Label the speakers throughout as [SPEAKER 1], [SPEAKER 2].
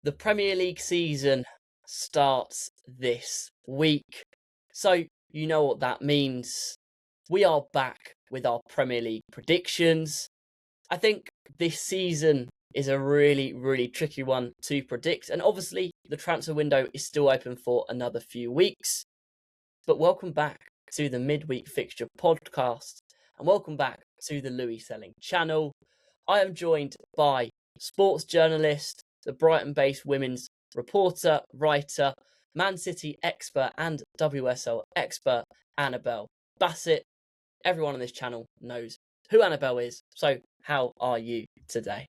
[SPEAKER 1] The Premier League season starts this week. So, you know what that means. We are back with our Premier League predictions. I think this season is a really, really tricky one to predict. And obviously, the transfer window is still open for another few weeks. But welcome back to the Midweek Fixture podcast. And welcome back to the Louis Selling channel. I am joined by sports journalist, the Brighton-based women's reporter, writer, Man City expert and WSL expert, Annabel Bassett. Everyone on this channel knows who Annabel is. So how are you today?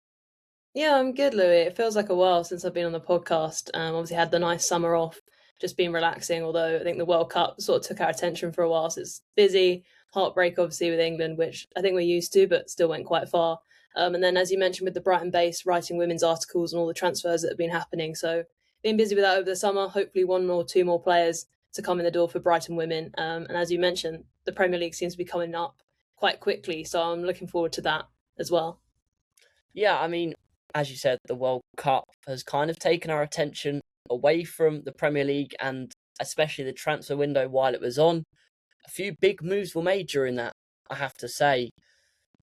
[SPEAKER 2] Yeah, I'm good, Louis. It feels like a while since I've been on the podcast. Obviously had the nice summer off, just been relaxing, although I think the World Cup sort of took our attention for a while. So it's busy, heartbreak obviously with England, which I think we're used to, but still went quite far. And then, as you mentioned, with the Brighton base, writing women's articles and all the transfers that have been happening. So been busy with that over the summer. Hopefully one or two more players to come in the door for Brighton women. And as you mentioned, the Premier League seems to be coming up quite quickly. So I'm looking forward to that as well.
[SPEAKER 1] Yeah, I mean, as you said, the World Cup has kind of taken our attention away from the Premier League and especially the transfer window while it was on. A few big moves were made during that, I have to say.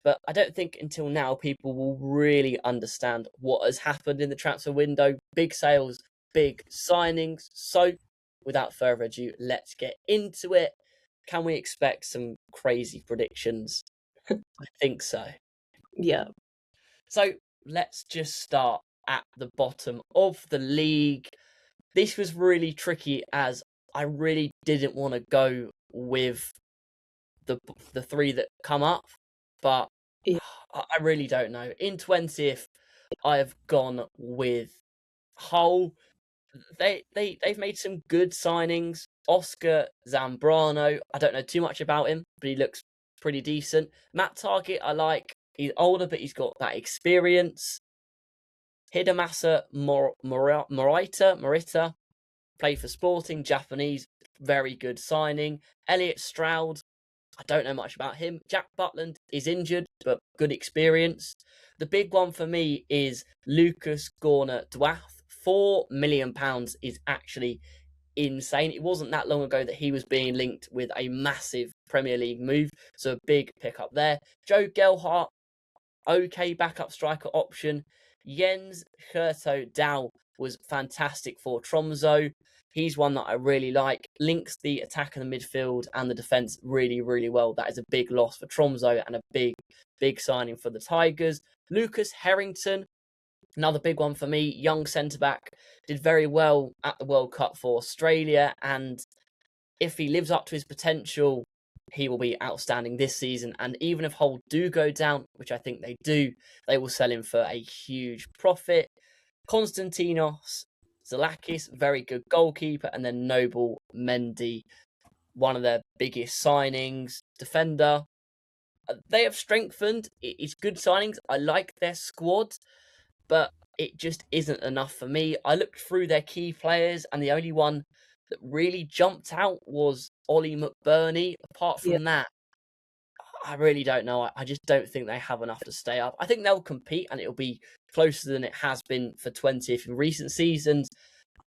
[SPEAKER 1] But I don't think until now people will really understand what has happened in the transfer window. Big sales, big signings. So, without further ado, let's get into it. Can we expect some crazy predictions? I think so.
[SPEAKER 2] Yeah.
[SPEAKER 1] So, let's just start at the bottom of the league. This was really tricky as I really didn't want to go with the three that come up, but
[SPEAKER 2] Yeah.
[SPEAKER 1] I really don't know. In 20th, I have gone with Hull. They've made some good signings. Oscar Zambrano, I don't know too much about him, but he looks pretty decent. Matt Target, I like. He's older, but he's got that experience. Hidemasa Morita, played for Sporting, Japanese, very good signing. Elliot Stroud, I don't know much about him. Jack Butland is injured, but good experience. The big one for me is Lucas Gorner-Dwath. £4 million is actually insane. It wasn't that long ago that he was being linked with a massive Premier League move, so a big pickup there. Joe Gelhardt, okay backup striker option. Jens Herto Dow was fantastic for Tromso. He's one that I really like. Links the attack and the midfield and the defence really, really well. That is a big loss for Tromso and a big, big signing for the Tigers. Lucas Harrington, another big one for me. Young centre-back, did very well at the World Cup for Australia. And if he lives up to his potential, he will be outstanding this season. And even if Hull do go down, which I think they do, they will sell him for a huge profit. Konstantinos Zalakis, very good goalkeeper. And then Noble Mendy, one of their biggest signings. Defender. They have strengthened. It's good signings. I like their squad, but it just isn't enough for me. I looked through their key players, and the only one that really jumped out was Ollie McBurney. Apart from that, I really don't know. I just don't think they have enough to stay up. I think they'll compete, and it'll be closer than it has been for 20th in recent seasons.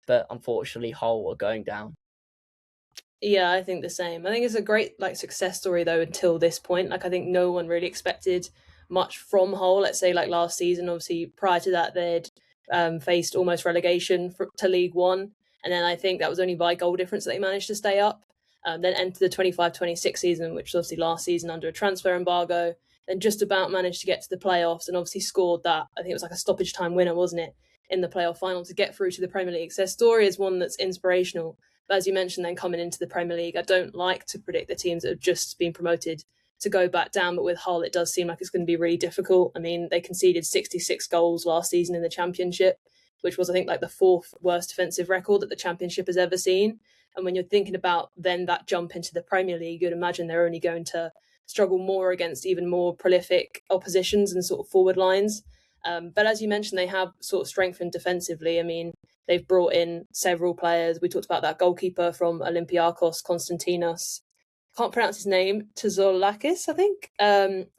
[SPEAKER 1] But unfortunately, Hull are going down.
[SPEAKER 2] Yeah, I think the same. I think it's a great success story though until this point. I think no one really expected much from Hull. Let's say last season, obviously prior to that they'd faced almost relegation to League One, and then I think that was only by goal difference that they managed to stay up. Then entered the 25-26 season, which was obviously last season under a transfer embargo. Then just about managed to get to the playoffs and obviously scored that. I think it was a stoppage time winner, wasn't it, in the playoff final to get through to the Premier League. So their story is one that's inspirational. But as you mentioned, then coming into the Premier League, I don't like to predict the teams that have just been promoted to go back down. But with Hull, it does seem like it's going to be really difficult. I mean, they conceded 66 goals last season in the Championship, which was, I think, the fourth worst defensive record that the Championship has ever seen. And when you're thinking about then that jump into the Premier League, you'd imagine they're only going to struggle more against even more prolific oppositions and sort of forward lines. But as you mentioned, they have sort of strengthened defensively. I mean, they've brought in several players. We talked about that goalkeeper from Olympiacos, Konstantinos. can't pronounce his name, Tzolakis, I think,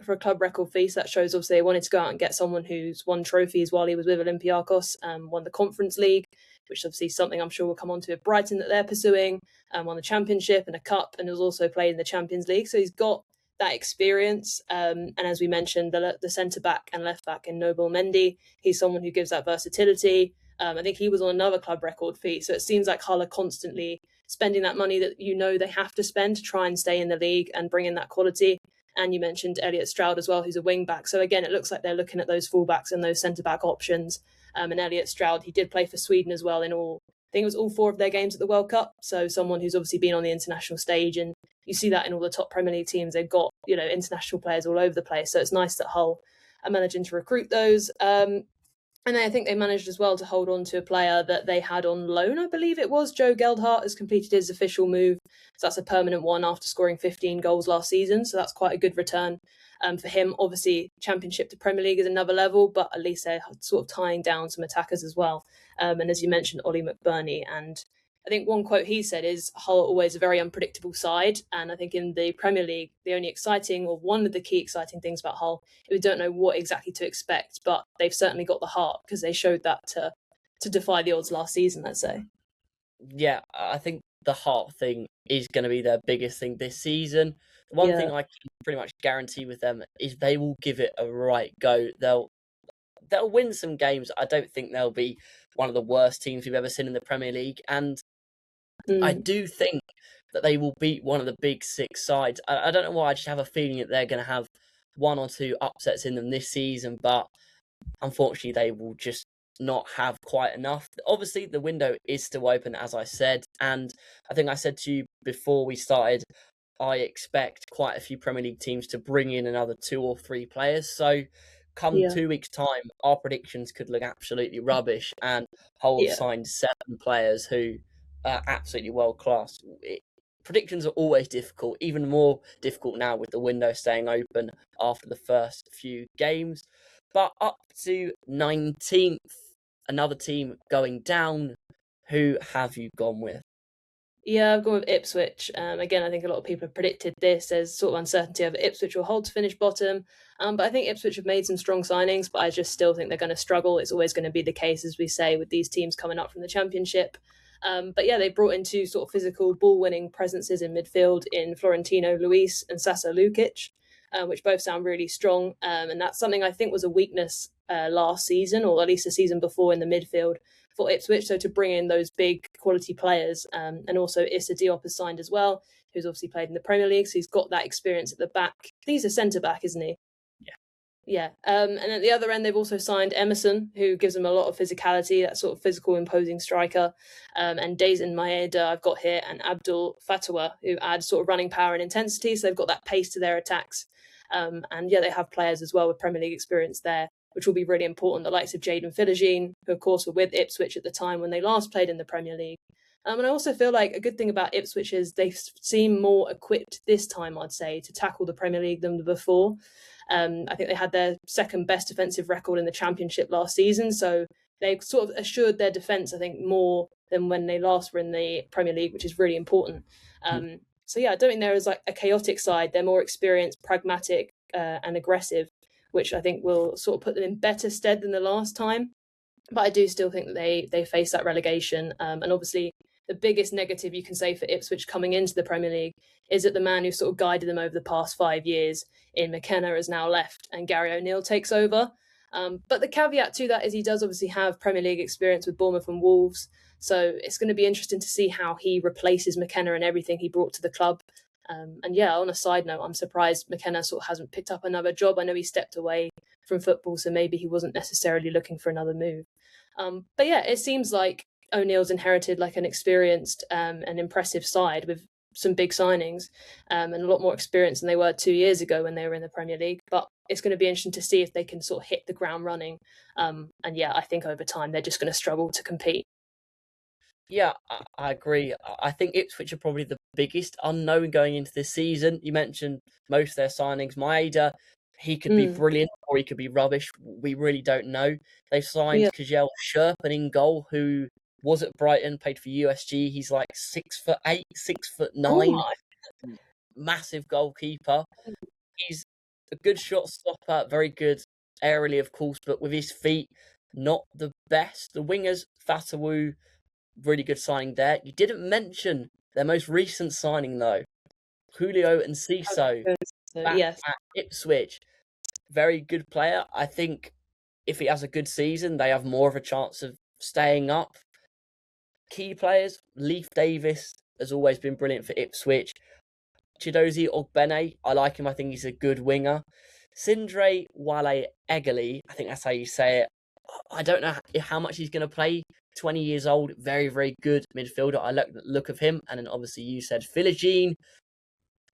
[SPEAKER 2] for a club record fee. So that shows obviously they wanted to go out and get someone who's won trophies while he was with Olympiacos, won the Conference League, which is obviously something I'm sure we'll come on to at Brighton that they're pursuing, won the Championship and a Cup, and has also played in the Champions League. So he's got that experience. And as we mentioned, the centre-back and left-back in Noble Mendy, he's someone who gives that versatility. I think he was on another club record fee. So it seems like Hull are constantly spending that money that they have to spend to try and stay in the league and bring in that quality. And you mentioned Elliot Stroud as well, who's a wing back. So again, it looks like they're looking at those fullbacks and those centre back options. And Elliot Stroud, he did play for Sweden as well in I think it was all 4 of their games at the World Cup. So someone who's obviously been on the international stage, and you see that in all the top Premier League teams. They've got international players all over the place. So it's nice that Hull are managing to recruit those. And I think they managed as well to hold on to a player that they had on loan, I believe it was. Joe Geldhart has completed his official move. So that's a permanent one after scoring 15 goals last season. So that's quite a good return for him. Obviously, Championship to Premier League is another level, but at least they're sort of tying down some attackers as well. And as you mentioned, Ollie McBurney. And I think one quote he said is, Hull are always a very unpredictable side. And I think in the Premier League, the only exciting, or one of the key exciting things about Hull, we don't know what exactly to expect, but they've certainly got the heart, because they showed that to defy the odds last season, let's say.
[SPEAKER 1] Yeah, I think the heart thing is going to be their biggest thing this season. One thing I can pretty much guarantee with them is they will give it a right go. They'll win some games. I don't think they'll be one of the worst teams we've ever seen in the Premier League. And I do think that they will beat one of the big 6 sides. I don't know why, I just have a feeling that they're going to have 1 or 2 upsets in them this season, but unfortunately they will just not have quite enough. Obviously, the window is still open, as I said, and I think I said to you before we started, I expect quite a few Premier League teams to bring in another 2 or 3 players. So come 2 weeks' time, our predictions could look absolutely rubbish, and Hull have signed 7 players who are absolutely world class. Predictions are always difficult, even more difficult now with the window staying open after the first few games. But up to 19th, another team going down. Who have you gone with?
[SPEAKER 2] Yeah, I've gone with Ipswich. Again, I think a lot of people have predicted this. There's sort of uncertainty over Ipswich will hold to finish bottom. But I think Ipswich have made some strong signings, but I just still think they're going to struggle. It's always going to be the case, as we say, with these teams coming up from the Championship. But yeah, they brought in 2 sort of physical ball-winning presences in midfield in Florentino Luis and Sasa Lukic, which both sound really strong. And that's something I think was a weakness last season, or at least the season before, in the midfield for Ipswich. So to bring in those big quality players, and also Issa Diop has signed as well, who's obviously played in the Premier League, so he's got that experience at the back. He's a centre-back, isn't he? Yeah. And at the other end, they've also signed Emerson, who gives them a lot of physicality, that sort of physical, imposing striker. And Dazin Maeda, I've got here, and Abdul Fatawa, who add sort of running power and intensity. So they've got that pace to their attacks. And yeah, they have players as well with Premier League experience there, which will be really important. The likes of Jadon Philogene, who of course were with Ipswich at the time when they last played in the Premier League. And I also feel like a good thing about Ipswich is they seem more equipped this time, I'd say, to tackle the Premier League than before. I think they had their second best defensive record in the Championship last season, so they've sort of assured their defence, I think, more than when they last were in the Premier League, which is really important. So yeah, I don't think there is like a chaotic side. They're more experienced, pragmatic, and aggressive, which I think will sort of put them in better stead than the last time. But I do still think that they face that relegation. And obviously, the biggest negative you can say for Ipswich coming into the Premier League is that the man who sort of guided them over the past 5 years in McKenna has now left and Gary O'Neill takes over. But the caveat to that is he does obviously have Premier League experience with Bournemouth and Wolves. So it's going to be interesting to see how he replaces McKenna and everything he brought to the club. And yeah, on a side note, I'm surprised McKenna sort of hasn't picked up another job. I know he stepped away from football, so maybe he wasn't necessarily looking for another move. But yeah, it seems like O'Neill's inherited like an experienced and impressive side with some big signings and a lot more experience than they were 2 years ago when they were in the Premier League. But it's going to be interesting to see if they can sort of hit the ground running. And yeah, I think over time they're just going to struggle to compete.
[SPEAKER 1] Yeah, I agree. I think Ipswich are probably the biggest unknown going into this season. You mentioned most of their signings. Maeda, he could be brilliant or he could be rubbish. We really don't know. They've signed Kjell Sherpen in goal, who was at Brighton, played for USG. He's like 6'8", 6'9".
[SPEAKER 2] Oh
[SPEAKER 1] massive goalkeeper. He's a good shot stopper, very good aerially, of course, but with his feet, not the best. The wingers, Fatawu, really good signing there. You didn't mention their most recent signing, though. Julio and Ciso
[SPEAKER 2] So,
[SPEAKER 1] back
[SPEAKER 2] yes.
[SPEAKER 1] at Ipswich. Very good player. I think if he has a good season, they have more of a chance of staying up. Key players, Leif Davis has always been brilliant for Ipswich. Chidozie Ogbene, I like him. I think he's a good winger. Sindre Wale Egerly, I think that's how you say it. I don't know how much he's going to play. 20 years old, very, very good midfielder. I like the look of him. And then obviously you said Philogene.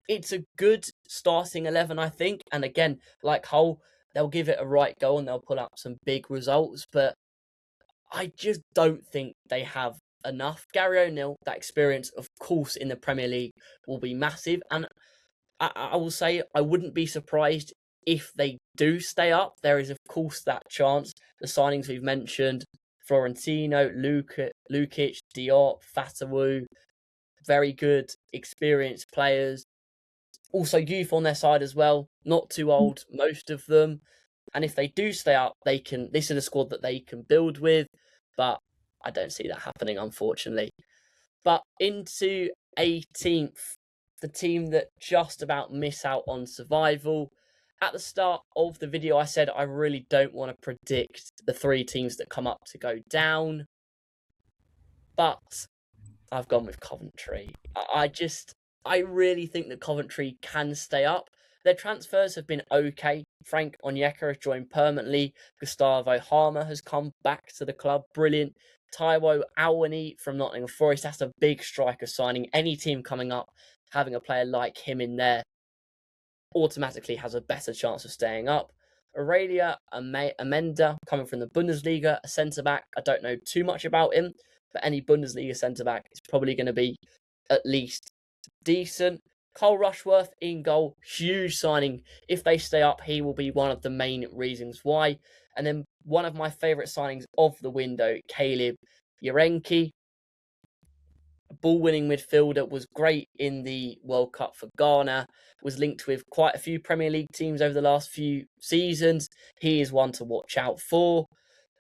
[SPEAKER 1] It's a good starting 11, I think. And again, like Hull, they'll give it a right go and they'll pull out some big results. But I just don't think they have enough. Gary O'Neill, that experience, of course, in the Premier League will be massive. And I will say I wouldn't be surprised if they do stay up. There is, of course, that chance. The signings we've mentioned, Florentino, Lukic, Diop, Fatawu, very good, experienced players. Also youth on their side as well. Not too old, most of them. And if they do stay up, this is a squad that they can build with. But I don't see that happening, unfortunately. But into 18th, the team that just about miss out on survival. At the start of the video, I said I really don't want to predict the 3 teams that come up to go down. But I've gone with Coventry. I really think that Coventry can stay up. Their transfers have been okay. Frank Onyeka has joined permanently. Gustavo Harmer has come back to the club. Brilliant. Taiwo Awani from Nottingham Forest. That's a big striker signing. Any team coming up, having a player like him in there automatically has a better chance of staying up. Aurelia Amenda, coming from the Bundesliga, a centre-back. I don't know too much about him, but any Bundesliga centre-back is probably going to be at least decent. Cole Rushworth in goal, huge signing. If they stay up, he will be one of the main reasons why. And then one of my favourite signings of the window, Caleb Yarenki, ball-winning midfielder, was great in the World Cup for Ghana, was linked with quite a few Premier League teams over the last few seasons. He is one to watch out for.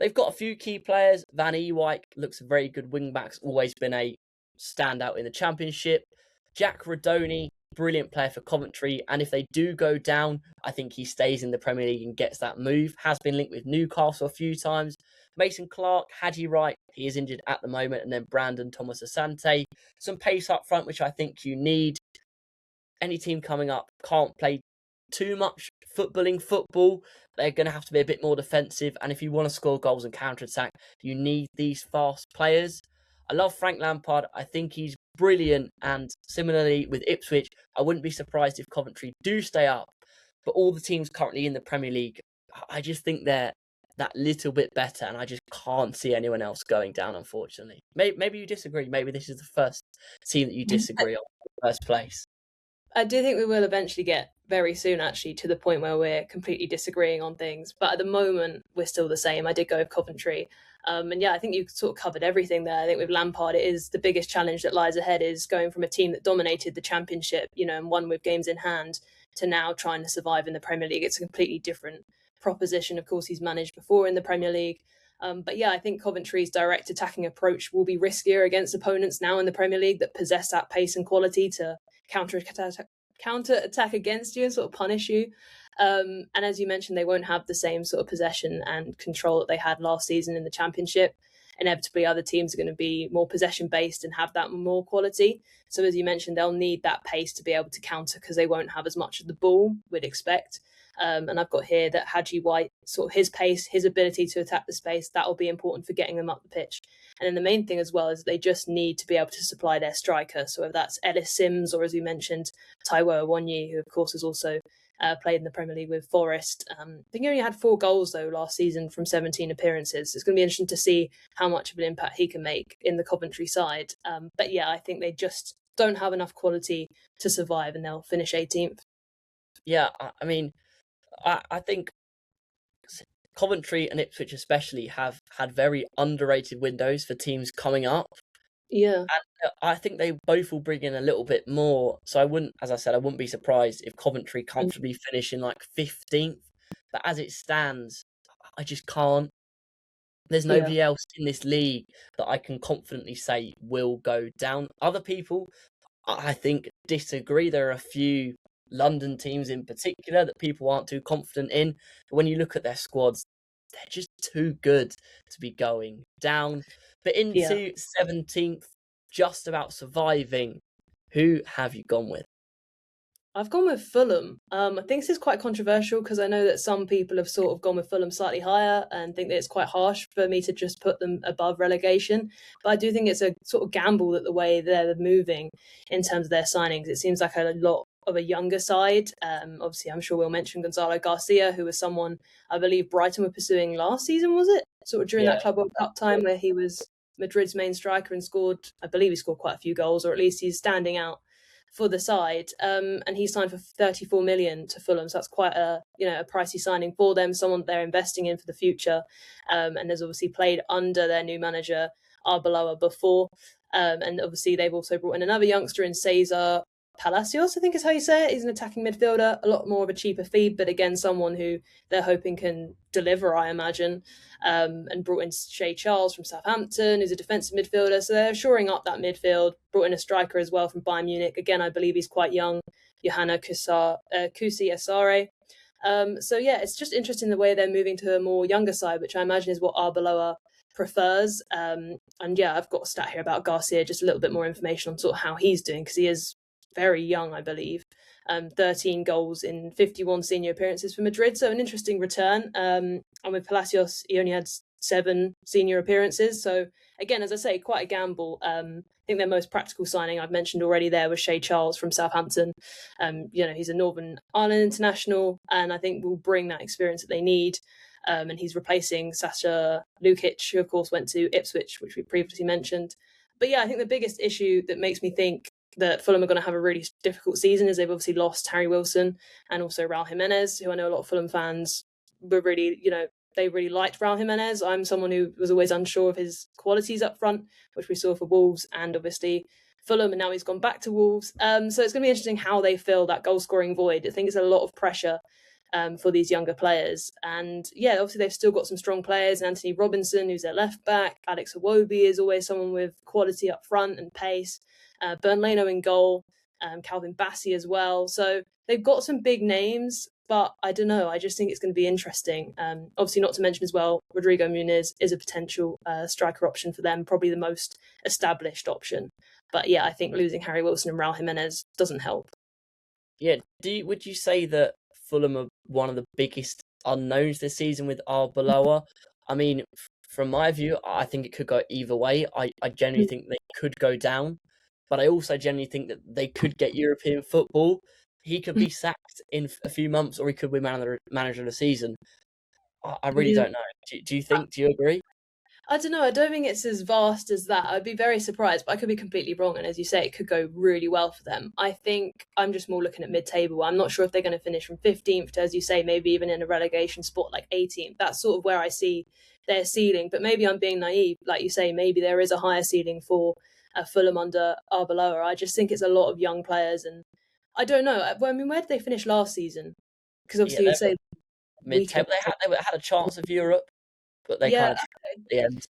[SPEAKER 1] They've got a few key players. Van Ewijk looks a very good wing-back, always been a standout in the Championship. Jack Rodoni, brilliant player for Coventry, and if they do go down, I think he stays in the Premier League and gets that move. Has been linked with Newcastle a few times. Mason Clark, Hadji Wright, he is injured at the moment, and then Brandon Thomas Asante. Some pace up front, which I think you need. Any team coming up can't play too much footballing football. They're going to have to be a bit more defensive, and if you want to score goals and counter-attack, you need these fast players. I love Frank Lampard. I think he's brilliant, and similarly with Ipswich, I wouldn't be surprised if Coventry do stay up. But all the teams currently in the Premier League, I just think they're that little bit better, and I just can't see anyone else going down, unfortunately. Maybe you disagree. Maybe this is the first team that you disagree on in the first place.
[SPEAKER 2] I do think we will eventually get very soon, actually, to the point where we're completely disagreeing on things. But at the moment, we're still the same. I did go with Coventry. And yeah, I think you sort of covered everything there. I think with Lampard, it is the biggest challenge that lies ahead is going from a team that dominated the Championship, and won with games in hand, to now trying to survive in the Premier League. It's a completely different proposition. Of course, he's managed before in the Premier League. But yeah, I think Coventry's direct attacking approach will be riskier against opponents now in the Premier League that possess that pace and quality to counter attack against you and sort of punish you. And as you mentioned, they won't have the same sort of possession and control that they had last season in the Championship. Inevitably, other teams are going to be more possession based and have that more quality. So as you mentioned, they'll need that pace to be able to counter because they won't have as much of the ball, we'd expect. And I've got here that Hadji White, sort of his pace, his ability to attack the space, that will be important for getting them up the pitch. And then the main thing as well is they just need to be able to supply their striker. So whether that's Ellis Sims or, as you mentioned, Taiwo Awoniyi, who of course has also played in the Premier League with Forest. I think he only had 4 goals though last season from 17 appearances. It's going to be interesting to see how much of an impact he can make in the Coventry side. But yeah, I think they just don't have enough quality to survive and they'll finish 18th.
[SPEAKER 1] Yeah, I mean, I think Coventry and Ipswich especially have had very underrated windows for teams coming up.
[SPEAKER 2] Yeah.
[SPEAKER 1] And I think they both will bring in a little bit more. So I wouldn't, as I said, I wouldn't be surprised if Coventry
[SPEAKER 2] Mm.
[SPEAKER 1] comfortably finish in like 15th. But as it stands, I just can't. There's
[SPEAKER 2] Yeah.
[SPEAKER 1] nobody else in this league that I can confidently say will go down. Other people, I think, disagree. There are a few London teams in particular that people aren't too confident in. But when you look at their squads, they're just too good to be going down. But
[SPEAKER 2] Yeah.
[SPEAKER 1] into 17th, just about surviving, who have you gone with?
[SPEAKER 2] I've gone with Fulham. I think this is quite controversial because I know that some people have sort of gone with Fulham slightly higher and think that it's quite harsh for me to just put them above relegation. But I do think it's a sort of gamble that the way they're moving in terms of their signings. It seems like a lot of a younger side. Obviously, I'm sure we'll mention Gonzalo Garcia, who was someone I believe Brighton were pursuing last season, was it? Sort of during
[SPEAKER 1] Yeah,
[SPEAKER 2] that Club World Cup time where he was Madrid's main striker and scored, I believe he scored quite a few goals, or at least he's standing out for the side, and he signed for 34 million to Fulham. So that's quite a pricey signing for them. Someone they're investing in for the future, and has obviously played under their new manager Arbeloa before, and obviously they've also brought in another youngster in Cesar Palacios, I think is how you say it. He's an attacking midfielder, a lot more of a cheaper fee, but again, someone who they're hoping can deliver, I imagine. And brought in Shay Charles from Southampton, who's a defensive midfielder. So they're shoring up that midfield. Brought in a striker as well from Bayern Munich. Again, I believe he's quite young, Johanna Kusi Asare. So yeah, it's just interesting the way they're moving to a more younger side, which I imagine is what Arbeloa prefers. And yeah, I've got a stat here about Garcia, just a little bit more information on sort of how he's doing because he is very young, I believe. 13 goals in 51 senior appearances for Madrid, so an interesting return. And with Palacios, he only had 7 senior appearances. So again, as I say, quite a gamble. I think their most practical signing I've mentioned already there was Shay Charles from Southampton. He's a Northern Ireland international, and I think will bring that experience that they need. And he's replacing Sasha Lukic, who of course went to Ipswich, which we previously mentioned. But yeah, I think the biggest issue that makes me think that Fulham are going to have a really difficult season is they've obviously lost Harry Wilson and also Raul Jimenez, who I know a lot of Fulham fans were really, they really liked Raul Jimenez. I'm someone who was always unsure of his qualities up front, which we saw for Wolves and obviously Fulham, and now he's gone back to Wolves. So it's going to be interesting how they fill that goal scoring void. I think it's a lot of pressure for these younger players. And yeah, obviously they've still got some strong players. Anthony Robinson, who's their left back. Alex Iwobi is always someone with quality up front and pace. Bernd Leno in goal. Calvin Bassey as well. So they've got some big names, but I don't know. I just think it's going to be interesting. Obviously, not to mention as well, Rodrigo Muniz is a potential striker option for them, probably the most established option. But yeah, I think losing Harry Wilson and Raul Jimenez doesn't help.
[SPEAKER 1] Yeah. Would you say that Fulham are one of the biggest unknowns this season with Arbeloa? I mean, from my view, I think it could go either way. I genuinely think they could go down, but I also genuinely think that they could get European football. He could be sacked in a few months, or he could be manager of the season. I really
[SPEAKER 2] Yeah.
[SPEAKER 1] don't know. Do you think? Do you agree?
[SPEAKER 2] I don't know. I don't think it's as vast as that. I'd be very surprised, but I could be completely wrong. And as you say, it could go really well for them. I think I'm just more looking at mid-table. I'm not sure if they're going to finish from 15th to, as you say, maybe even in a relegation spot like 18th. That's sort of where I see their ceiling. But maybe I'm being naive. Like you say, maybe there is a higher ceiling for Fulham under Arbeloa. I just think it's a lot of young players. And I don't know. I mean, where did they finish last season? Because
[SPEAKER 1] Yeah,
[SPEAKER 2] obviously
[SPEAKER 1] they
[SPEAKER 2] you'd
[SPEAKER 1] were
[SPEAKER 2] say weaker.
[SPEAKER 1] mid-table. They had a chance of Europe, but they kind
[SPEAKER 2] Yeah,
[SPEAKER 1] of at the end.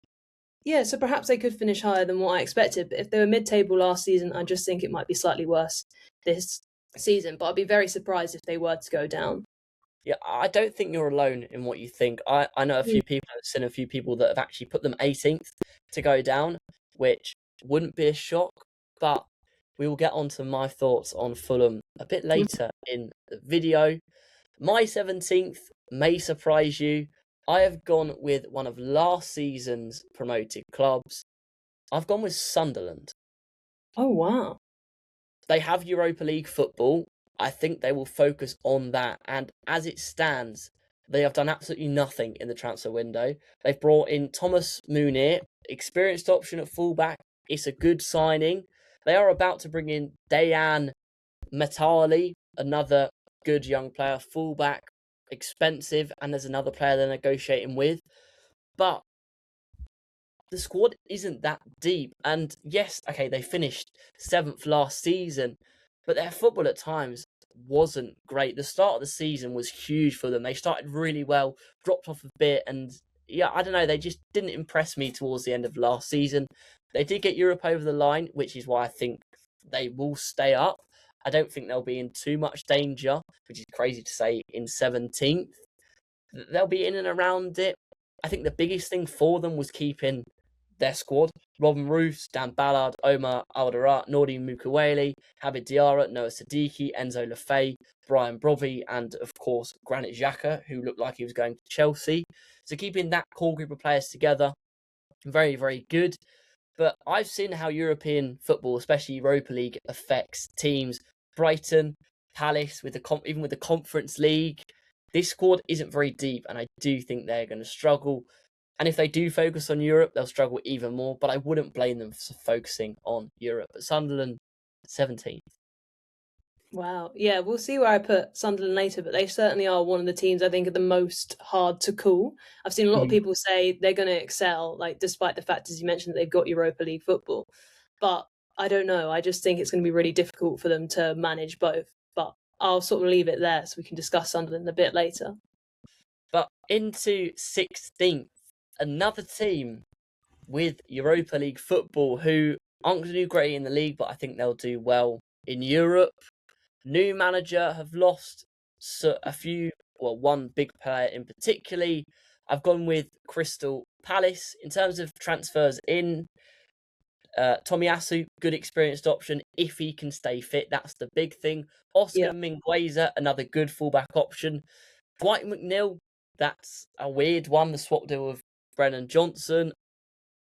[SPEAKER 2] yeah, so perhaps they could finish higher than what I expected. But if they were mid-table last season, I just think it might be slightly worse this season. But I'd be very surprised if they were to go down.
[SPEAKER 1] Yeah, I don't think you're alone in what you think. I know a few people, I've seen a few people that have actually put them 18th to go down, which wouldn't be a shock, but we will get on to my thoughts on Fulham a bit later in the video. My 17th may surprise you. I have gone with one of last season's promoted clubs. I've gone with Sunderland.
[SPEAKER 2] Oh wow!
[SPEAKER 1] They have Europa League football. I think they will focus on that. And as it stands, they have done absolutely nothing in the transfer window. They've brought in Thomas Munir, experienced option at fullback. It's a good signing. They are about to bring in Dayan Matali, another good young player, fullback, expensive, and there's another player they're negotiating with. But the squad isn't that deep. And yes, okay, they finished 7th last season, but their football at times wasn't great. The start of the season was huge for them. They started really well, dropped off a bit, and yeah, I don't know, they just didn't impress me towards the end of last season. They did get Europe over the line, which is why I think they will stay up. I don't think they'll be in too much danger, which is crazy to say in 17th. They'll be in and around it. I think the biggest thing for them was keeping their squad. Robin Roos, Dan Ballard, Omar Alderat, Nordi Mukwele, Habib Diarra, Noah Siddiqui, Enzo Lefebvre, Brian Brovey, and of course Granit Xhaka, who looked like he was going to Chelsea. So keeping that core group of players together, very, very good. But I've seen how European football, especially Europa League, affects teams. Brighton, Palace, even with the Conference League, this squad isn't very deep, and I do think they're going to struggle. And if they do focus on Europe, they'll struggle even more. But I wouldn't blame them for focusing on Europe. But Sunderland, 17th.
[SPEAKER 2] Wow. Yeah, we'll see where I put Sunderland later, but they certainly are one of the teams I think are the most hard to call. I've seen a lot of people say they're going to excel, like despite the fact, as you mentioned, that they've got Europa League football. But I don't know. I just think it's going to be really difficult for them to manage both. But I'll sort of leave it there so we can discuss Sunderland a bit later.
[SPEAKER 1] But into 16th, another team with Europa League football who aren't going to do great in the league, but I think they'll do well in Europe. New manager, have lost one big player in particularly. I've gone with Crystal Palace. In terms of transfers in, Tomiyasu, good experienced option if he can stay fit. That's the big thing. Oscar Mingueza, another good fullback option. Dwight McNeil, that's a weird one, the swap deal with Brennan Johnson.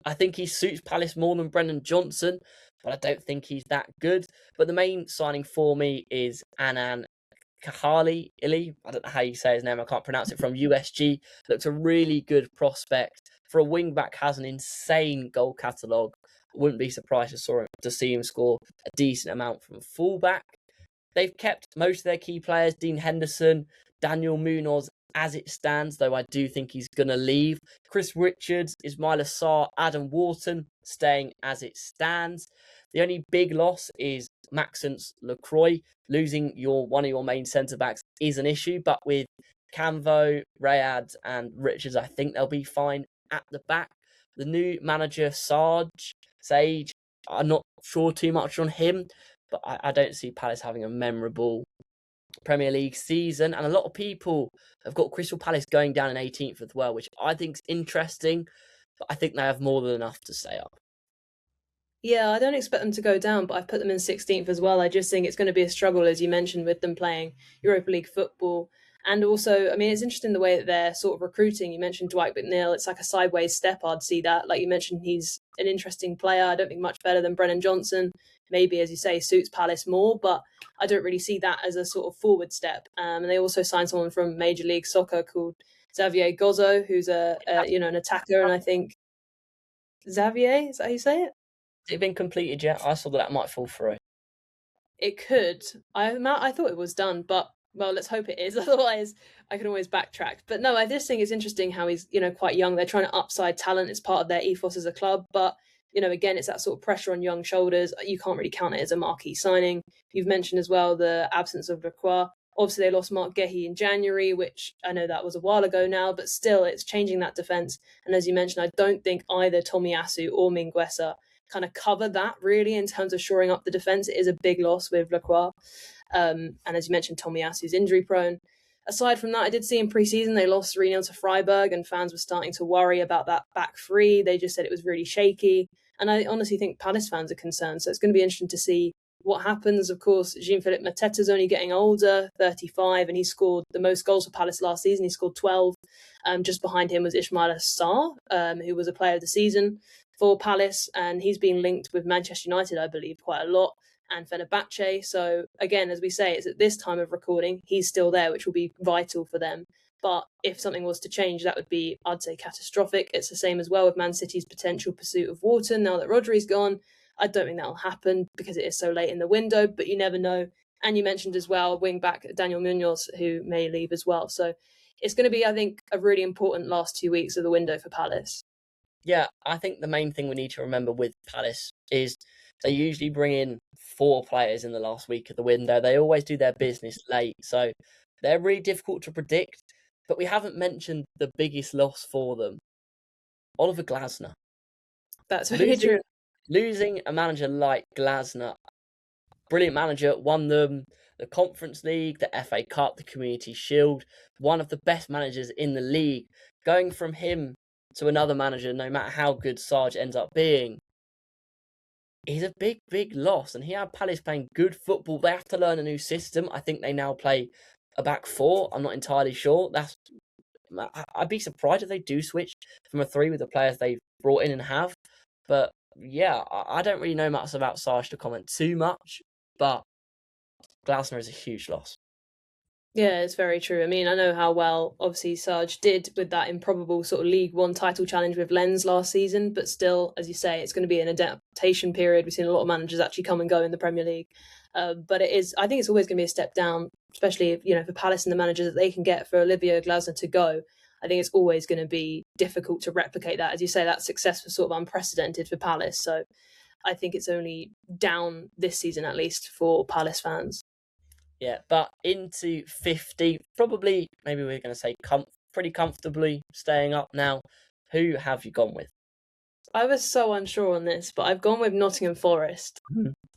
[SPEAKER 1] I think he suits Palace more than Brennan Johnson, but I don't think he's that good. But the main signing for me is Anand Kahali. I don't know how you say his name, I can't pronounce it, from USG. Looks a really good prospect. For a wing-back, has an insane goal catalogue. Wouldn't be surprised to see him score a decent amount from fullback. They've kept most of their key players, Dean Henderson, Daniel Munoz, as it stands, though I do think he's going to leave. Chris Richards, Ismail Assar, Adam Wharton, staying as it stands. The only big loss is Maxence Lacroix. Losing one of your main centre-backs is an issue, but with Camvo, Rayad and Richards, I think they'll be fine at the back. The new manager, Sage, I'm not sure too much on him, but I don't see Palace having a memorable Premier League season. And a lot of people have got Crystal Palace going down in 18th as well, which I think is interesting, but I think they have more than enough to stay up.
[SPEAKER 2] Yeah, I don't expect them to go down, but I've put them in 16th as well. I just think it's going to be a struggle, as you mentioned, with them playing Europa League football. And also, I mean, it's interesting the way that they're sort of recruiting. You mentioned Dwight McNeil. It's like a sideways step. I'd see that. Like you mentioned, he's an interesting player. I don't think much better than Brennan Johnson. Maybe, as you say, suits Palace more, but I don't really see that as a sort of forward step. And they also signed someone from Major League Soccer called Xavier Gozo, who's an attacker. And I think Xavier, is that how you say it?
[SPEAKER 1] Has it been completed yet? I saw that might fall through.
[SPEAKER 2] It could. I thought it was done, but well, let's hope it is. Otherwise, I can always backtrack. But no, I just think it's interesting how he's quite young. They're trying to upside talent. It's part of their ethos as a club, but again, it's that sort of pressure on young shoulders. You can't really count it as a marquee signing. You've mentioned as well the absence of Lacroix. Obviously, they lost Mark Gehi in January, which I know that was a while ago now, but still, it's changing that defence. And as you mentioned, I don't think either Tomiyasu or Mingueza kind of cover that really in terms of shoring up the defence. It is a big loss with Lacroix. And as you mentioned, Tomiyasu's injury prone. Aside from that, I did see in pre-season they lost 3-0 to Freiburg, and fans were starting to worry about that back three. They just said it was really shaky. And I honestly think Palace fans are concerned. So it's going to be interesting to see what happens. Of course, Jean-Philippe Mateta's only getting older, 35, and he scored the most goals for Palace last season. He scored 12. Just behind him was Ismail Assar, who was a player of the season for Palace, and he's been linked with Manchester United, I believe, quite a lot, and Fenerbahce. So again, as we say, it's at this time of recording, he's still there, which will be vital for them. But if something was to change, that would be, I'd say, catastrophic. It's the same as well with Man City's potential pursuit of Wharton. Now that Rodri's gone, I don't think that'll happen because it is so late in the window, but you never know. And you mentioned as well, wing-back Daniel Munoz, who may leave as well. So it's going to be, I think, a really important last 2 weeks of the window for Palace.
[SPEAKER 1] Yeah, I think the main thing we need to remember with Palace is they usually bring in 4 players in the last week of the window. They always do their business late, so they're really difficult to predict. But we haven't mentioned the biggest loss for them, Oliver Glasner.
[SPEAKER 2] That's very
[SPEAKER 1] Losing
[SPEAKER 2] true.
[SPEAKER 1] losing a manager like Glasner, brilliant manager, won them the Conference League, the FA Cup, the Community Shield, one of the best managers in the league. Going from him to another manager, no matter how good Sarge ends up being, is a big, big loss. And he had Palace playing good football. They have to learn a new system. I think they now play a back four. I'm not entirely sure. I'd be surprised if they do switch from a three with the players they've brought in and have. But yeah, I don't really know much about Sarge to comment too much. But Glasner is a huge loss.
[SPEAKER 2] Yeah, it's very true. I mean, I know how well, obviously, Sarge did with that improbable sort of League One title challenge with Lens last season, but still, as you say, it's going to be an adaptation period. We've seen a lot of managers actually come and go in the Premier League. But I think it's always going to be a step down, especially if, for Palace and the managers that they can get for Olivier Glasner to go. I think it's always going to be difficult to replicate that. As you say, that success was sort of unprecedented for Palace. So I think it's only down this season, at least, for Palace fans.
[SPEAKER 1] Yeah, but into 50, probably, maybe we're going to say pretty comfortably staying up now. Who have you gone with?
[SPEAKER 2] I was so unsure on this, but I've gone with Nottingham Forest.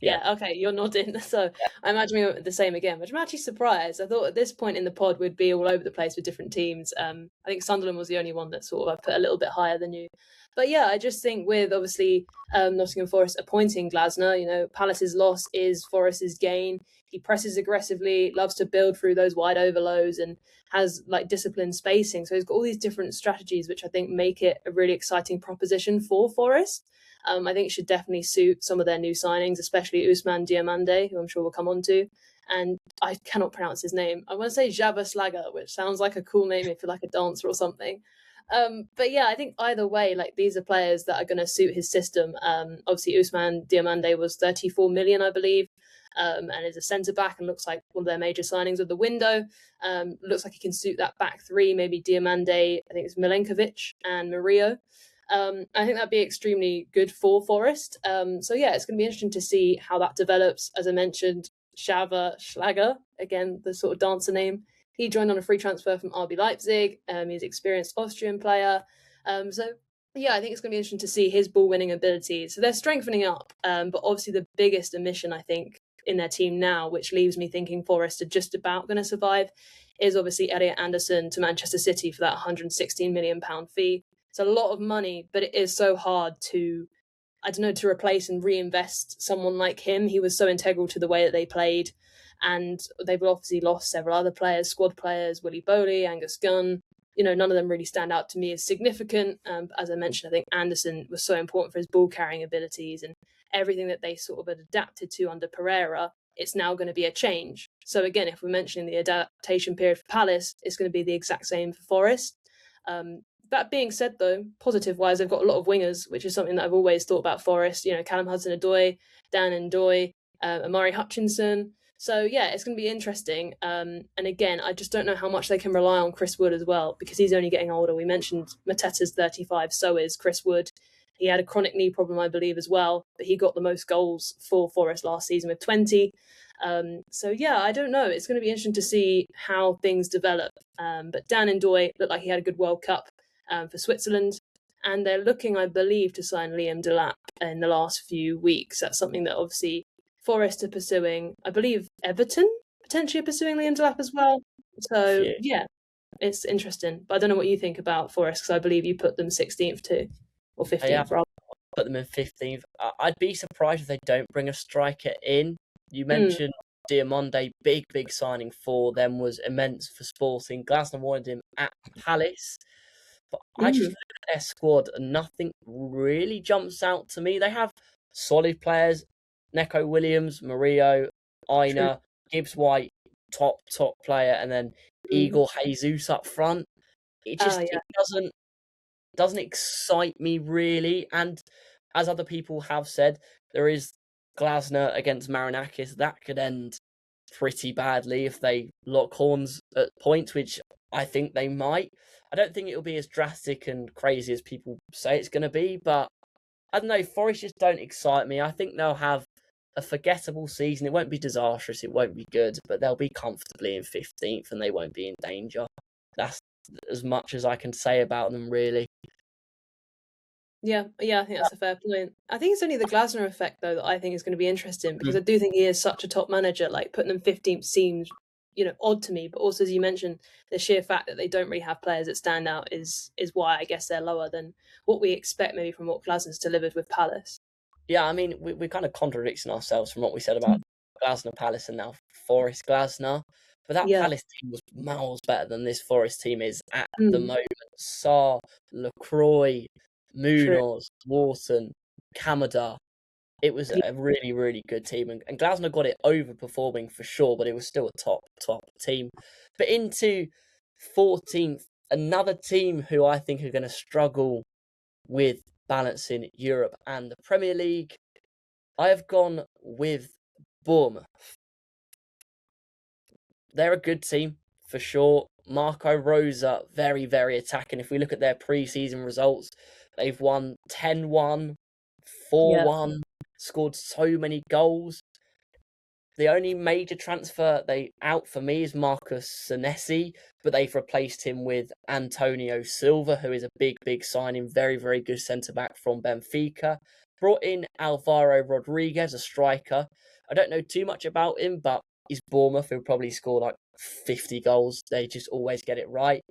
[SPEAKER 2] Yeah, okay, you're nodding. So I imagine we went the same again, which I'm actually surprised. I thought at this point in the pod we'd be all over the place with different teams. I think Sunderland was the only one that sort of I put a little bit higher than you. But yeah, I just think with obviously Nottingham Forest appointing Glasner, Palace's loss is Forest's gain. He presses aggressively, loves to build through those wide overloads and has like disciplined spacing. So he's got all these different strategies, which I think make it a really exciting proposition for Forest. I think it should definitely suit some of their new signings, especially Usman Diomande, who I'm sure we'll come on to. And I cannot pronounce his name. I want to say Java Slager, which sounds like a cool name if you're like a dancer or something. But yeah, I think either way, like these are players that are going to suit his system. Obviously, Usman Diomande was 34 million, I believe, and is a centre back and looks like one of their major signings of the window. Looks like he can suit that back three, maybe Diomande, I think it's Milenkovic and Murillo. I think that'd be extremely good for Forest. So yeah, it's going to be interesting to see how that develops. As I mentioned, Shava Schlager, again, the sort of dancer name. He joined on a free transfer from RB Leipzig. He's an experienced Austrian player. So yeah, I think it's going to be interesting to see his ball winning abilities. So they're strengthening up, but obviously the biggest omission, I think, in their team now, which leaves me thinking Forest are just about going to survive, is obviously Elliot Anderson to Manchester City for that £116 million fee. It's a lot of money, but it is so hard to, to replace and reinvest someone like him. He was so integral to the way that they played. And they've obviously lost several other players, squad players, Willy Boley, Angus Gunn. None of them really stand out to me as significant. As I mentioned, I think Anderson was so important for his ball carrying abilities and everything that they sort of had adapted to under Pereira. It's now going to be a change. So again, if we're mentioning the adaptation period for Palace, it's going to be the exact same for Forest. That being said, though, positive-wise, they've got a lot of wingers, which is something that I've always thought about Forest. Callum Hudson-Odoi, Dan Ndoye, Amari Hutchinson. So, yeah, it's going to be interesting. And again, I just don't know how much they can rely on Chris Wood as well, because he's only getting older. We mentioned Mateta's 35, so is Chris Wood. He had a chronic knee problem, I believe, as well, but he got the most goals for Forest last season with 20. So yeah, I don't know. It's going to be interesting to see how things develop. But Dan Ndoye looked like he had a good World Cup for Switzerland. And they're looking, I believe, to sign Liam Delap in the last few weeks. That's something that obviously Forest are pursuing. I believe Everton potentially are pursuing Liam Delap as well. So yeah, it's interesting. But I don't know what you think about Forest, because I believe you put them 16th too, or 15th rather.
[SPEAKER 1] Put them in 15th. I'd be surprised if they don't bring a striker in. You mentioned Diomande, big signing for them, was immense for Sporting. Glasner wanted him at Palace. But I just look at their squad and nothing really jumps out to me. They have solid players. Neco Williams, Murillo, Aina, Gibbs White, top player, and then Igor Jesus up front. It just it doesn't excite me really. And as other people have said, there is Glasner against Marinakis. That could end pretty badly if they lock horns at points, which I think they might. I don't think it'll be as drastic and crazy as people say it's going to be, but I don't know. Forest just don't excite me. I think they'll have a forgettable season. It won't be disastrous. It won't be good, but they'll be comfortably in 15th and they won't be in danger. That's as much as I can say about them, really.
[SPEAKER 2] Yeah, I think that's a fair point. I think it's only the Glasner effect though that I think is going to be interesting because I do think he is such a top manager. Like putting them 15th seems, odd to me. But also, as you mentioned, the sheer fact that they don't really have players that stand out is why I guess they're lower than what we expect maybe from what Glasner's delivered with Palace.
[SPEAKER 1] Yeah, I mean, we're kind of contradicting ourselves from what we said about Glasner Palace and now Forest Glasner. But that
[SPEAKER 2] Yeah.
[SPEAKER 1] Palace team was miles better than this Forest team is at the
[SPEAKER 2] Mm,
[SPEAKER 1] moment. Sarr, Lacroix,
[SPEAKER 2] true.
[SPEAKER 1] Munoz, Wharton, Kamada. It was
[SPEAKER 2] Yeah.
[SPEAKER 1] a really, really good team. And Glasner got it overperforming for sure, but it was still a top team. But into 14th, another team who I think are going to struggle with balancing Europe and the Premier League. I have gone with Bournemouth. They're a good team for sure. Marco Rosa, very, very attacking. If we look at their pre-season results, they've won 10-1,
[SPEAKER 2] Yeah.
[SPEAKER 1] 4-1, scored so many goals. The only major transfer they out for me is Marcus Senesi, but they've replaced him with Antonio Silva, who is a big, big signing, very, very good centre back from Benfica. Brought in Alvaro Rodriguez, a striker. I don't know too much about him, but he's Bournemouth. He'll probably score like 50 goals. They just always get it right.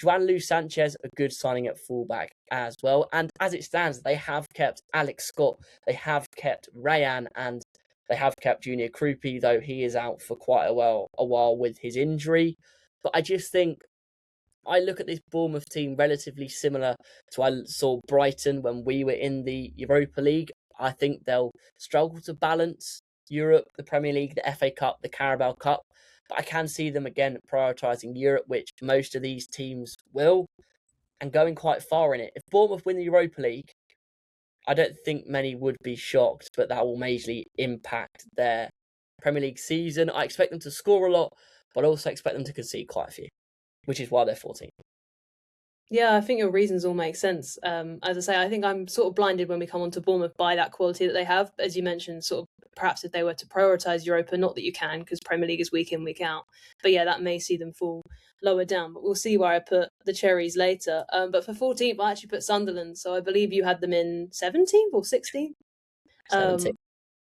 [SPEAKER 1] Juan Luis Sanchez, a good signing at fullback as well. And as it stands, they have kept Alex Scott, they have kept Rayan, and they have kept Junior Krupi, though he is out for quite a while with his injury. But I just think I look at this Bournemouth team relatively similar to I saw Brighton when we were in the Europa League. I think they'll struggle to balance Europe, the Premier League, the FA Cup, the Carabao Cup. But I can see them again prioritising Europe, which most of these teams will, and going quite far in it. If Bournemouth win the Europa League, I don't think many would be shocked, but that will majorly impact their Premier League season. I expect them to score a lot, but I also expect them to concede quite a few, which is why they're 14th.
[SPEAKER 2] Yeah, I think your reasons all make sense. As I say, I think I'm sort of blinded when we come on to Bournemouth by that quality that they have. As you mentioned, sort of perhaps if they were to prioritise Europa, not that you can because Premier League is week in, week out. But yeah, that may see them fall lower down. But we'll see where I put the Cherries later. But for 14th, I actually put Sunderland. So I believe you had them in 17th or 16th.
[SPEAKER 1] 17th.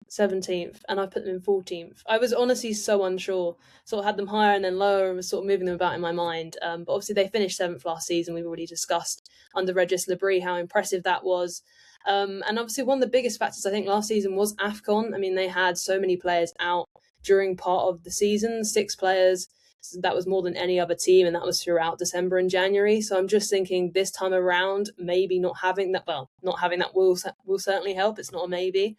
[SPEAKER 2] 17th, and I put them in 14th. I was honestly so unsure. Sort of had them higher and then lower and was sort of moving them about in my mind. But obviously they finished 7th last season. We've already discussed under Regis Labrie how impressive that was. And obviously one of the biggest factors I think last season was AFCON. I mean, they had so many players out during part of the season, 6 players. So that was more than any other team, and that was throughout December and January. So I'm just thinking this time around, maybe not having that. Well, not having that will certainly help. It's not a maybe,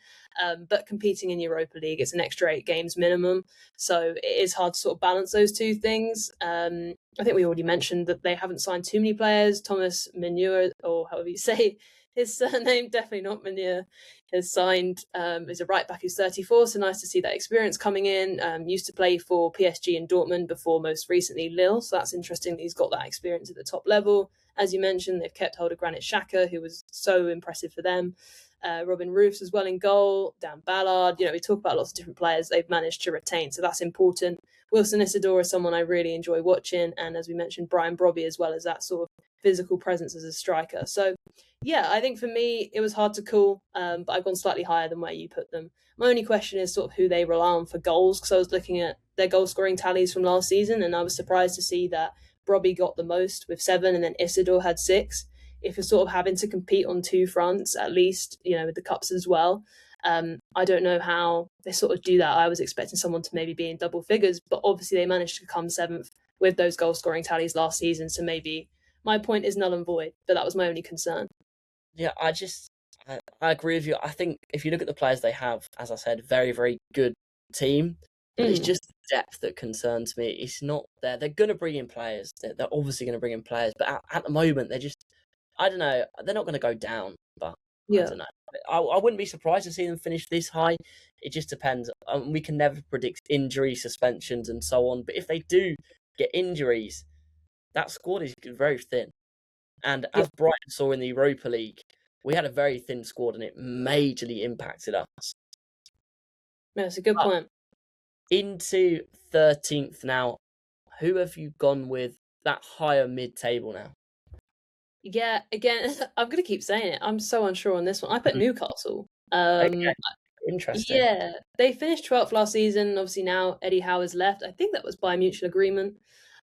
[SPEAKER 2] but competing in Europa League, it's an extra 8 games minimum. So it is hard to sort of balance those two things. I think we already mentioned that they haven't signed too many players. Thomas Meunier, or however you say his surname, definitely not Meunier, has signed as a right back who's 34. So nice to see that experience coming in. Used to play for PSG and Dortmund before most recently Lille. So that's interesting that he's got that experience at the top level. As you mentioned, they've kept hold of Granit Xhaka, who was so impressive for them. Robin Roofs as well in goal, Dan Ballard. We talk about lots of different players they've managed to retain, so that's important. Wilson Isidore is someone I really enjoy watching, and as we mentioned, Brian Brobby as well as that sort of physical presence as a striker. So, yeah, I think for me it was hard to call, but I've gone slightly higher than where you put them. My only question is sort of who they rely on for goals, because I was looking at their goal scoring tallies from last season, and I was surprised to see that Brobby got the most with 7, and then Isidore had 6. If you're sort of having to compete on 2 fronts, at least, with the cups as well. I don't know how they sort of do that. I was expecting someone to maybe be in double figures, but obviously they managed to come 7th with those goal scoring tallies last season. So maybe my point is null and void, but that was my only concern.
[SPEAKER 1] Yeah, I agree with you. I think if you look at the players they have, as I said, very, very good team. But it's just the depth that concerns me. It's not there. They're going to bring in players. They're obviously going to bring in players. But at the moment, they're just, I don't know. They're not going to go down, but I
[SPEAKER 2] Yeah.
[SPEAKER 1] don't know. I wouldn't be surprised to see them finish this high. It just depends. We can never predict injury, suspensions, and so on. But if they do get injuries, that squad is very thin. And
[SPEAKER 2] Yeah,
[SPEAKER 1] as Brighton saw in the Europa League, we had a very thin squad and it majorly impacted us.
[SPEAKER 2] that's a good
[SPEAKER 1] But
[SPEAKER 2] point.
[SPEAKER 1] into 13th now, who have you gone with that higher mid-table now?
[SPEAKER 2] Yeah, again, I'm gonna keep saying it. I'm so unsure on this one. I put Newcastle.
[SPEAKER 1] Okay, interesting.
[SPEAKER 2] Yeah, they finished 12th last season. Obviously, now Eddie Howe has left. I think that was by mutual agreement.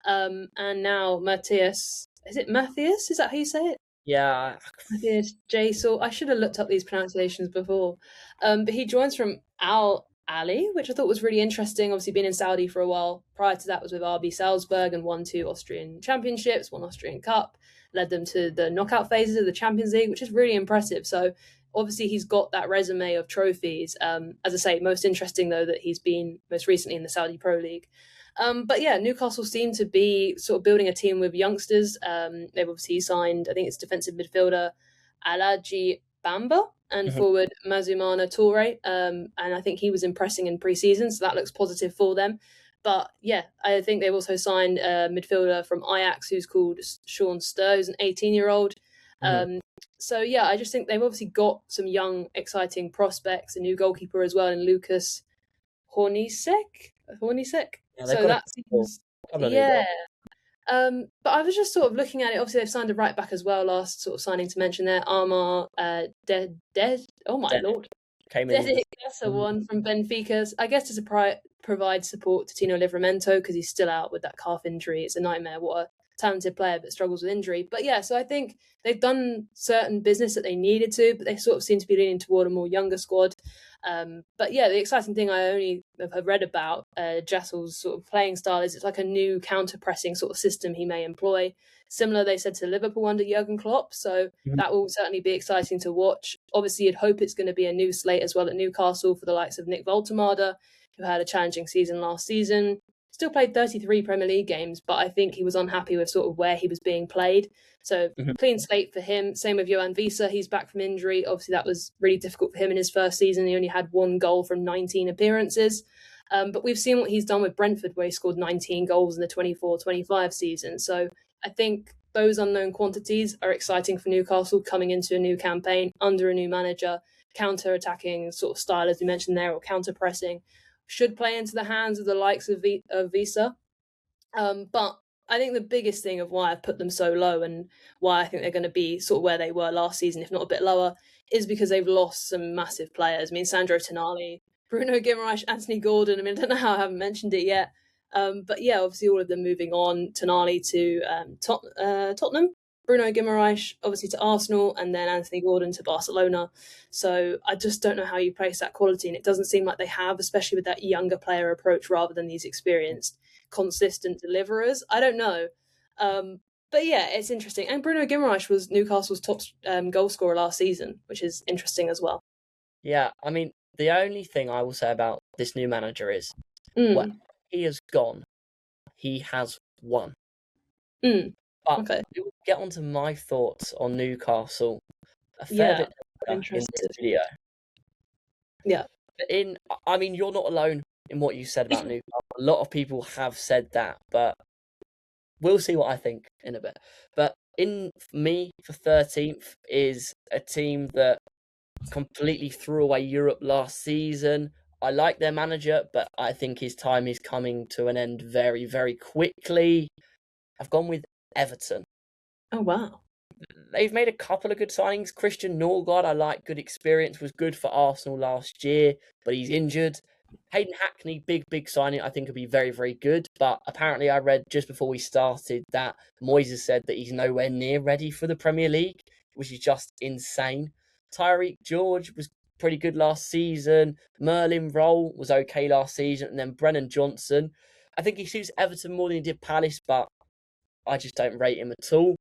[SPEAKER 2] And now Matthias, is it Matthias? Is that how you say it?
[SPEAKER 1] Yeah,
[SPEAKER 2] Matthias Jasel. I should have looked up these pronunciations before. But he joins from Al Ali, which I thought was really interesting. Obviously, been in Saudi for a while. Prior to that, was with RB Salzburg and won 2 Austrian championships, 1 Austrian Cup, led them to the knockout phases of the Champions League, which is really impressive. So obviously, he's got that resume of trophies. As I say, most interesting though that he's been most recently in the Saudi Pro League. But yeah, Newcastle seem to be sort of building a team with youngsters. They've obviously signed, I think it's defensive midfielder Alaji Bamba and forward Mazumana Toure. And I think he was impressing in pre-season, so that looks positive for them. But yeah, I think they've also signed a midfielder from Ajax who's called Sean Sturr, who's an 18-year-old. So yeah, I just think they've obviously got some young, exciting prospects, a new goalkeeper as well in Lucas Hornisek.
[SPEAKER 1] yeah, they've
[SPEAKER 2] So
[SPEAKER 1] got
[SPEAKER 2] that seems,
[SPEAKER 1] couple of new
[SPEAKER 2] yeah.
[SPEAKER 1] goals.
[SPEAKER 2] But I was just sort of looking at it. Obviously, they've signed a right back as well. Last sort of signing to mention there, Armar Oh my
[SPEAKER 1] Denic
[SPEAKER 2] lord,
[SPEAKER 1] came in.
[SPEAKER 2] Dedic, that's the one from Benfica. I guess to provide support to Tino Livramento because he's still out with that calf injury. It's a nightmare. What a talented player, but struggles with injury. But yeah, so I think they've done certain business that they needed to, but they sort of seem to be leaning toward a more younger squad. But yeah, the exciting thing I only have read about Jessel's sort of playing style is it's like a new counter-pressing sort of system he may employ. Similar, they said, to Liverpool under Jurgen Klopp. So that will certainly be exciting to watch. Obviously, you'd hope it's going to be a new slate as well at Newcastle for the likes of Nick Woltemade, who had a challenging season last season. Still played 33 Premier League games, but I think he was unhappy with sort of where he was being played. So clean slate for him. Same with Johan Visa. He's back from injury. Obviously, that was really difficult for him in his first season. He only had 1 goal from 19 appearances. But we've seen what he's done with Brentford, where he scored 19 goals in the 24-25 season. So I think those unknown quantities are exciting for Newcastle coming into a new campaign under a new manager. Counter-attacking sort of style, as we mentioned there, or counter-pressing, should play into the hands of the likes of Visa. But I think the biggest thing of why I've put them so low and why I think they're going to be sort of where they were last season, if not a bit lower, is because they've lost some massive players. I mean, Sandro Tonali, Bruno Guimaraes, Anthony Gordon. I mean, I don't know how I haven't mentioned it yet. But yeah, obviously all of them moving on. Tonali to Tottenham, Bruno Guimaraes obviously to Arsenal, and then Anthony Gordon to Barcelona. So I just don't know how you place that quality, and it doesn't seem like they have, especially with that younger player approach rather than these experienced, consistent deliverers. I don't know. But yeah, it's interesting. And Bruno Guimaraes was Newcastle's top goal scorer last season, which is interesting as well.
[SPEAKER 1] Yeah, I mean, the only thing I will say about this new manager is when he has gone, he has won. But
[SPEAKER 2] Okay.
[SPEAKER 1] we will get onto my thoughts on Newcastle a fair
[SPEAKER 2] Yeah,
[SPEAKER 1] bit in this video.
[SPEAKER 2] Yeah.
[SPEAKER 1] I mean, you're not alone in what you said about Newcastle. A lot of people have said that, but we'll see what I think in a bit. But in me, for 13th, is a team that completely threw away Europe last season. I like their manager, but I think his time is coming to an end very, very quickly. I've gone with Everton.
[SPEAKER 2] Oh, wow.
[SPEAKER 1] They've made a couple of good signings. Christian Norgard, I like, good experience, was good for Arsenal last year, but he's injured. Hayden Hackney, big signing, I think would be very, very good. But apparently I read just before we started that Moyes said that he's nowhere near ready for the Premier League, which is just insane. Tyreek George was pretty good last season. Merlin Roll was okay last season. And then Brennan Johnson. I think he suits Everton more than he did Palace, but I just don't rate him at all.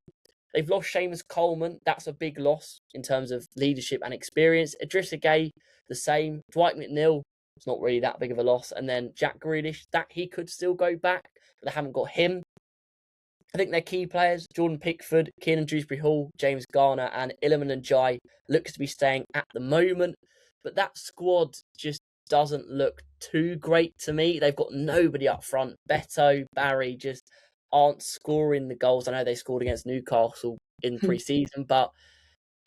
[SPEAKER 1] They've lost Seamus Coleman. That's a big loss in terms of leadership and experience. Idrissa Gueye, the same. Dwight McNeil, it's not really that big of a loss. And then Jack Grealish, that he could still go back, but they haven't got him. I think their key players, Jordan Pickford, Kiernan Dewsbury-Hall, James Garner, and Iliman Ndiaye, looks to be staying at the moment. But that squad just doesn't look too great to me. They've got nobody up front. Beto, Barry, just aren't scoring the goals. I know they scored against Newcastle in pre-season, but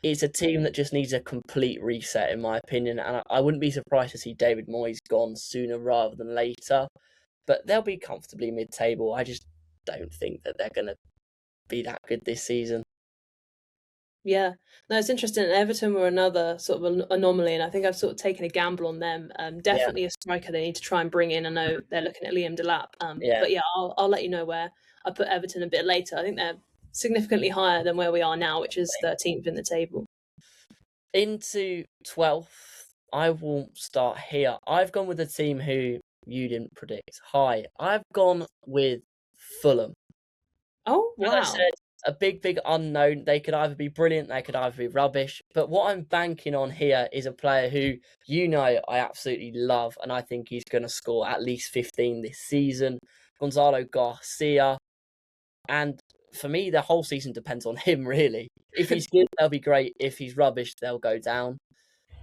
[SPEAKER 1] it's a team that just needs a complete reset, in my opinion. And I wouldn't be surprised to see David Moyes gone sooner rather than later. But they'll be comfortably mid-table. I just don't think that they're going to be that good this season.
[SPEAKER 2] Yeah, no, it's interesting. Everton were another sort of an anomaly, and I think I've sort of taken a gamble on them. Definitely a striker they need to try and bring in. I know they're looking at Liam Delap, but yeah, I'll let you know where I put Everton a bit later. I think they're significantly higher than where we are now, which is 13th in the table.
[SPEAKER 1] Into 12th, I will start here. I've gone with a team who you didn't predict. I've gone with Fulham.
[SPEAKER 2] Oh, wow.
[SPEAKER 1] As I said, a big unknown. They could either be brilliant, they could either be rubbish. But what I'm banking on here is a player who I absolutely love, and I think he's going to score at least 15 this season. Gonzalo Garcia. And for me, the whole season depends on him, really. If he's good, they'll be great. If he's rubbish, they'll go down.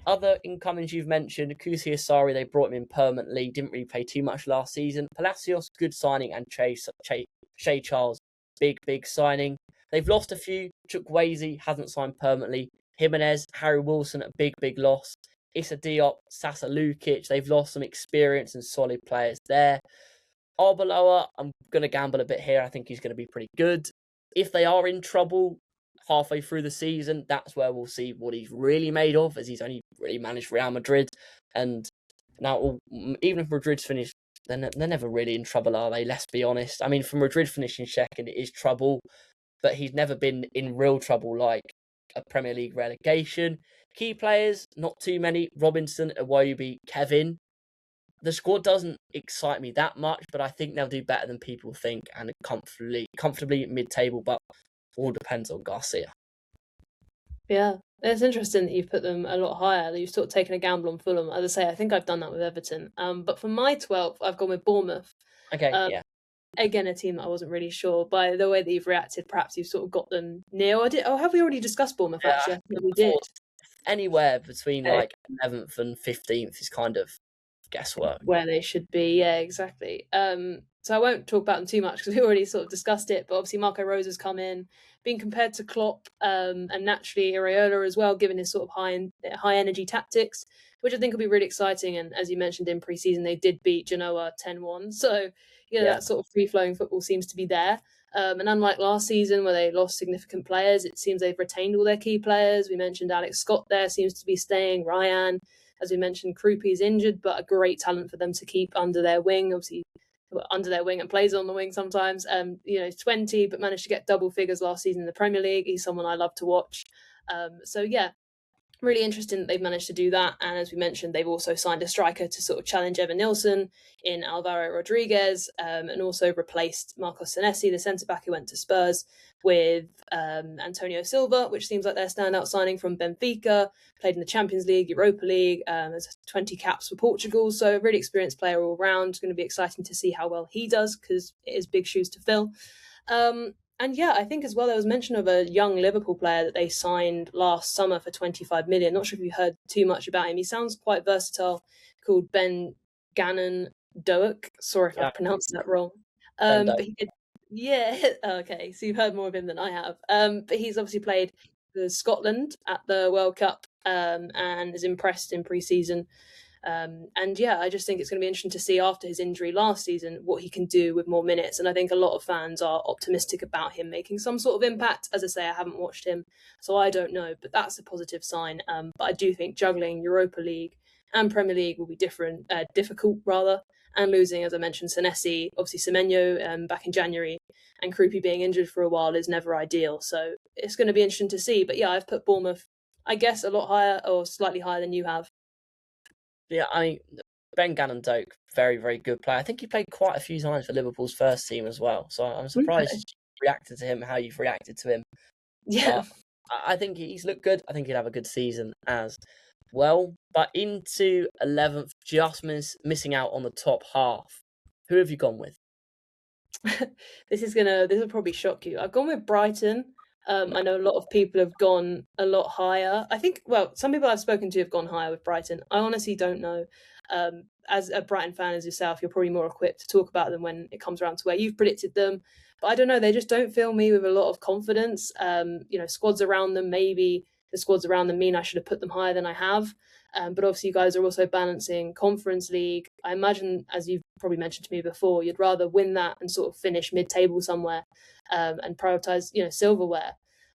[SPEAKER 1] Other incomings you've mentioned, Kusi Asari, they brought him in permanently, didn't really play too much last season. Palacios, good signing, and Shay Charles, big signing. They've lost a few. Chukwueze hasn't signed permanently. Jimenez, Harry Wilson, a big loss. Issa Diop, Sasa Lukic, they've lost some experience and solid players there. Arbeloa, I'm going to gamble a bit here. I think he's going to be pretty good. If they are in trouble halfway through the season, that's where we'll see what he's really made of, as he's only really managed Real Madrid. And now, even if Madrid's finished, they're never really in trouble, are they? Let's be honest. I mean, for Madrid finishing second, it is trouble, but he's never been in real trouble like a Premier League relegation. Key players, not too many. Robinson, Iwobi, Kevin. The squad doesn't excite me that much, but I think they'll do better than people think and comfortably mid-table, but all depends on Garcia.
[SPEAKER 2] Yeah, it's interesting that you've put them a lot higher. You've sort of taken a gamble on Fulham. As I say, I think I've done that with Everton. But for my 12th, I've gone with Bournemouth.
[SPEAKER 1] Okay, yeah.
[SPEAKER 2] Again, a team that I wasn't really sure. By the way that you've reacted, perhaps you've sort of got them near. Have we already discussed Bournemouth, actually? I think we did.
[SPEAKER 1] Anywhere between like 11th and 15th is kind of guesswork.
[SPEAKER 2] Where they should be, yeah, exactly. So I won't talk about them too much because we already sort of discussed it. But obviously, Marco Rose has come in, being compared to Klopp, and naturally Areola as well, given his sort of high energy tactics, which I think will be really exciting. And as you mentioned in pre-season, they did beat Genoa 10-1. So that sort of free-flowing football seems to be there. And unlike last season where they lost significant players, it seems they've retained all their key players. We mentioned Alex Scott there seems to be staying. Ryan, as we mentioned, Krupi's injured, but a great talent for them to keep under their wing. Obviously, under their wing and plays on the wing sometimes. 20, but managed to get double figures last season in the Premier League. He's someone I love to watch. Really interesting that they've managed to do that. And as we mentioned, they've also signed a striker to sort of challenge Evan Nilsson in Alvaro Rodriguez, and also replaced Marcos Senesi, the centre-back who went to Spurs, with Antonio Silva, which seems like their standout signing from Benfica, played in the Champions League, Europa League, has 20 caps for Portugal, so a really experienced player all round. It's going to be exciting to see how well he does, because it is big shoes to fill. And yeah, I think as well there was mention of a young Liverpool player that they signed last summer for 25 million. Not sure if you heard too much about him. He sounds quite versatile, called Ben Gannon Doak. Sorry if I pronounced that wrong. But he did, okay, so you've heard more of him than I have. But he's obviously played for Scotland at the World Cup, and is impressed in pre-season. I just think it's going to be interesting to see after his injury last season what he can do with more minutes. And I think a lot of fans are optimistic about him making some sort of impact. As I say, I haven't watched him, so I don't know, but that's a positive sign. But I do think juggling Europa League and Premier League will be difficult rather. And losing, as I mentioned, Senesi, obviously Semenyo back in January, and Krupi being injured for a while is never ideal. So it's going to be interesting to see. But yeah, I've put Bournemouth, I guess, a lot higher or slightly higher than you have.
[SPEAKER 1] Yeah, I mean, Ben Gannon Doak, very, very good player. I think he played quite a few times for Liverpool's first team as well. So I'm surprised you reacted to him how you've reacted to him.
[SPEAKER 2] Yeah.
[SPEAKER 1] I think he's looked good. I think he'd have a good season as well. But into 11th, just missing out on the top half. Who have you gone with?
[SPEAKER 2] This will probably shock you. I've gone with Brighton, I know a lot of people have gone a lot higher. I think, well, some people I've spoken to have gone higher with Brighton. I honestly don't know. As a Brighton fan as yourself, you're probably more equipped to talk about them when it comes around to where you've predicted them. But I don't know, they just don't fill me with a lot of confidence. Squads around them, maybe the squads around them mean I should have put them higher than I have. But obviously, you guys are also balancing Conference League. I imagine, as you've probably mentioned to me before, you'd rather win that and sort of finish mid-table somewhere, and prioritize, silverware.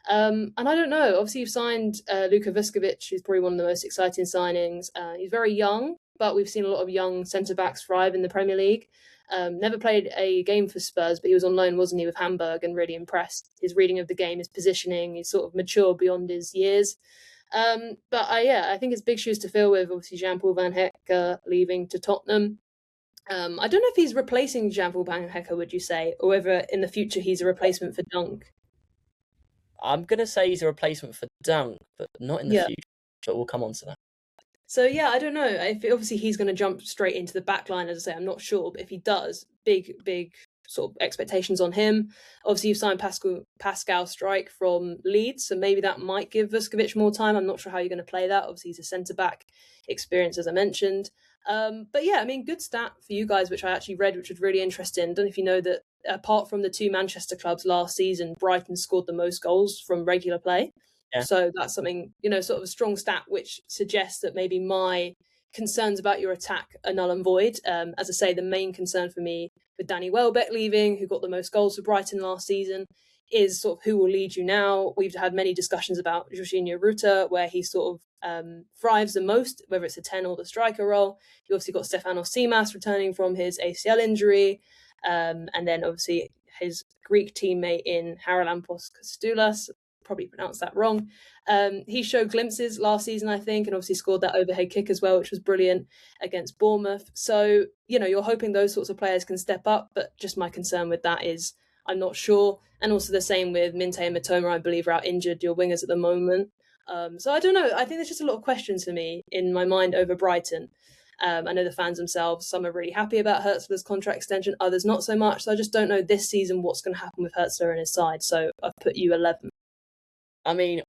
[SPEAKER 2] And I don't know. Obviously, you've signed Luka Vuskovic, who's probably one of the most exciting signings. He's very young, but we've seen a lot of young centre backs thrive in the Premier League. Never played a game for Spurs, but he was on loan, wasn't he, with Hamburg, and really impressed. His reading of the game, his positioning, he's sort of mature beyond his years. I think it's big shoes to fill with, obviously, Jean-Paul Van Hecke leaving to Tottenham. I don't know if he's replacing Jean-Paul Van Hecke, would you say, or whether in the future he's a replacement for Dunk.
[SPEAKER 1] I'm going to say he's a replacement for Dunk, but not in the future. But we'll come on to that.
[SPEAKER 2] So, yeah, I don't know. If obviously he's going to jump straight into the back line, as I say, I'm not sure. But if he does, big sort of expectations on him. Obviously, you've signed Pascal Strike from Leeds, so maybe that might give Vuskovic more time. I'm not sure how you're going to play that. Obviously, he's a centre-back experience, as I mentioned. But yeah, I mean, good stat for you guys, which I actually read, which was really interesting. I don't know if you know that apart from the two Manchester clubs last season, Brighton scored the most goals from regular play. Yeah. So that's something, sort of a strong stat, which suggests that maybe my concerns about your attack are null and void. As I say, the main concern for me with Danny Welbeck leaving, who got the most goals for Brighton last season, is sort of who will lead you now. We've had many discussions about Jorginho Ruta, where he sort of thrives the most, whether it's a 10 or the striker role. You obviously got Stefanos Tsimas returning from his ACL injury. And then obviously his Greek teammate in Haralampos Kostoulas, probably pronounced that wrong. He showed glimpses last season, I think, and obviously scored that overhead kick as well, which was brilliant against Bournemouth. So, you're hoping those sorts of players can step up, but just my concern with that is I'm not sure. And also the same with Minte and Mitoma, I believe, are out injured, your wingers at the moment. So I don't know. I think there's just a lot of questions for me in my mind over Brighton. I know the fans themselves, some are really happy about Hertzler's contract extension, others not so much. So I just don't know this season what's going to happen with Hertzler and his side. So I've put you 11.
[SPEAKER 1] I mean,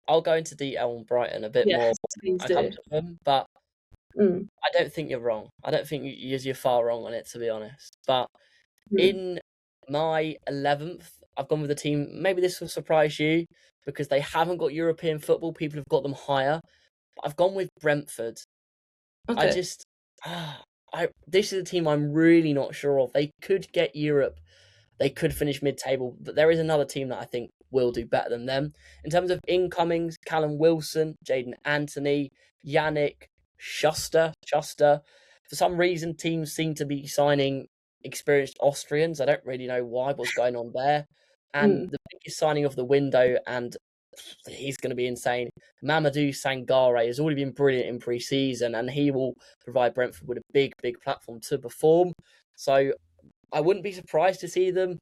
[SPEAKER 1] I'll go into detail on Brighton a bit more.
[SPEAKER 2] Please do.
[SPEAKER 1] Them, but I don't think you're wrong. I don't think you're far wrong on it, to be honest. But in my 11th, I've gone with a team. Maybe this will surprise you because they haven't got European football. People have got them higher. But I've gone with Brentford. Okay. This is a team I'm really not sure of. They could get Europe. They could finish mid-table, but there is another team that I think will do better than them. In terms of incomings, Callum Wilson, Jaden Anthony, Yannick Schuster. For some reason, teams seem to be signing experienced Austrians. I don't really know why, what's going on there. And the biggest signing of the window, and he's going to be insane, Mamadou Sangare has already been brilliant in pre-season, and he will provide Brentford with a big platform to perform. So I wouldn't be surprised to see them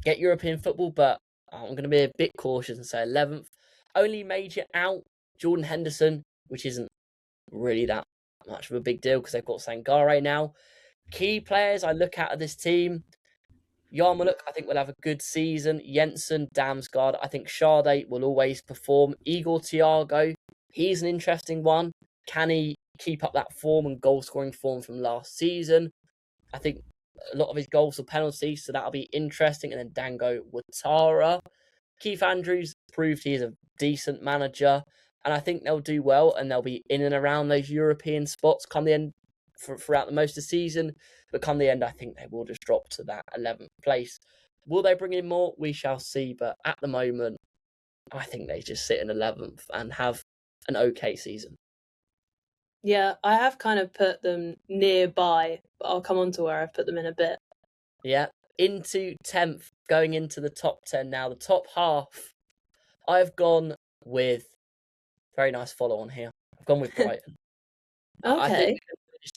[SPEAKER 1] get European football, but I'm going to be a bit cautious and say 11th. Only major out, Jordan Henderson, which isn't really that much of a big deal because they've got Sangare now. Key players I look at this team, Yarmouk, I think will have a good season. Jensen, Damsgaard, I think Sade will always perform. Igor Thiago, he's an interesting one. Can he keep up that form and goal-scoring form from last season? I think a lot of his goals are penalties, so that'll be interesting. And then Dango Ouattara. Keith Andrews proved he is a decent manager, and I think they'll do well, and they'll be in and around those European spots come the end throughout the most of the season. But come the end, I think they will just drop to that 11th place. Will they bring in more? We shall see. But at the moment, I think they just sit in 11th and have an okay season.
[SPEAKER 2] Yeah, I have kind of put them nearby, but I'll come on to where I've put them in a bit.
[SPEAKER 1] Yeah, into 10th, going into the top 10 now. The top half, I've gone with, very nice follow on here, I've gone with Brighton.
[SPEAKER 2] Okay.
[SPEAKER 1] I think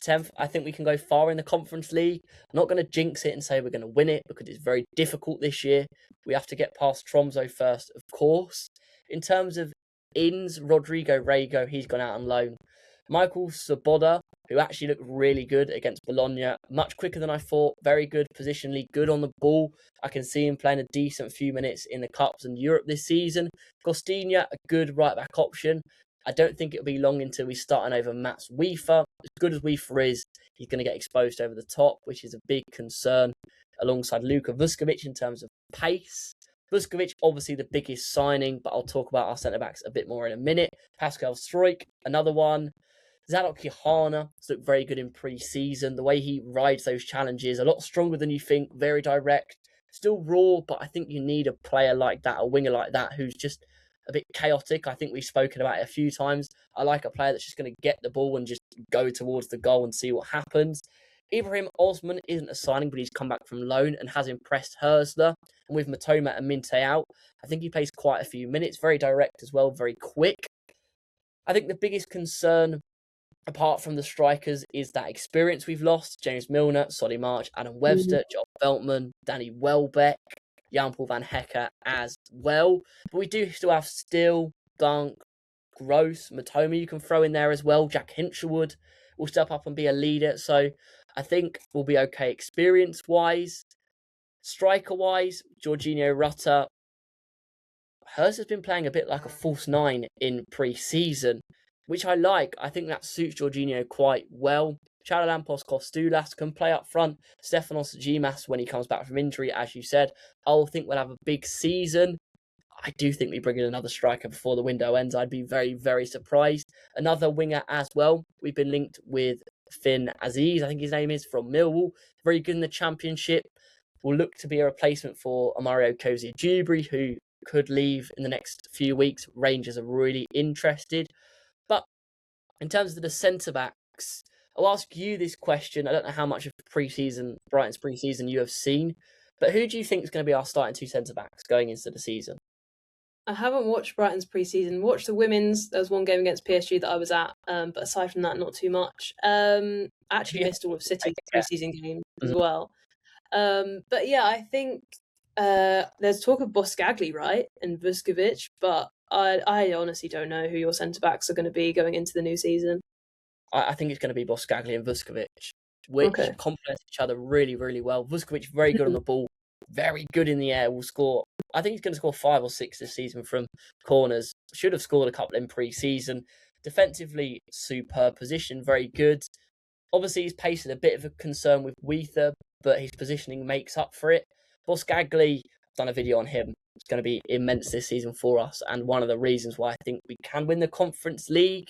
[SPEAKER 1] 10th. I think we can go far in the Conference League. I'm not going to jinx it and say we're going to win it because it's very difficult this year. We have to get past Tromso first, of course. In terms of ins, Rodrigo Rego, he's gone out on loan. Michael Soboda, who actually looked really good against Bologna. Much quicker than I thought. Very good positionally, good on the ball. I can see him playing a decent few minutes in the Cups and Europe this season. Costinha, a good right-back option. I don't think it'll be long until we starting over Mats Wiefer. As good as Wiefer is, he's going to get exposed over the top, which is a big concern, alongside Luka Vuskovic in terms of pace. Vuskovic, obviously the biggest signing, but I'll talk about our centre-backs a bit more in a minute. Pascal Struijk, another one. Zadok Kihana has looked very good in pre-season. The way he rides those challenges, a lot stronger than you think, very direct. Still raw, but I think you need a player like that, a winger like that, who's just a bit chaotic. I think we've spoken about it a few times. I like a player that's just going to get the ball and just go towards the goal and see what happens. Ibrahim Osman isn't a signing, but he's come back from loan and has impressed Hersler. And with Matoma and Minte out, I think he plays quite a few minutes. Very direct as well, very quick. I think the biggest concern, apart from the strikers, is that experience we've lost. James Milner, Solly March, Adam Webster, Joel Veltman, Danny Welbeck, Jan-Paul van Hecke as well. But we do still have Still, Dunk, Gross, Matoma you can throw in there as well. Jack Hinchelwood will step up and be a leader. So I think we'll be okay experience-wise. Striker-wise, Jorginho Rutter. Hers has been playing a bit like a false nine in pre-season, which I like. I think that suits Jorginho quite well. Charalampos Kostoulas can play up front. Stefanos Gimas, when he comes back from injury, as you said, I think we'll have a big season. I do think we bring in another striker before the window ends. I'd be very, very surprised. Another winger as well. We've been linked with Finn Aziz, I think his name is, from Millwall. Very good in the Championship. Will look to be a replacement for Amario Cozier-Dewberry, who could leave in the next few weeks. Rangers are really interested. But in terms of the centre-backs, I'll ask you this question. I don't know how much of Brighton's pre-season you have seen, but who do you think is going to be our starting two centre-backs going into the season?
[SPEAKER 2] I haven't watched Brighton's pre-season. Watched the women's. There was one game against PSG that I was at, but aside from that, not too much. Actually missed all of City's pre-season games as well. But yeah, I think there's talk of Boskagli, right, and Vuskovic, but I honestly don't know who your centre-backs are going to be going into the new season.
[SPEAKER 1] I think it's going to be Boskagli and Vuskovic, which complement each other really, really well. Vuskovic, very good on the ball, very good in the air, will score. I think he's going to score 5 or 6 this season from corners. Should have scored a couple in pre-season. Defensively, superb position, very good. Obviously, his pace is a bit of a concern with Wiefer, but his positioning makes up for it. Boskagli, I've done a video on him. It's going to be immense this season for us, and one of the reasons why I think we can win the Conference League.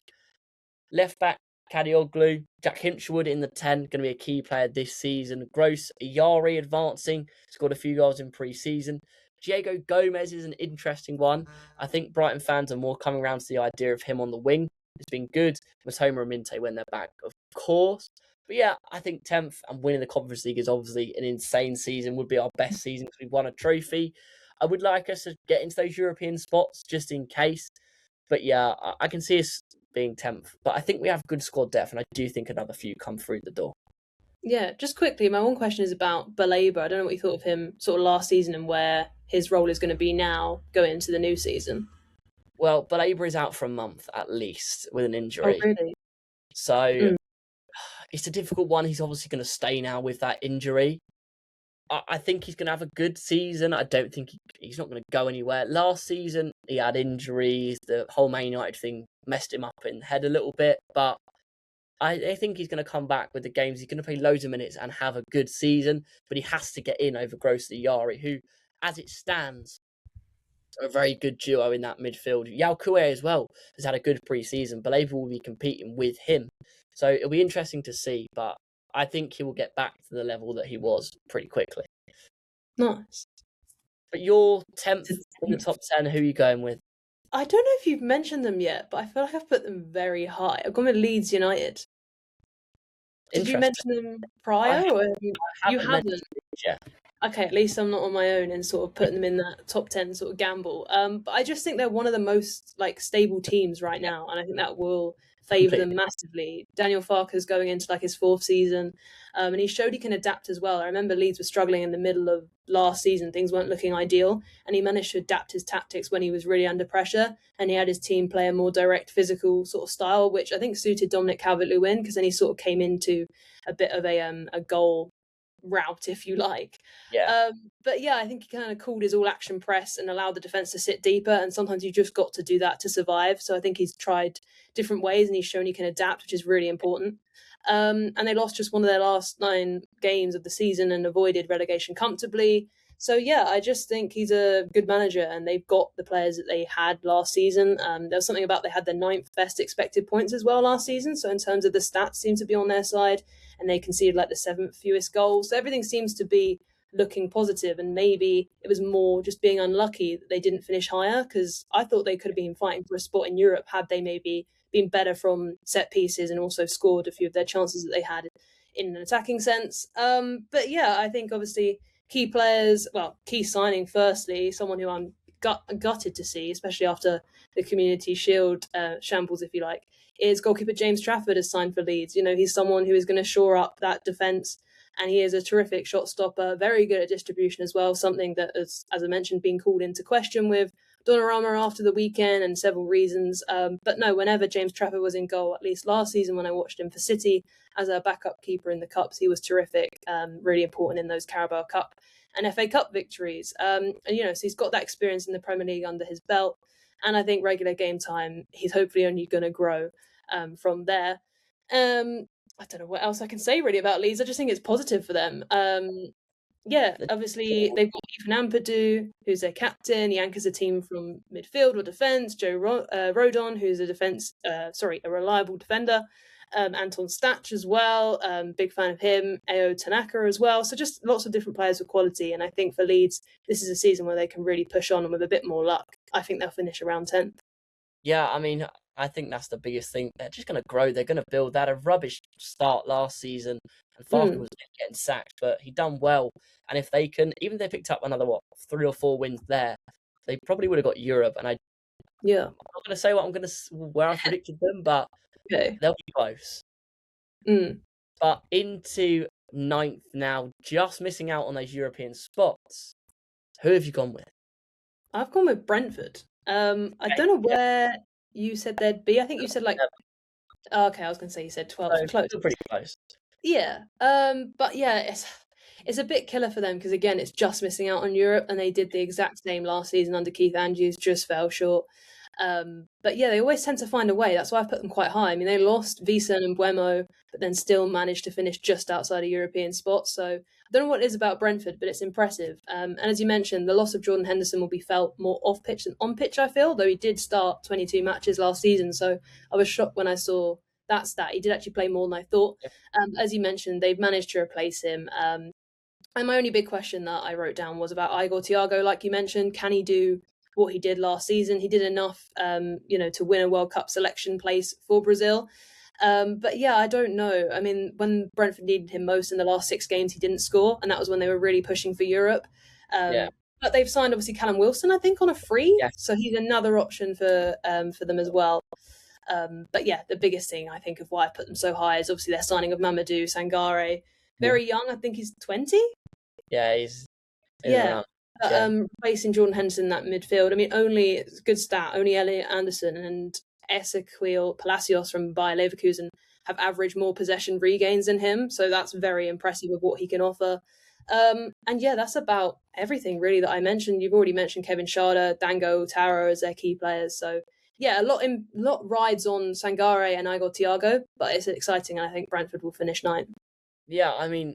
[SPEAKER 1] Left back, Kadioglu, Jack Hinchelwood in the 10, going to be a key player this season. Gross, Yari advancing, scored a few goals in pre-season. Diego Gomez is an interesting one. I think Brighton fans are more coming around to the idea of him on the wing. It's been good. Matoma and Minte when they're back, of course. But yeah, I think 10th and winning the Conference League is obviously an insane season. Would be our best season because we've won a trophy. I would like us to get into those European spots just in case. But yeah, I can see us being 10th. But I think we have good squad depth, and I do think another few come through the door.
[SPEAKER 2] Yeah, just quickly, my one question is about Baleba. I don't know what you thought of him sort of last season and where his role is going to be now going into the new season.
[SPEAKER 1] Well, Baleba is out for a month at least with an injury.
[SPEAKER 2] Oh, really?
[SPEAKER 1] So it's a difficult one. He's obviously going to stay now with that injury. I think he's going to have a good season. I don't think he's not going to go anywhere. Last season, he had injuries. The whole Man United thing messed him up in the head a little bit. But I think he's going to come back with the games. He's going to play loads of minutes and have a good season. But he has to get in over Gross and Yari, who, as it stands, are a very good duo in that midfield. Yao Kue as well has had a good pre-season. Baleba will be competing with him. So it'll be interesting to see. But I think he will get back to the level that he was pretty quickly.
[SPEAKER 2] Nice.
[SPEAKER 1] But you're 10th in the top 10. Who are you going with?
[SPEAKER 2] I don't know if you've mentioned them yet, but I feel like I've put them very high. I've gone with Leeds United. Did you mention them prior? Or you haven't?
[SPEAKER 1] Yeah.
[SPEAKER 2] Okay, at least I'm not on my own and sort of putting them in that top 10 sort of gamble. But I just think they're one of the most stable teams right now, and I think that will favour them
[SPEAKER 1] completely.
[SPEAKER 2] massively. Daniel Farke's going into like his 4th season, and he showed he can adapt as well. I remember Leeds were struggling in the middle of last season; things weren't looking ideal, and he managed to adapt his tactics when he was really under pressure, and he had his team play a more direct, physical sort of style, which I think suited Dominic Calvert-Lewin, because then he sort of came into a bit of a goal route, if you like.
[SPEAKER 1] Yeah.
[SPEAKER 2] But yeah, I think he kind of called his all action press and allowed the defense to sit deeper. And sometimes you just got to do that to survive. So I think he's tried different ways and he's shown he can adapt, which is really important. And they lost just one of their last 9 games of the season and avoided relegation comfortably. So yeah, I just think he's a good manager, and they've got the players that they had last season. There was something about they had the 9th best expected points as well last season. So in terms of the stats, seem to be on their side, and they conceded like the 7th fewest goals. So everything seems to be looking positive, and maybe it was more just being unlucky that they didn't finish higher, because I thought they could have been fighting for a spot in Europe had they maybe been better from set pieces and also scored a few of their chances that they had in an attacking sense. But yeah, I think obviously key players, well, key signing firstly, someone who I'm gutted to see, especially after the Community Shield shambles, if you like, is goalkeeper James Trafford has signed for Leeds. You know, he's someone who is going to shore up that defence, and he is a terrific shot stopper, very good at distribution as well, something that has, as I mentioned, been called into question with Donnarumma after the weekend and several reasons. But no, whenever James Trafford was in goal, at least last season when I watched him for City as a backup keeper in the Cups, he was terrific, really important in those Carabao Cup and FA Cup victories. And, you know, so he's got that experience in the Premier League under his belt. And I think regular game time, he's hopefully only going to grow from there. I don't know what else I can say really about Leeds. I just think it's positive for them. Yeah, obviously they've got Ethan Ampadu, who's their captain. He anchors a team from midfield or defence. Joe Rodon, who's a reliable defender. Anton Stach as well. Big fan of him. Ao Tanaka as well. So just lots of different players with quality. And I think for Leeds, this is a season where they can really push on, and with a bit more luck, I think they'll finish around 10th.
[SPEAKER 1] Yeah, I mean, I think that's the biggest thing. They're just going to grow. They're going to build. They had a rubbish start last season, and Farke was getting sacked, but he done well. And if they can, even if they picked up another 3 or 4 wins there, they probably would have got Europe. And I'm not going to say where I predicted them, but they'll be close. But into 9th now, just missing out on those European spots. Who have you gone with?
[SPEAKER 2] I've gone with Brentford. I don't know where you said they'd be. I think you said like. Okay, I was going to say you said 12th.
[SPEAKER 1] So,
[SPEAKER 2] close.
[SPEAKER 1] Pretty close.
[SPEAKER 2] Yeah. But yeah, it's a bit killer for them because again, it's just missing out on Europe, and they did the exact same last season under Keith Andrews, just fell short. But yeah, they always tend to find a way. That's why I've put them quite high. I mean, they lost Visen and Buemo, but then still managed to finish just outside a European spot. So I don't know what it is about Brentford, but it's impressive. And as you mentioned, the loss of Jordan Henderson will be felt more off pitch than on pitch, I feel, though he did start 22 matches last season. So I was shocked when I saw that stat. He did actually play more than I thought. As you mentioned, they've managed to replace him. And my only big question that I wrote down was about Igor Thiago, like you mentioned. Can he do what he did last season? He did enough, to win a World Cup selection place for Brazil. But yeah, I don't know. I mean, when Brentford needed him most in the last 6 games, he didn't score, and that was when they were really pushing for Europe. But they've signed obviously Callum Wilson, I think, on a free, so he's another option for them as well. But yeah, the biggest thing I think of why I put them so high is obviously their signing of Mamadou Sangare. Very young, I think he's 20.
[SPEAKER 1] Yeah, he's
[SPEAKER 2] replacing Jordan Henderson in that midfield. I mean, it's a good stat. Only Elliot Anderson and Ezequiel Palacios from Bayer Leverkusen have averaged more possession regains than him. So that's very impressive with what he can offer. And yeah, that's about everything really that I mentioned. You've already mentioned Kevin Schade, Dango, Taro as their key players. So yeah, a lot rides on Sangare and Igor Thiago, but it's exciting, and I think Brentford will finish 9th.
[SPEAKER 1] Yeah, I mean,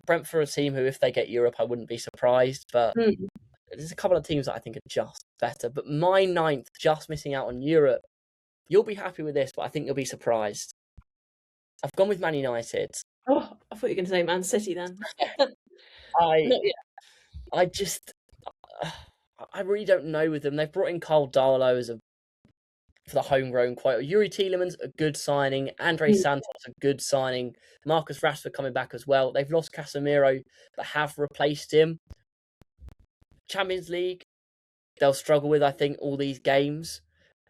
[SPEAKER 1] Brentford are a team who, if they get Europe, I wouldn't be surprised. But there's a couple of teams that I think are just better. But my 9th, just missing out on Europe, you'll be happy with this, but I think you'll be surprised. I've gone with Man United.
[SPEAKER 2] Oh, I thought you were going to say Man City then.
[SPEAKER 1] I really don't know with them. They've brought in Carl Darlow for the homegrown quote. Yuri Tielemans, a good signing. Andre Santos, a good signing. Marcus Rashford coming back as well. They've lost Casemiro, but have replaced him. Champions League, they'll struggle with, I think, all these games.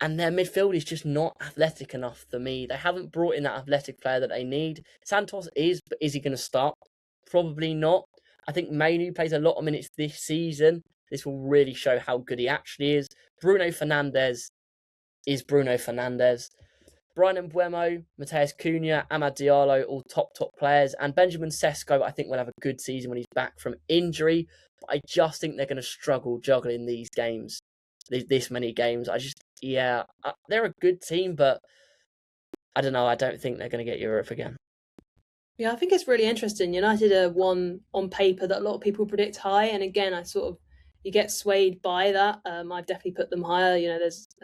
[SPEAKER 1] and their midfield is just not athletic enough for me. They haven't brought in that athletic player that they need. Santos is, but is he going to start? Probably not. I think Mainu plays a lot of minutes this season. This will really show how good he actually is. Bruno Fernandes is Bruno Fernandes. Brian Mbeumo, Mateus Cunha, Amad Diallo, all top players. And Benjamin Sesko, I think, will have a good season when he's back from injury. But I just think they're going to struggle juggling these games, this many games. They're a good team, but I don't know. I don't think they're going to get Europe again.
[SPEAKER 2] Yeah, I think it's really interesting. United are one on paper that a lot of people predict high, and again, you get swayed by that. I've definitely put them higher.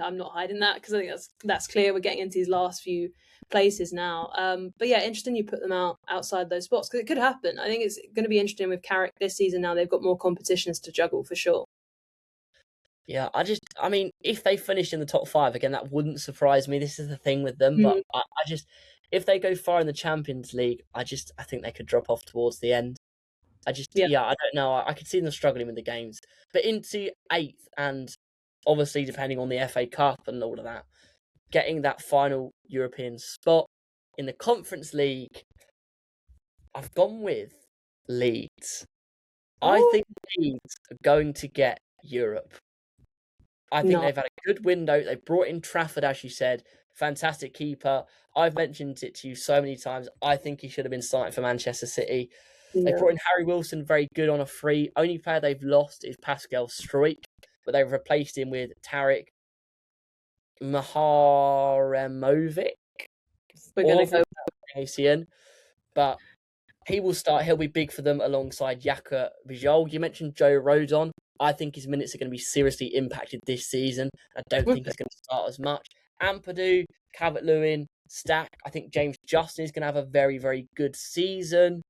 [SPEAKER 2] I'm not hiding that because I think that's clear. We're getting into these last few places now. But yeah, interesting you put them outside those spots because it could happen. I think it's going to be interesting with Carrick this season. Now they've got more competitions to juggle for sure.
[SPEAKER 1] Yeah, if they finish in the top 5 again, that wouldn't surprise me. This is the thing with them, but if they go far in the Champions League, I think they could drop off towards the end. I don't know. I could see them struggling with the games, but into 8th, and obviously depending on the FA Cup and all of that, getting that final European spot in the Conference League, I've gone with Leeds. I think Leeds are going to get Europe. I think they've had a good window. They brought in Trafford, as you said, fantastic keeper. I've mentioned it to you so many times. I think he should have been starting for Manchester City. Yeah. They brought in Harry Wilson, very good on a free. Only player they've lost is Pascal Struijk, but they've replaced him with Tarek Maharemovic.
[SPEAKER 2] We're going to go
[SPEAKER 1] Asian, but he will start. He'll be big for them alongside Yaka Vijol. You mentioned Joe Rodon. I think his minutes are going to be seriously impacted this season. I don't think he's going to start as much. Ampadu, Calvert-Lewin, Stack. I think James Justin is going to have a very, very good season.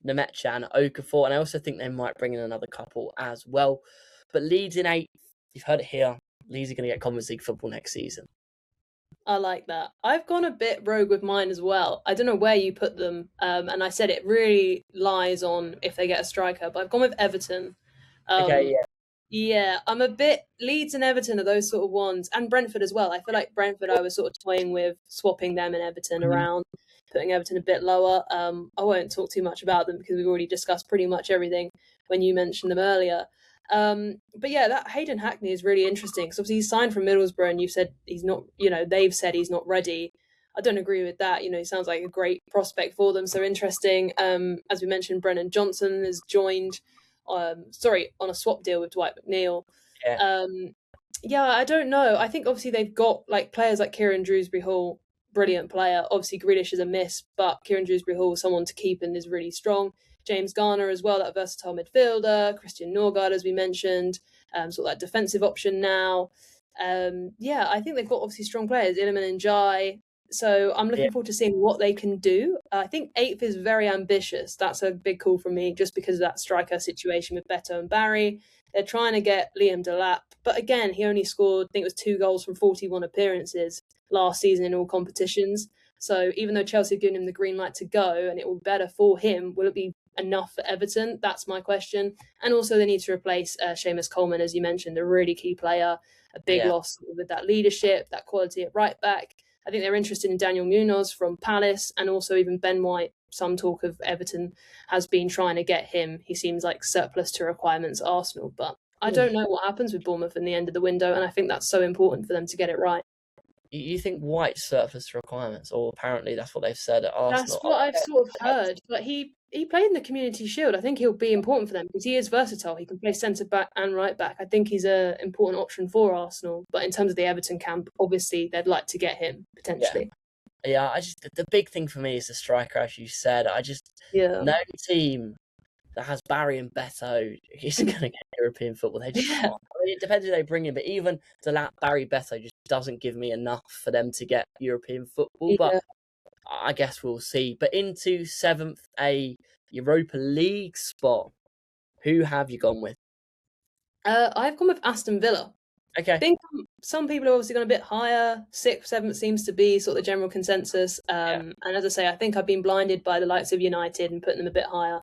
[SPEAKER 1] Nemetcha and Okafor. And I also think they might bring in another couple as well. But Leeds in 8th, you've heard it here. Leeds are going to get Conference League football next season.
[SPEAKER 2] I like that. I've gone a bit rogue with mine as well. I don't know where you put them. And I said it really lies on if they get a striker. But I've gone with Everton.
[SPEAKER 1] Okay, yeah.
[SPEAKER 2] Yeah, I'm a bit... Leeds and Everton are those sort of ones. And Brentford as well. I feel like Brentford, I was sort of toying with swapping them and Everton around, putting Everton a bit lower. I won't talk too much about them because we've already discussed pretty much everything when you mentioned them earlier. But yeah, that Hayden Hackney is really interesting because obviously he's signed from Middlesbrough and you've said he's not, they've said he's not ready. I don't agree with that. He sounds like a great prospect for them. So interesting. As we mentioned, Brennan Johnson has joined... on a swap deal with Dwight McNeil. Yeah. I don't know. I think obviously they've got players like Kieran Dewsbury-Hall, brilliant player. Obviously Grealish is a miss, but Kieran Dewsbury-Hall is someone to keep and is really strong. James Garner as well, that versatile midfielder. Christian Norgard, as we mentioned, sort of that defensive option now. I think they've got obviously strong players, Iliman Ndiaye. So I'm looking forward to seeing what they can do. I think 8th is very ambitious. That's a big call from me just because of that striker situation with Beto and Barry. They're trying to get Liam Delap. But again, he only scored, I think it was 2 goals from 41 appearances last season in all competitions. So even though Chelsea have given him the green light to go and it will be better for him, will it be enough for Everton? That's my question. And also they need to replace Seamus Coleman, as you mentioned, a really key player, a big loss with that leadership, that quality at right back. I think they're interested in Daniel Munoz from Palace and also even Ben White. Some talk of Everton has been trying to get him. He seems like surplus to requirements at Arsenal, but I don't know what happens with Bournemouth in the end of the window, and I think that's so important for them to get it right.
[SPEAKER 1] You think White's surplus to requirements, or apparently that's what they've said at Arsenal?
[SPEAKER 2] That's what I've sort of heard, but he played in the Community Shield. I think he'll be important for them because he is versatile. He can play centre-back and right-back. I think he's an important option for Arsenal. But in terms of the Everton camp, obviously they'd like to get him, potentially.
[SPEAKER 1] Yeah, the big thing for me is the striker, as you said. No team that has Barry and Beto is going to get European football. They just can't. It depends who they bring in, but even Barry Beto just doesn't give me enough for them to get European football. But I guess we'll see. But into 7th, a Europa League spot. Who have you gone with?
[SPEAKER 2] I've gone with Aston Villa.
[SPEAKER 1] Okay.
[SPEAKER 2] I think some people are obviously gone a bit higher. 6th, 7th seems to be sort of the general consensus. And as I say, I think I've been blinded by the likes of United and putting them a bit higher.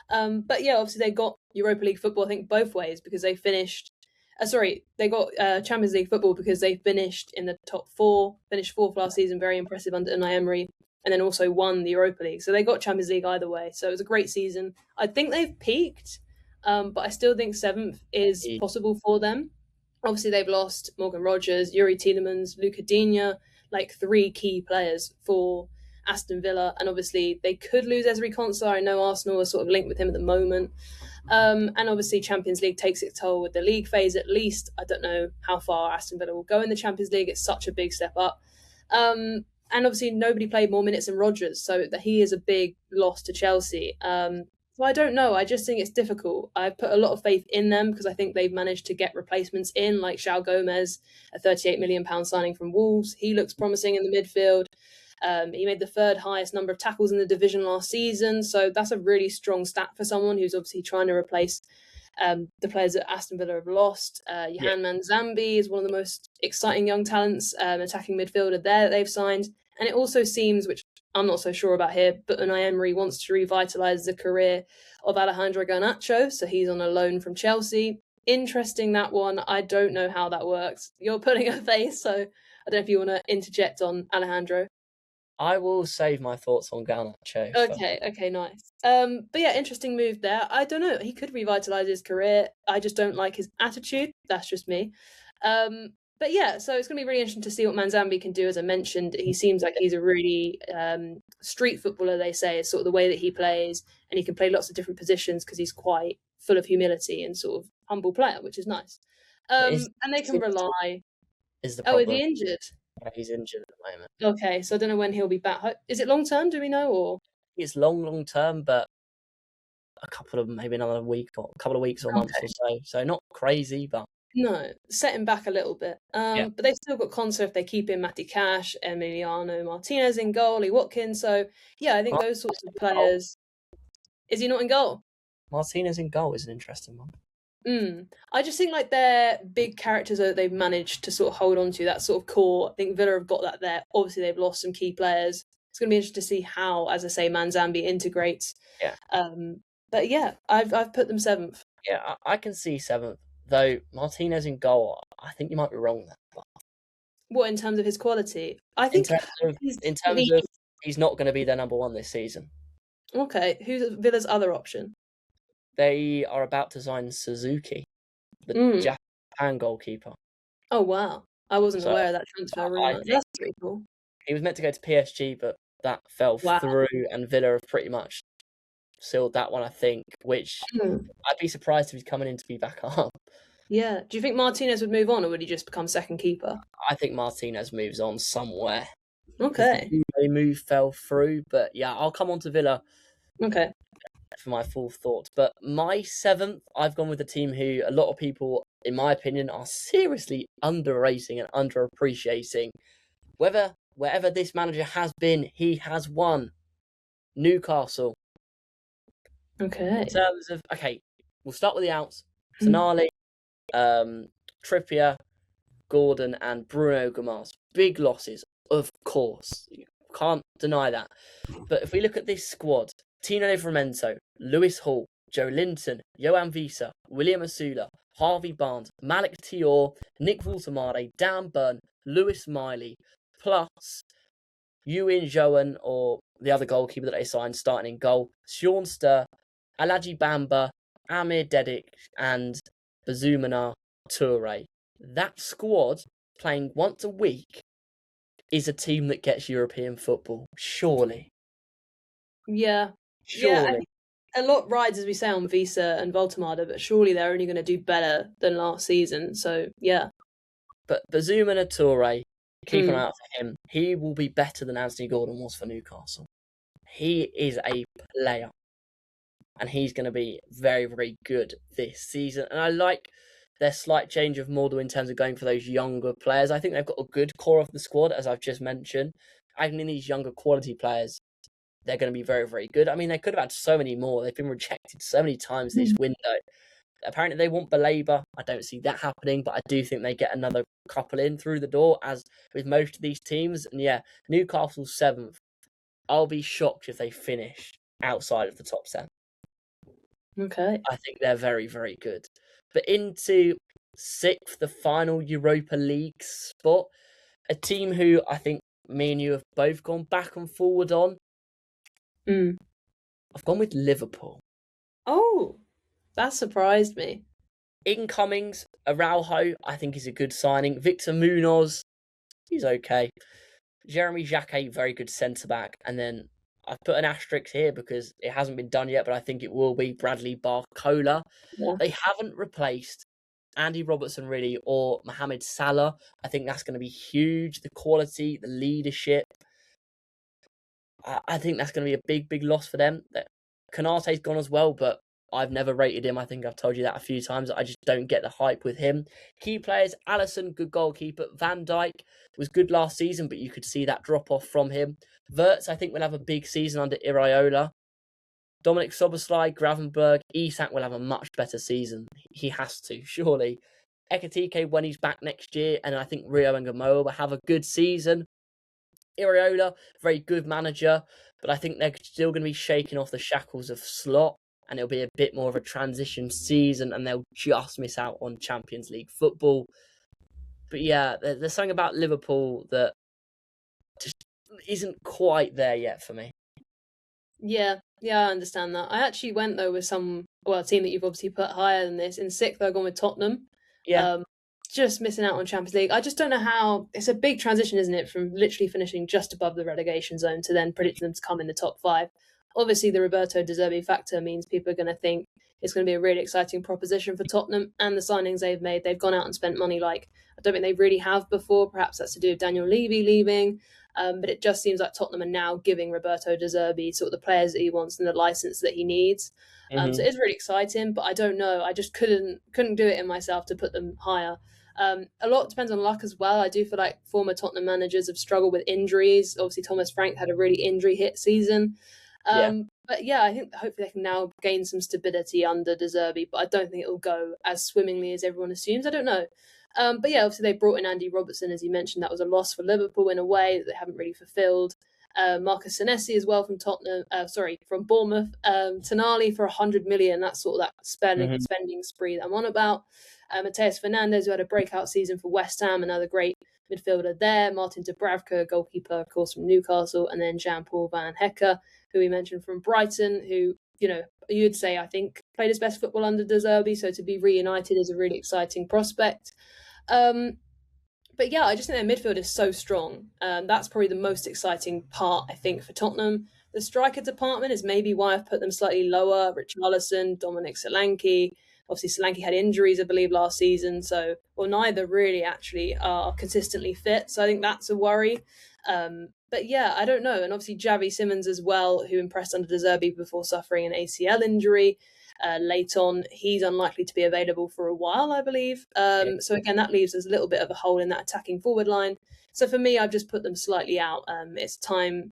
[SPEAKER 2] But yeah, obviously they got Europa League football, I think, both ways because they finished They got Champions League football because they finished in the top four, finished fourth last season, very impressive under Unai Emery, and then also won the Europa League. So they got Champions League either way. So it was a great season. I think they've peaked, but I still think seventh is possible for them. Obviously, they've lost Morgan Rogers, Yuri Tielemans, Luca Digne, like three key players for Aston Villa, and obviously they could lose Ezri Konsa. I know Arsenal are sort of linked with him at the moment. And obviously, Champions League takes its toll with the league phase at least. I don't know how far Aston Villa will go in the Champions League. It's such a big step up. And obviously, nobody played more minutes than Rodgers, so that he is a big loss to Chelsea. So I don't know. I just think it's difficult. I've put a lot of faith in them because I think they've managed to get replacements in, like João Gomez, a £38 million signing from Wolves. He looks promising in the midfield. He made the third highest number of tackles in the division last season. So that's a really strong stat for someone who's obviously trying to replace the players that Aston Villa have lost. Johan Manzambi is one of the most exciting young talents, attacking midfielder there that they've signed. And it also seems, which I'm not so sure about here, but Unai Emery wants to revitalise the career of Alejandro Garnacho. So he's on a loan from Chelsea. Interesting, that one. I don't know how that works. You're putting a face, so I don't know if you want to interject on Alejandro.
[SPEAKER 1] I will save my thoughts on Garnacho.
[SPEAKER 2] Okay, nice. But yeah, interesting move there. I don't know. He could revitalise his career. I just don't like his attitude. That's just me. But yeah, so it's going to be really interesting to see what Manzambi can do. As I mentioned, he seems like he's a really street footballer, they say, is sort of the way that he plays. And he can play lots of different positions because he's quite full of humility and sort of humble player, which is nice. And they can rely...
[SPEAKER 1] Is the problem.
[SPEAKER 2] Is he injured?
[SPEAKER 1] Yeah, he's injured at the moment.
[SPEAKER 2] Okay, so I don't know when he'll be back. Is it long term? Do we know? Or
[SPEAKER 1] it's long term, but maybe another week or a couple of weeks or months or so. So not crazy, but
[SPEAKER 2] no, set him back a little bit. But they've still got Konsa if they keep in Matty Cash, Emiliano Martinez in goal, Lee Watkins. So yeah, I think those sorts of players. Is he not in goal?
[SPEAKER 1] Martinez in goal is an interesting one.
[SPEAKER 2] I just think like they're big characters that they've managed to sort of hold on to, that sort of core. I think Villa have got that there. Obviously, they've lost some key players. It's going to be interesting to see how, as I say, Manzambi integrates.
[SPEAKER 1] Yeah.
[SPEAKER 2] But yeah, I've put them seventh.
[SPEAKER 1] Yeah, I can see seventh. Though Martinez in goal, I think you might be wrong there.
[SPEAKER 2] What, in terms of his quality? I think
[SPEAKER 1] in terms of he's not going to be their number one this season.
[SPEAKER 2] Okay, who's Villa's other option?
[SPEAKER 1] They are about to sign Suzuki, the Japan goalkeeper.
[SPEAKER 2] Oh wow, I wasn't aware of that transfer rumor. That's pretty cool.
[SPEAKER 1] He was meant to go to PSG, but that fell through, and Villa have pretty much sealed that one, I think. Which I'd be surprised if he's coming in to be back up.
[SPEAKER 2] Yeah. Do you think Martinez would move on, or would he just become second keeper?
[SPEAKER 1] I think Martinez moves on somewhere.
[SPEAKER 2] Okay.
[SPEAKER 1] The move fell through, but yeah, I'll come on to Villa.
[SPEAKER 2] Okay.
[SPEAKER 1] For my full thoughts, but my seventh, I've gone with a team who a lot of people, in my opinion, are seriously underrating and underappreciating. Wherever this manager has been, he has won. Newcastle.
[SPEAKER 2] Okay.
[SPEAKER 1] In terms of we'll start with the outs. Tonali, Trippier, Gordon, and Bruno Gomes. Big losses, of course. You can't deny that. But if we look at this squad, Tino Livramento, Lewis Hall, Joe Linton, Johan Visa, William Asula, Harvey Barnes, Malik Tior, Nick Woltemade, Dan Burn, Lewis Miley, plus Ewan Joan, or the other goalkeeper that they signed starting in goal, Sean Sturr, Alaji Bamba, Amir Dedic, and Bazumana Toure. That squad, playing once a week, is a team that gets European football, surely.
[SPEAKER 2] Yeah.
[SPEAKER 1] Surely.
[SPEAKER 2] Yeah, a lot rides, as we say, on Visa and Voltemada, but surely they're only going to do better than last season. So, yeah.
[SPEAKER 1] But Bazumana Toure, keep an eye out for him. He will be better than Anthony Gordon was for Newcastle. He is a player. And he's going to be very, very good this season. And I like their slight change of model in terms of going for those younger players. I think they've got a good core of the squad, as I've just mentioned. I think these younger quality players, they're going to be very, very good. I mean, they could have had so many more. They've been rejected so many times this window. Apparently, they want Baleba. I don't see that happening, but I do think they get another couple in through the door, as with most of these teams. And yeah, Newcastle's 7th. I'll be shocked if they finish outside of the top 10.
[SPEAKER 2] Okay.
[SPEAKER 1] I think they're very, very good. But into 6th, the final Europa League spot. A team who I think me and you have both gone back and forward on. I've gone with Liverpool.
[SPEAKER 2] Oh, that surprised me.
[SPEAKER 1] Incomings, Araujo, I think is a good signing. Victor Munoz, he's okay. Jeremy Jacquet, very good centre-back. And then I've put an asterisk here because it hasn't been done yet, but I think it will be Bradley Barcola.
[SPEAKER 2] Yeah.
[SPEAKER 1] They haven't replaced Andy Robertson really or Mohamed Salah. I think that's going to be huge. The quality, the leadership. I think that's going to be a big, big loss for them. Konate's gone as well, but I've never rated him. I think I've told you that a few times. I just don't get the hype with him. Key players, Alisson, good goalkeeper. Van Dijk was good last season, but you could see that drop off from him. Wirtz, I think, will have a big season under Iraola. Dominic Szoboszlai, Gravenberg, Isak will have a much better season. He has to, surely. Ekitike when he's back next year, and I think Rio and Gamoa will have a good season. Iraola, very good manager, but I think they're still going to be shaking off the shackles of Slot, and it'll be a bit more of a transition season, and they'll just miss out on Champions League football. But yeah, there's something about Liverpool that just isn't quite there yet for me.
[SPEAKER 2] Yeah, I understand that. I actually went though with a team that you've obviously put higher than this. In 6th, I've gone with Tottenham.
[SPEAKER 1] Yeah.
[SPEAKER 2] Just missing out on Champions League. I just don't know how. It's a big transition, isn't it, from literally finishing just above the relegation zone to then predicting them to come in the top 5. Obviously, the Roberto De Zerbi factor means people are going to think it's going to be a really exciting proposition for Tottenham, and the signings they've made, they've gone out and spent money like I don't think they really have before. Perhaps that's to do with Daniel Levy leaving. But it just seems like Tottenham are now giving Roberto De Zerbi sort of the players that he wants and the license that he needs. So it's really exciting, but I don't know. I just couldn't do it in myself to put them higher. A lot depends on luck as well. I do feel like former Tottenham managers have struggled with injuries. Obviously, Thomas Frank had a really injury-hit season. But yeah, I think hopefully they can now gain some stability under De Zerbi, but I don't think it will go as swimmingly as everyone assumes. I don't know. But yeah, obviously they brought in Andy Robertson, as you mentioned. That was a loss for Liverpool in a way that they haven't really fulfilled. Marcus Senesi as well from from Bournemouth. Tonali for 100 million. That's sort of that spending spree that I'm on about. Mateus Fernandes, who had a breakout season for West Ham, another great midfielder there. Martin Dubravka, goalkeeper, of course, from Newcastle. And then Jean-Paul Van Hecke, who we mentioned from Brighton, who, you'd say, I think, played his best football under De Zerbi. So to be reunited is a really exciting prospect. But yeah, I just think their midfield is so strong. That's probably the most exciting part, I think, for Tottenham. The striker department is maybe why I've put them slightly lower. Richarlison, Dominic Solanke. Obviously, Solanke had injuries, I believe, last season. Neither really actually are consistently fit. So I think that's a worry. But yeah, I don't know. And obviously, Javi Simmons as well, who impressed under De Zerbi before suffering an ACL injury. Late on, he's unlikely to be available for a while, I believe. So again, that leaves us a little bit of a hole in that attacking forward line. So for me, I've just put them slightly out.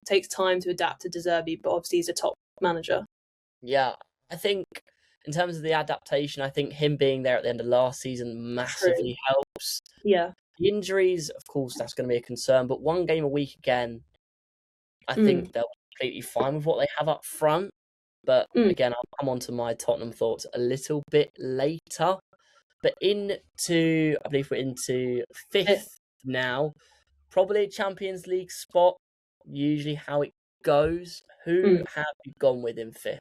[SPEAKER 2] Takes time to adapt to De Zerbi, but obviously he's a top manager.
[SPEAKER 1] Yeah, I think in terms of the adaptation, I think him being there at the end of last season massively helps.
[SPEAKER 2] Yeah.
[SPEAKER 1] The injuries, of course, that's going to be a concern, but one game a week again, I think they'll be completely fine with what they have up front. But again, I'll come on to my Tottenham thoughts a little bit later. But I believe we're into 5th now. Probably a Champions League spot, usually how it goes. Who have you gone with in 5th?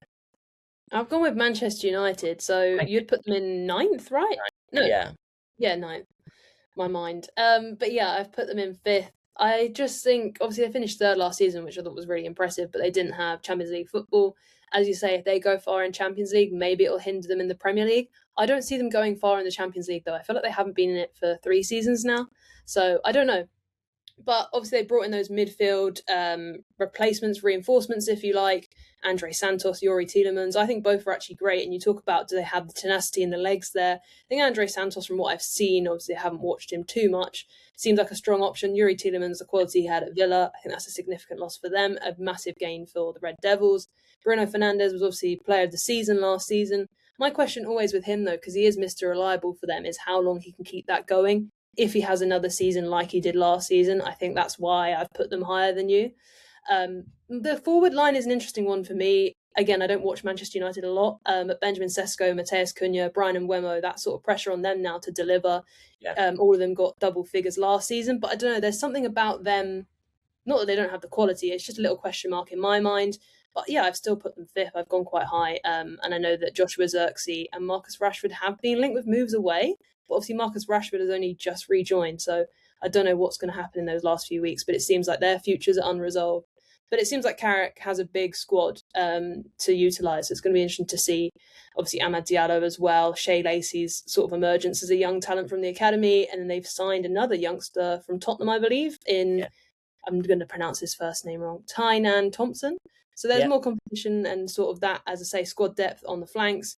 [SPEAKER 2] I've gone with Manchester United. So you'd put them in 9th, right? No.
[SPEAKER 1] Yeah,
[SPEAKER 2] 9th. My mind. But yeah, I've put them in 5th. I just think, obviously, they finished 3rd last season, which I thought was really impressive, but they didn't have Champions League football. As you say, if they go far in Champions League, maybe it'll hinder them in the Premier League. I don't see them going far in the Champions League, though. I feel like they haven't been in it for 3 seasons now. So I don't know. But obviously they brought in those midfield replacements, reinforcements, if you like. Andre Santos, Yuri Tielemans. I think both are actually great. And you talk about, do they have the tenacity in the legs there? I think Andre Santos, from what I've seen, obviously I haven't watched him too much, seems like a strong option. Yuri Tielemans, the quality he had at Villa, I think that's a significant loss for them. A massive gain for the Red Devils. Bruno Fernandes was obviously player of the season last season. My question always with him, though, because he is Mr. Reliable for them, is how long he can keep that going. If he has another season like he did last season, I think that's why I've put them higher than you. The forward line is an interesting one for me. again, I don't watch Manchester United a lot, but Benjamin Sesko, Mateus Cunha, Brian and Wemo, that sort of pressure on them now to deliver.
[SPEAKER 1] Yeah.
[SPEAKER 2] All of them got double figures last season, but I don't know, there's something about them, not that they don't have the quality, it's just a little question mark in my mind. But yeah, I've still put them fifth. I've gone quite high. And I know that Joshua Zirkzee and Marcus Rashford have been linked with moves away. But obviously Marcus Rashford has only just rejoined. So I don't know what's going to happen in those last few weeks. But it seems like their futures are unresolved. But it seems like Carrick has a big squad to utilise. It's going to be interesting to see, obviously, Amad Diallo as well. Shea Lacey's sort of emergence as a young talent from the academy. And then they've signed another youngster from Tottenham, I believe, in, I'm going to pronounce his first name wrong, Tynan Thompson. So there's more competition and sort of that, as I say, squad depth on the flanks.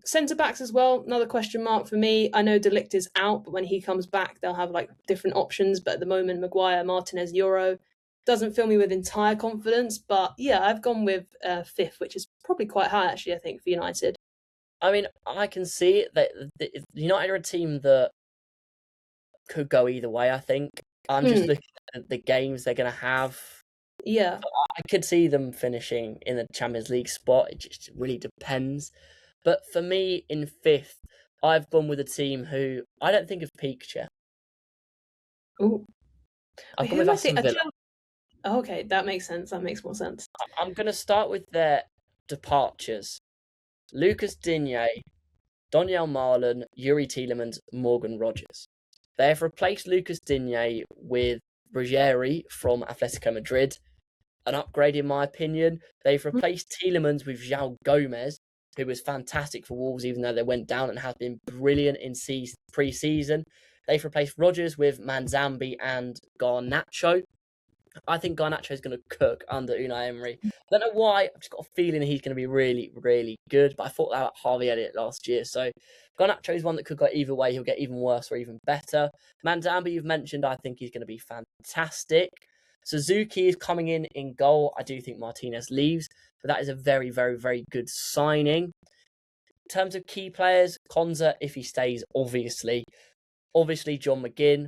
[SPEAKER 2] Centre backs as well, another question mark for me. I know De Ligt is out, but when he comes back, they'll have like different options. But at the moment, Maguire, Martinez, Euro doesn't fill me with entire confidence. But yeah, I've gone with fifth, which is probably quite high actually, I think, for United.
[SPEAKER 1] I mean, I can see that United are a team that could go either way, I think. I'm just looking at the games they're going to have.
[SPEAKER 2] Yeah.
[SPEAKER 1] I could see them finishing in the Champions League spot. It just really depends. But for me, in fifth, I've gone with a team who I don't think have peaked yet.
[SPEAKER 2] Ooh.
[SPEAKER 1] I've gone with Aston Villa.
[SPEAKER 2] Oh, okay, that makes sense. That makes more sense.
[SPEAKER 1] I'm going to start with their departures. Lucas Digne, Donyell Marlon, Yuri Tielemans, Morgan Rogers. They have replaced Lucas Digne with Ruggieri from Atletico Madrid. An upgrade, in my opinion. They've replaced Tielemans with João Gomez, who was fantastic for Wolves, even though they went down, and has been brilliant in pre-season. They've replaced Rogers with Manzambi and Garnacho. I think Garnacho is going to cook under Unai Emery. I don't know why. I've just got a feeling he's going to be really, really good. But I thought that about Harvey Elliott last year. So Garnacho is one that could go either way. He'll get even worse or even better. Manzambi, you've mentioned, I think he's going to be fantastic. Suzuki is coming in goal. I do think Martinez leaves, but that is a very, very, very good signing. In terms of key players, Konza, if he stays, obviously. Obviously, John McGinn,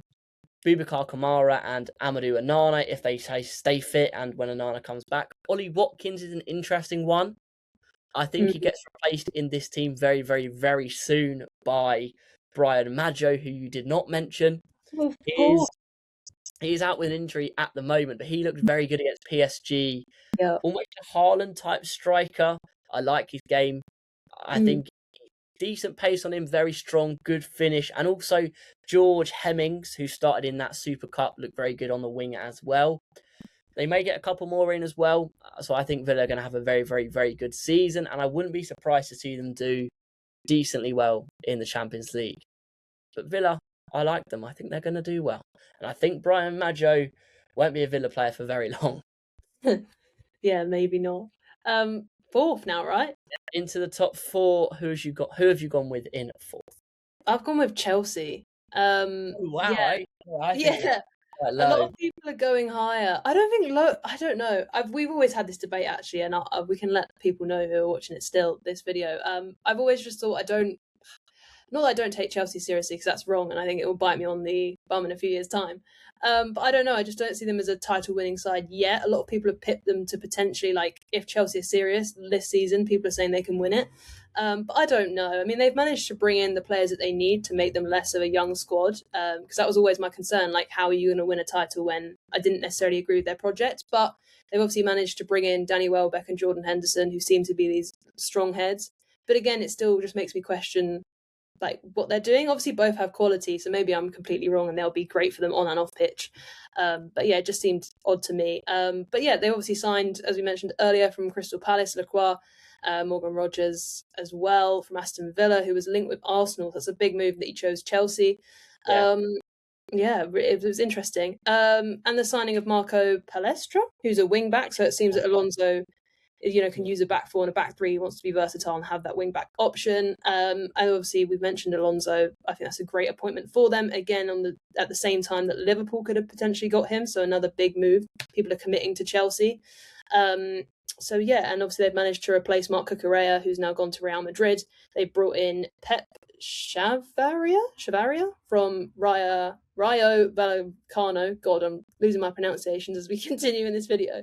[SPEAKER 1] Boubacar Kamara and Amadou Onana if they stay fit and when Onana comes back. Ollie Watkins is an interesting one. I think he gets replaced in this team very, very, very soon by Brian Maggio, who you did not mention. He's out with an injury at the moment, but he looked very good against PSG.
[SPEAKER 2] Yeah.
[SPEAKER 1] Almost a Haaland-type striker. I like his game. I think decent pace on him, very strong, good finish. And also George Hemmings, who started in that Super Cup, looked very good on the wing as well. They may get a couple more in as well. So I think Villa are going to have a very, very, very good season. And I wouldn't be surprised to see them do decently well in the Champions League. But Villa, I like them. I think they're going to do well. And I think Brian Maggio won't be a Villa player for very long.
[SPEAKER 2] Yeah, maybe not. Fourth now, right?
[SPEAKER 1] Into the top four. Who have you gone with in fourth?
[SPEAKER 2] I've gone with Chelsea.
[SPEAKER 1] Wow!
[SPEAKER 2] Yeah. A lot of people are going higher. I don't think low. I don't know. We've always had this debate actually, and we can let people know who are watching it still. This video. I've always just thought not that I don't take Chelsea seriously because that's wrong, and I think it will bite me on the bum in a few years' time. But I don't know. I just don't see them as a title-winning side yet. A lot of people have pipped them to potentially, like, if Chelsea are serious this season, people are saying they can win it. But I don't know. I mean, they've managed to bring in the players that they need to make them less of a young squad. Because that was always my concern. Like, how are you going to win a title when I didn't necessarily agree with their project? But they've obviously managed to bring in Danny Welbeck and Jordan Henderson, who seem to be these strong heads. But again, it still just makes me question like what they're doing. Obviously both have quality, so maybe I'm completely wrong and they'll be great for them on and off pitch. But yeah, it just seemed odd to me. But yeah, they obviously signed, as we mentioned earlier, from Crystal Palace, Lacroix, Morgan Rogers as well from Aston Villa, who was linked with Arsenal. That's a big move that he chose Chelsea. Yeah, it was interesting. And the signing of Marco Palestra, who's a wing back, so it seems that Alonso can use a back four and a back three. He wants to be versatile and have that wing back option. And obviously, we've mentioned Alonso. I think that's a great appointment for them. Again, at the same time that Liverpool could have potentially got him. So another big move. People are committing to Chelsea. So yeah, and obviously they've managed to replace Marc Cucurella, who's now gone to Real Madrid. They brought in Pep Chavaria from Rayo Rayo Vallecano. God, I'm losing my pronunciations as we continue in this video.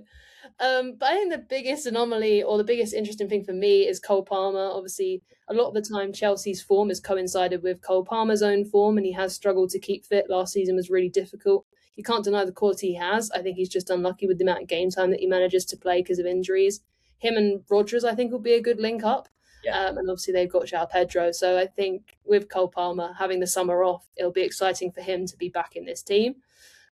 [SPEAKER 2] But I think the biggest anomaly or the biggest interesting thing for me is Cole Palmer. Obviously, a lot of the time Chelsea's form has coincided with Cole Palmer's own form, and he has struggled to keep fit. Last season was really difficult. You can't deny the quality he has. I think he's just unlucky with the amount of game time that he manages to play because of injuries. Him and Rodgers, I think, will be a good link up.
[SPEAKER 1] Yeah.
[SPEAKER 2] And obviously they've got João Pedro. So I think with Cole Palmer having the summer off, it'll be exciting for him to be back in this team.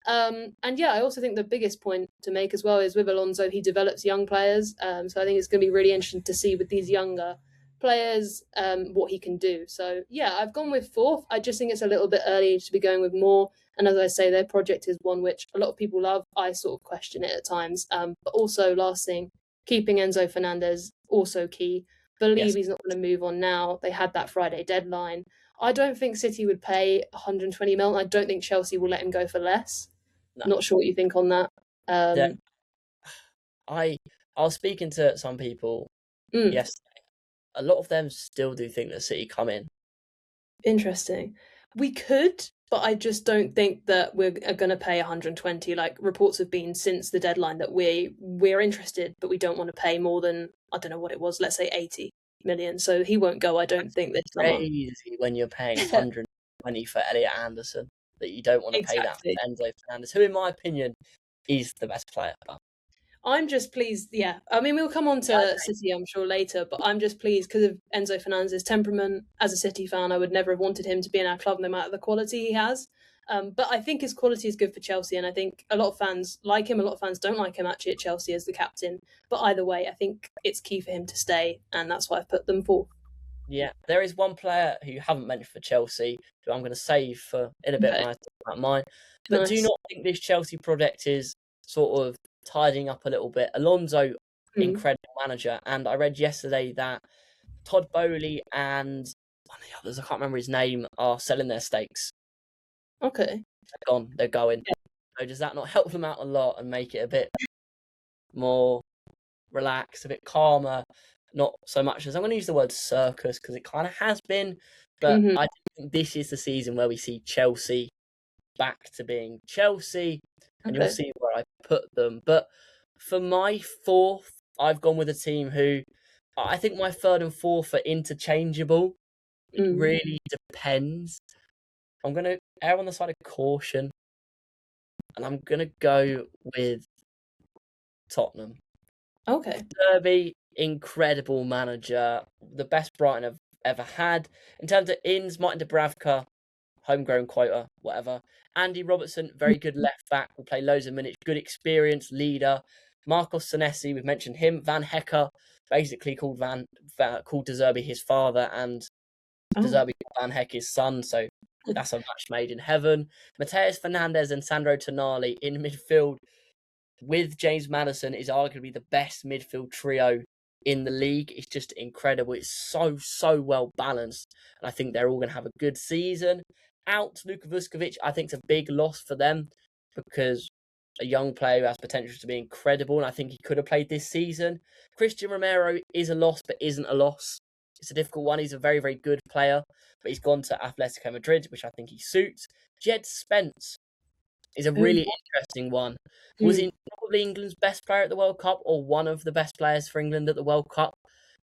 [SPEAKER 2] And yeah, I also think the biggest point to make as well is with Alonso, he develops young players. So I think it's going to be really interesting to see with these younger players what he can do. So yeah, I've gone with fourth. I just think it's a little bit early to be going with more. And as I say, their project is one which a lot of people love. I sort of question it at times. But also, last thing, keeping Enzo Fernandez, also key. Believe
[SPEAKER 1] Yes.
[SPEAKER 2] he's not going to move on now. They had that Friday deadline. I don't think City would pay 120 mil. I don't think Chelsea will let him go for less.
[SPEAKER 1] No.
[SPEAKER 2] Not sure what you think on that.
[SPEAKER 1] I was speaking to some people yesterday. A lot of them still do think that City come in.
[SPEAKER 2] Interesting. We could, but I just don't think that we're going to pay 120. Like reports have been since the deadline that we're interested, but we don't want to pay more than, I don't know what it was, let's say 80 million. So he won't go, I don't think, this summer.
[SPEAKER 1] Crazy when you're paying 120 for Elliot Anderson that you don't want to pay that for Enzo Fernandez, who in my opinion is the best player.
[SPEAKER 2] I'm just pleased. Yeah, I mean, we'll come on to City, I'm sure, later, but I'm just pleased because of Enzo Fernandez's temperament. As a City fan, I would never have wanted him to be in our club, no matter the quality he has. But I think his quality is good for Chelsea, and I think a lot of fans like him. A lot of fans don't like him actually at Chelsea as the captain. But either way, I think it's key for him to stay, and that's why I've put them fourth.
[SPEAKER 1] Yeah, there is one player who you haven't mentioned for Chelsea, who I'm going to save for in a bit when I talk about mine. But
[SPEAKER 2] Nice.
[SPEAKER 1] do not think this Chelsea project is sort of tidying up a little bit. Alonso, incredible manager, and I read yesterday that Todd Bowley and one of the others, I can't remember his name, are selling their stakes.
[SPEAKER 2] Okay.
[SPEAKER 1] They're going. Yeah. So does that not help them out a lot and make it a bit more relaxed, a bit calmer? Not so much as I'm going to use the word circus because it kind of has been, but I think this is the season where we see Chelsea back to being Chelsea, and you'll see where I put them. But for my fourth, I've gone with a team who I think my third and fourth are interchangeable. It really depends. I'm going to err on the side of caution, and I'm going to go with Tottenham.
[SPEAKER 2] Okay.
[SPEAKER 1] Derby, incredible manager, the best Brighton have ever had. In terms of ins, Martin Dubravka, homegrown quota, whatever. Andy Robertson, very good left back, will play loads of minutes, good experience, leader. Marcos Senesi, we've mentioned him. Van Hecker, basically called called De Zerbi his father, and De Zerbi Van Heck his son, so that's a match made in heaven. Mateus Fernandes and Sandro Tonali in midfield with James Maddison is arguably the best midfield trio in the league. It's just incredible. It's so well balanced, and I think they're all going to have a good season. Out Luka Vuskovic, I think it's a big loss for them because a young player who has potential to be incredible, and I think he could have played this season. Christian Romero is a loss, but isn't a loss. It's a difficult one. He's a very, very good player, but he's gone to Atletico Madrid, which I think he suits. Jed Spence is a really interesting one. Was he probably England's best player at the World Cup, or one of the best players for England at the World Cup?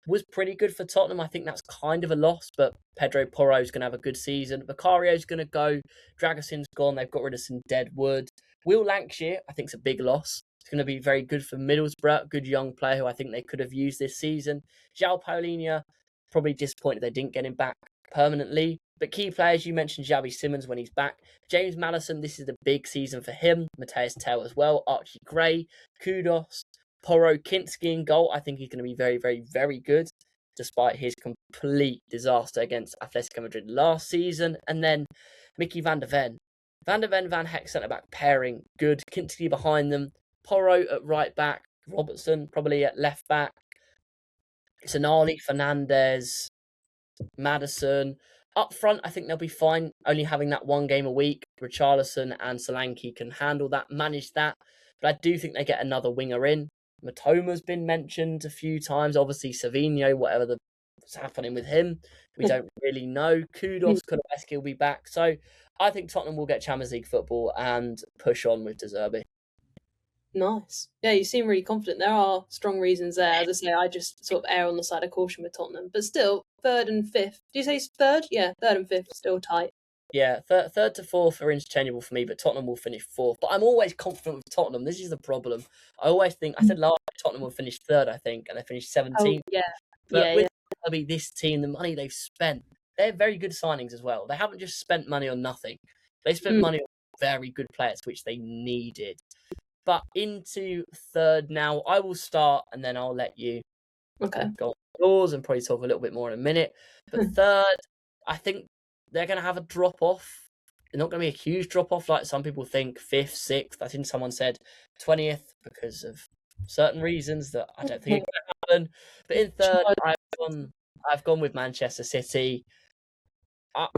[SPEAKER 1] Was pretty good for Tottenham. I think that's kind of a loss, but Pedro Porro's going to have a good season. Vicario's going to go. Dragason's gone. They've got rid of some dead wood. Will Lancashire, I think, is a big loss. It's going to be very good for Middlesbrough. Good young player who I think they could have used this season. João Paulinho, probably disappointed they didn't get him back permanently. But key players, you mentioned Xavi Simons when he's back. James Maddison, this is the big season for him. Mateus Tell as well. Archie Gray, Kudos, Porro, Kinski in goal. I think he's going to be very, very, very good, despite his complete disaster against Atletico Madrid last season. And then Mickey van der Ven. Van der Ven, Van Heck centre-back pairing, good. Kinski behind them. Porro at right back. Robertson probably at left back. Tonali, Fernandez, Maddison. Up front, I think they'll be fine, only having that one game a week. Richarlison and Solanke can handle that, manage that. But I do think they get another winger in. Matoma's been mentioned a few times. Obviously, Savinho, whatever the what's happening with him. We don't really know. Kudos, Kulusevski will be back. So I think Tottenham will get Champions League football and push on with De Zerbi.
[SPEAKER 2] Nice. Yeah, you seem really confident. There are strong reasons there. As I say, I just sort of err on the side of caution with Tottenham. But still, third and fifth. Do you say third? Yeah, third and fifth, still tight.
[SPEAKER 1] Yeah, third to fourth are interchangeable for me, but Tottenham will finish fourth. But I'm always confident with Tottenham. This is the problem. I always think, I said last year Tottenham will finish third, I think, and they finished 17th.
[SPEAKER 2] Oh, yeah.
[SPEAKER 1] But
[SPEAKER 2] Yeah,
[SPEAKER 1] with this team, the money they've spent, they're very good signings as well. They haven't just spent money on nothing. They spent money on very good players, which they needed. But into third now, I will start, and then I'll let you go on yours and probably talk a little bit more in a minute. But third, I think they're going to have a drop-off. They're not going to be a huge drop-off like some people think, 5th, 6th. I think someone said 20th because of certain reasons that I don't think it's going to happen. But in third, I've gone with Manchester City.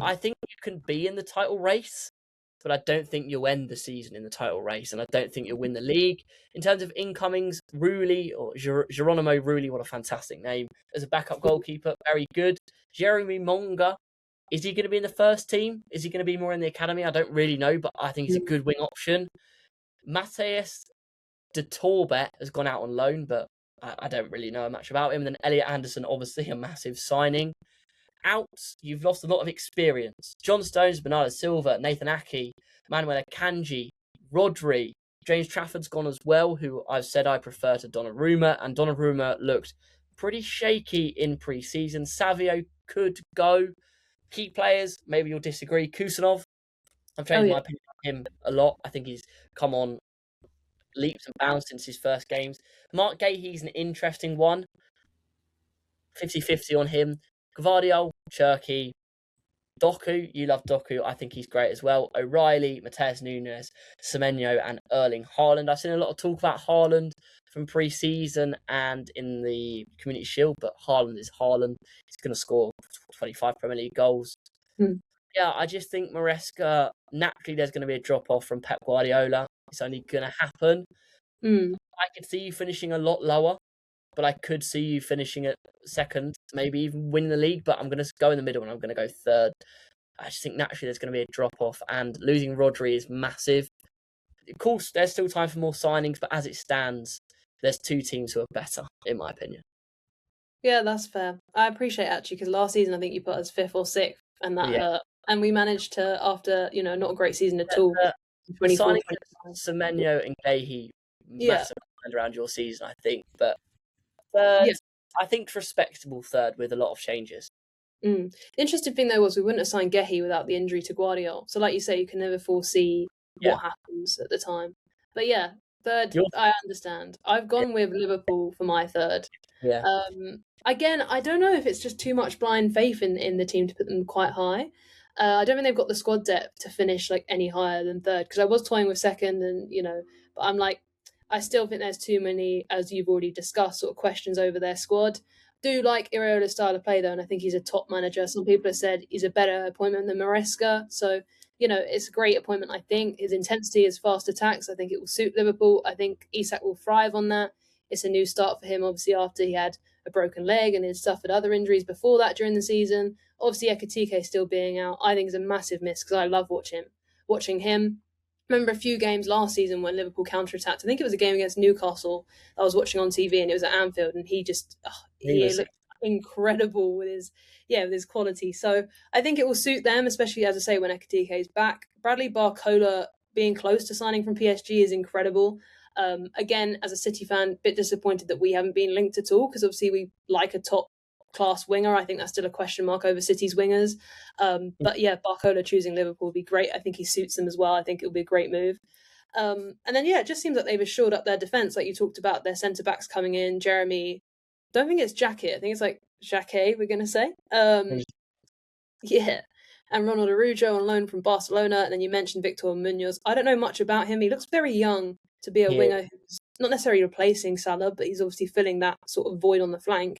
[SPEAKER 1] I think you can be in the title race, but I don't think you'll end the season in the title race, and I don't think you'll win the league. In terms of incomings, Rulli, or Geronimo Rulli, what a fantastic name, as a backup goalkeeper, very good. Jeremy Monga, is he going to be in the first team? Is he going to be more in the academy? I don't really know, but I think he's a good wing option. Matthias de Torbet has gone out on loan, but I don't really know much about him. And then Elliot Anderson, obviously a massive signing. Out, you've lost a lot of experience. John Stones, Bernardo Silva, Nathan Ake, Manuel Akanji, Rodri, James Trafford's gone as well, who I've said I prefer to Donnarumma, and Donnarumma looked pretty shaky in pre-season. Savio could go. Key players, maybe you'll disagree. Kusanov, I've changed my opinion on him a lot. I think he's come on leaps and bounds since his first games. Mark Gahey's an interesting one. 50-50 on him. Gvardiol, Cherky, Doku, you love Doku. I think he's great as well. O'Reilly, Mateus Nunes, Semenyo, and Erling Haaland. I've seen a lot of talk about Haaland from pre-season and in the Community Shield, but Haaland is Haaland. He's going to score 25 Premier League goals. Yeah, I just think Maresca, naturally there's going to be a drop-off from Pep Guardiola. It's only going to happen. I could see you finishing a lot lower, but I could see you finishing at second, maybe even winning the league, but I'm going to go in the middle and I'm going to go third. I just think naturally there's going to be a drop-off, and losing Rodri is massive. Of course, there's still time for more signings, but as it stands, there's two teams who are better, in my opinion.
[SPEAKER 2] Yeah, that's fair. I appreciate it, actually, because last season I think you put us 5th or 6th, and that hurt. And we managed to, after, not a great season at all.
[SPEAKER 1] Signing Semenyo and Gahey massive around your season, I think, but third, I think respectable third with a lot of changes.
[SPEAKER 2] The interesting thing though was we wouldn't have signed Gahey without the injury to Guardiola. So like you say, you can never foresee what happens at the time. But yeah, third, I understand. I've gone with Liverpool for my third.
[SPEAKER 1] Yeah.
[SPEAKER 2] Again, I don't know if it's just too much blind faith in the team to put them quite high. I don't think they've got the squad depth to finish like any higher than third, because I was toying with second, and but I'm like, I still think there's too many, as you've already discussed, sort of questions over their squad. Do like Iraola's style of play though, and I think he's a top manager. Some people have said he's a better appointment than Maresca, so it's a great appointment. I think his intensity is fast attacks. I think it will suit Liverpool. I think Isak will thrive on that. It's a new start for him, obviously, after he had a broken leg and he's suffered other injuries before that during the season. Obviously, Ekitike still being out, I think is a massive miss, because I love watching him. I remember a few games last season when Liverpool counter-attacked. I think it was a game against Newcastle I was watching on TV, and it was at Anfield, and he just he looked incredible with his quality. So I think it will suit them, especially, as I say, when Ekitike is back. Bradley Barcola being close to signing from PSG is incredible. Again, as a City fan, a bit disappointed that we haven't been linked at all, because obviously we like a top class winger. I think that's still a question mark over City's wingers. But yeah, Barcola choosing Liverpool would be great. I think he suits them as well. I think it'll be a great move. And then it just seems like they've assured up their defence, like you talked about, their centre backs coming in. Jeremy, don't think it's Jacket. I think it's like Jacquet, we're going to say. And Ronald Araujo on loan from Barcelona. And then you mentioned Victor Munoz. I don't know much about him. He looks very young to be a winger who's not necessarily replacing Salah, but he's obviously filling that sort of void on the flank.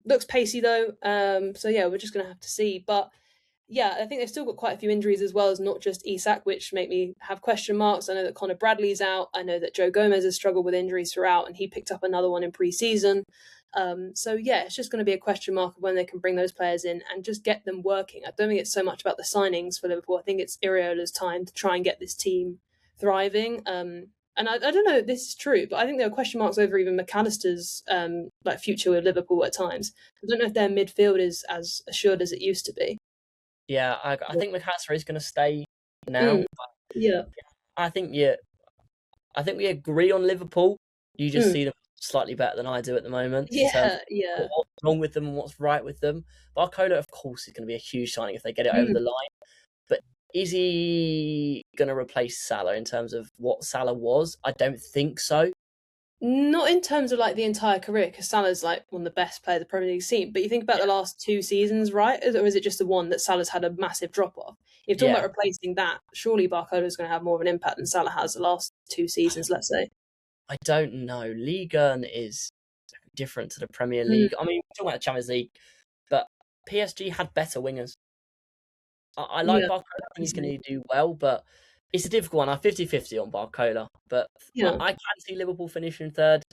[SPEAKER 2] Looks pacey though. So yeah, we're just going to have to see. But yeah, I think they've still got quite a few injuries as well, as not just Isak, which make me have question marks. I know that Conor Bradley's out. I know that Joe Gomez has struggled with injuries throughout, and he picked up another one in pre-season. So yeah, it's just going to be a question mark of when they can bring those players in and just get them working. I don't think it's so much about the signings for Liverpool. I think it's Iraola's time to try and get this team thriving. And I don't know if this is true, but I think there are question marks over even McAllister's like future with Liverpool at times. I don't know if their midfield is as assured as it used to be.
[SPEAKER 1] Yeah, I think McAllister is going to stay now.
[SPEAKER 2] Yeah.
[SPEAKER 1] I think we agree on Liverpool. You just see them slightly better than I do at the moment. In terms of what's wrong with them and what's right with them. Barcola, of course, is going to be a huge signing if they get it over the line. But is he going to replace Salah in terms of what Salah was? I don't think so.
[SPEAKER 2] Not in terms of like the entire career, because Salah's like one of the best players the Premier League's seen. But you think about the last 2 seasons, right? Or is it just the one that Salah's had a massive drop off? If you're talking about replacing that, surely Barcola's going to have more of an impact than Salah has the last 2 seasons, let's say.
[SPEAKER 1] I don't know. Ligue 1 is different to the Premier League. I mean, we're talking about the Champions League, but PSG had better wingers. I like Barcola. I think he's going to do well, but it's a difficult one. I'm 50-50 on Barcola, but I can see Liverpool finishing third,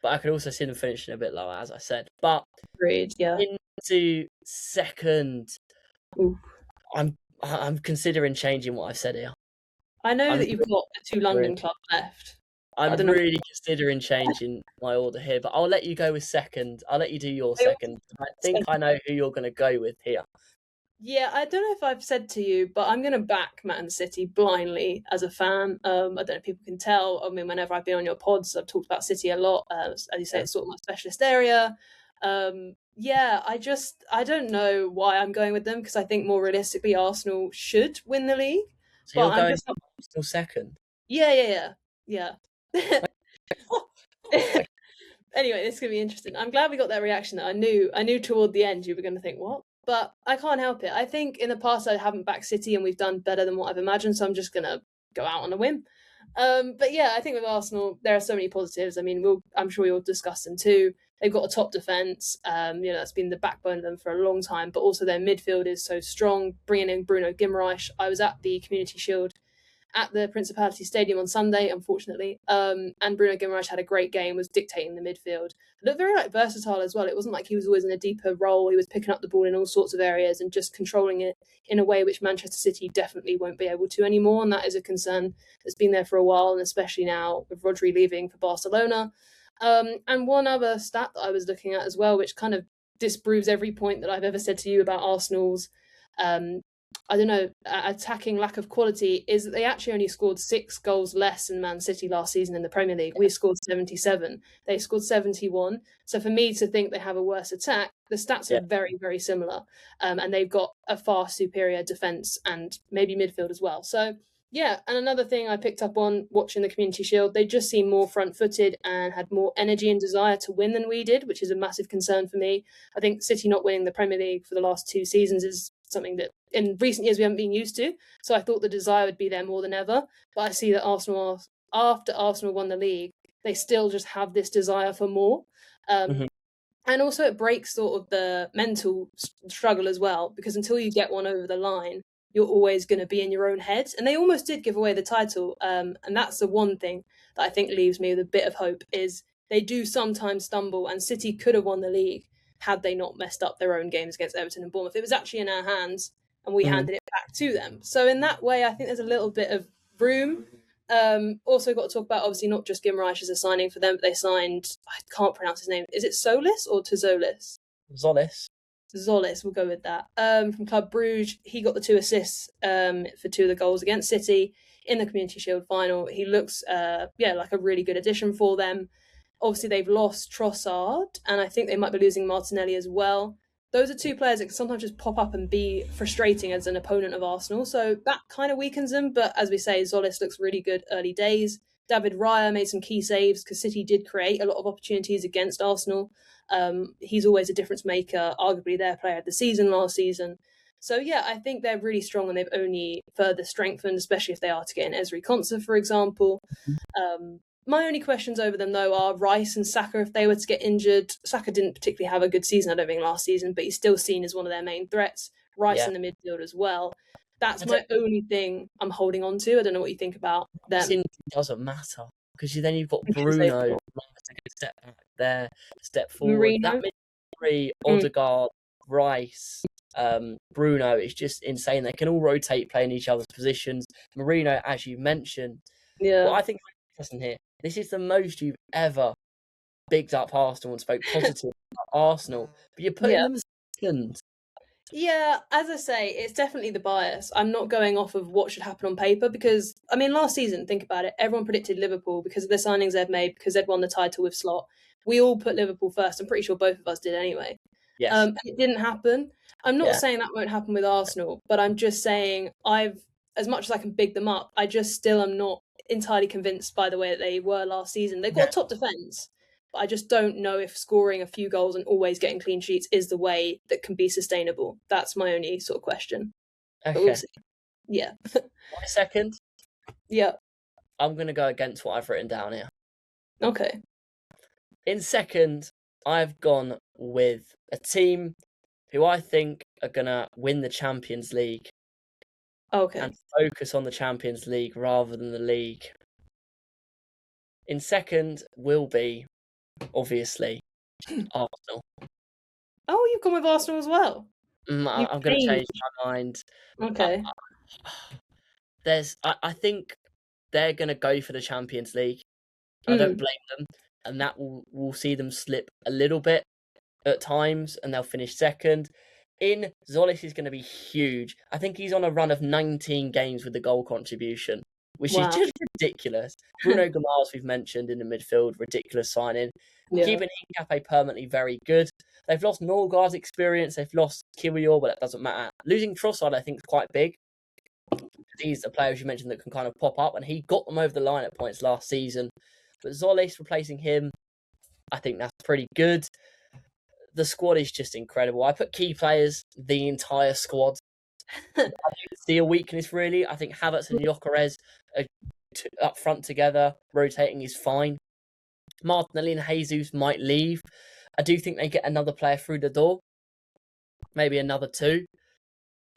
[SPEAKER 1] but I could also see them finishing a bit lower, as I said. But
[SPEAKER 2] agreed,
[SPEAKER 1] into second, I'm considering changing what I've said here.
[SPEAKER 2] I know that you've got the 2 London clubs left.
[SPEAKER 1] I'm really considering changing my order here, but I'll let you go with second. I'll let you do your second. I think I know who you're going to go with here.
[SPEAKER 2] Yeah, I don't know if I've said to you, but I'm going to back Man City blindly as a fan. I don't know if people can tell. I mean, whenever I've been on your pods, I've talked about City a lot. As you say, it's sort of my specialist area. I don't know why I'm going with them, because I think more realistically, Arsenal should win the league.
[SPEAKER 1] So you're going still second?
[SPEAKER 2] Yeah. Anyway, this is going to be interesting. I'm glad we got that reaction. That I knew toward the end you were going to think, what? But I can't help it. I think in the past I haven't backed City and we've done better than what I've imagined, so I'm just going to go out on a whim. But yeah, I think with Arsenal, there are so many positives. I mean, I'm sure you'll discuss them too. They've got a top defence. That's been the backbone of them for a long time, but also their midfield is so strong. Bringing in Bruno Guimaraes. I was at the Community Shield at the Principality Stadium on Sunday, unfortunately. And Bruno Guimaraes had a great game, was dictating the midfield. Looked very versatile as well. It wasn't like he was always in a deeper role. He was picking up the ball in all sorts of areas and just controlling it in a way which Manchester City definitely won't be able to anymore. And that is a concern that's been there for a while, and especially now with Rodri leaving for Barcelona. And one other stat that I was looking at as well, which kind of disproves every point that I've ever said to you about Arsenal's attacking lack of quality, is that they actually only scored 6 goals less than Man City last season in the Premier League. We scored 77. They scored 71. So for me to think they have a worse attack, the stats are very, very similar. And they've got a far superior defence and maybe midfield as well. So yeah, and another thing I picked up on watching the Community Shield, they just seemed more front-footed and had more energy and desire to win than we did, which is a massive concern for me. I think City not winning the Premier League for the last 2 seasons is something that in recent years we haven't been used to. So I thought the desire would be there more than ever. But I see that Arsenal, after Arsenal won the league, they still just have this desire for more. And also it breaks sort of the mental struggle as well, because until you get one over the line, you're always going to be in your own head. And they almost did give away the title. And that's the one thing that I think leaves me with a bit of hope, is they do sometimes stumble, and City could have won the league had they not messed up their own games against Everton and Bournemouth. It was actually in our hands and we handed it back to them. So in that way, I think there's a little bit of room. Also got to talk about, obviously, not just Guimaraes as a signing for them, but they signed, I can't pronounce his name. Is it Solis or Tzolis? Zolis, we'll go with that. From Club Bruges, he got the 2 assists for 2 of the goals against City in the Community Shield final. He looks, like a really good addition for them. Obviously, they've lost Trossard, and I think they might be losing Martinelli as well. Those are 2 players that can sometimes just pop up and be frustrating as an opponent of Arsenal, so that kind of weakens them. But as we say, Zolis looks really good early days. David Raya made some key saves, because City did create a lot of opportunities against Arsenal. He's always a difference maker, arguably their player of the season last season. So yeah, I think they're really strong, and they've only further strengthened, especially if they are to get in Ezri Konsa, for example. My only questions over them, though, are Rice and Saka if they were to get injured. Saka didn't particularly have a good season, I don't think, last season, but he's still seen as one of their main threats. Rice in the midfield as well. That's my only thing I'm holding on to. I don't know what you think about them.
[SPEAKER 1] It doesn't matter, because then you've got Bruno, a good step back there, step forward.
[SPEAKER 2] Marino.
[SPEAKER 1] That midfield, Odegaard, Rice, Bruno, is just insane. They can all rotate playing each other's positions. Marino, as you mentioned.
[SPEAKER 2] Yeah.
[SPEAKER 1] What I think is interesting here, this is the most you've ever bigged up Arsenal and spoke positive about Arsenal, but you're putting them second.
[SPEAKER 2] Yeah, as I say, it's definitely the bias. I'm not going off of what should happen on paper because, I mean, last season, think about it, everyone predicted Liverpool because of the signings they'd made, because they'd won the title with Slot. We all put Liverpool first. I'm pretty sure both of us did anyway.
[SPEAKER 1] Yes.
[SPEAKER 2] It didn't happen. I'm not saying that won't happen with Arsenal, but I'm just saying as much as I can big them up, I just still am not entirely convinced by the way that they were last season. They've got a top defence. But I just don't know if scoring a few goals and always getting clean sheets is the way that can be sustainable. That's my only sort of question.
[SPEAKER 1] Okay.
[SPEAKER 2] But we'll see. Yeah.
[SPEAKER 1] My second?
[SPEAKER 2] Yeah.
[SPEAKER 1] I'm going to go against what I've written down here.
[SPEAKER 2] Okay.
[SPEAKER 1] In second, I've gone with a team who I think are going to win the Champions League.
[SPEAKER 2] Okay.
[SPEAKER 1] And focus on the Champions League rather than the league. In second will be, obviously, Arsenal.
[SPEAKER 2] Oh, you've gone with Arsenal as well?
[SPEAKER 1] I'm going to change my mind.
[SPEAKER 2] Okay.
[SPEAKER 1] I think they're going to go for the Champions League. I don't blame them. And that will see them slip a little bit at times, and they'll finish second. Zolis is going to be huge. I think he's on a run of 19 games with the goal contribution, which is just ridiculous. Bruno Gamars, we've mentioned in the midfield, ridiculous signing. Yeah. Keeping Hincapié permanently very good. They've lost Norgard's experience. They've lost Kiwior, but that doesn't matter. Losing Trossard, I think, is quite big. He's a player, as you mentioned, that can kind of pop up, and he got them over the line at points last season. But Zolis replacing him, I think that's pretty good. The squad is just incredible. I put key players, the entire squad. I don't see a weakness, really. I think Havertz and Gyökeres are up front together. Rotating is fine. Martinelli and Jesus might leave. I do think they get another player through the door. Maybe another two.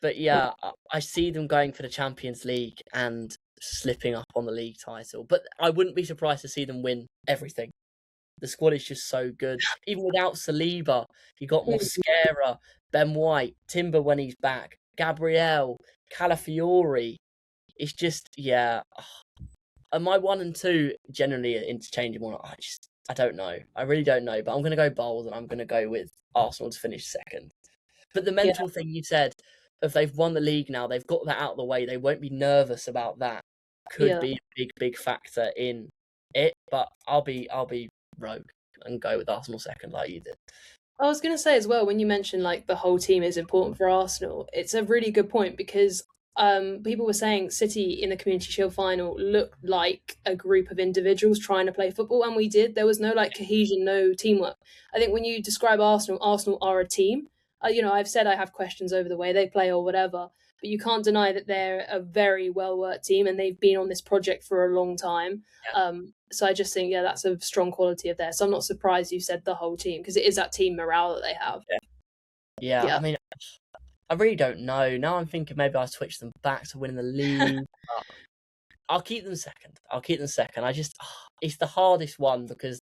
[SPEAKER 1] But yeah, I see them going for the Champions League and slipping up on the league title. But I wouldn't be surprised to see them win everything. The squad is just so good. Even without Saliba, you got Mosquera, Ben White, Timber when he's back, Gabriel, Calafiori. It's just, yeah. And my 1 and 2 generally are interchangeable. I don't know. I really don't know. But I'm going to go bold, and I'm going to go with Arsenal to finish second. But the mental thing you said, if they've won the league now, they've got that out of the way. They won't be nervous about that. Could be a big factor in it. But I'll be rogue and go with Arsenal second like you did.
[SPEAKER 2] I was going to say as well, when you mentioned like the whole team is important for Arsenal, it's a really good point because people were saying City in the Community Shield final looked like a group of individuals trying to play football, and we did. There was no like cohesion, no teamwork. I think when you describe Arsenal are a team. I've said I have questions over the way they play or whatever, but you can't deny that they're a very well-worked team and they've been on this project for a long time. Yeah. So I just think, that's a strong quality of theirs. So I'm not surprised you said the whole team, because it is that team morale that they have.
[SPEAKER 1] Yeah. I mean, I really don't know. Now I'm thinking maybe I'll switch them back to winning the league. I'll keep them second. It's the hardest one because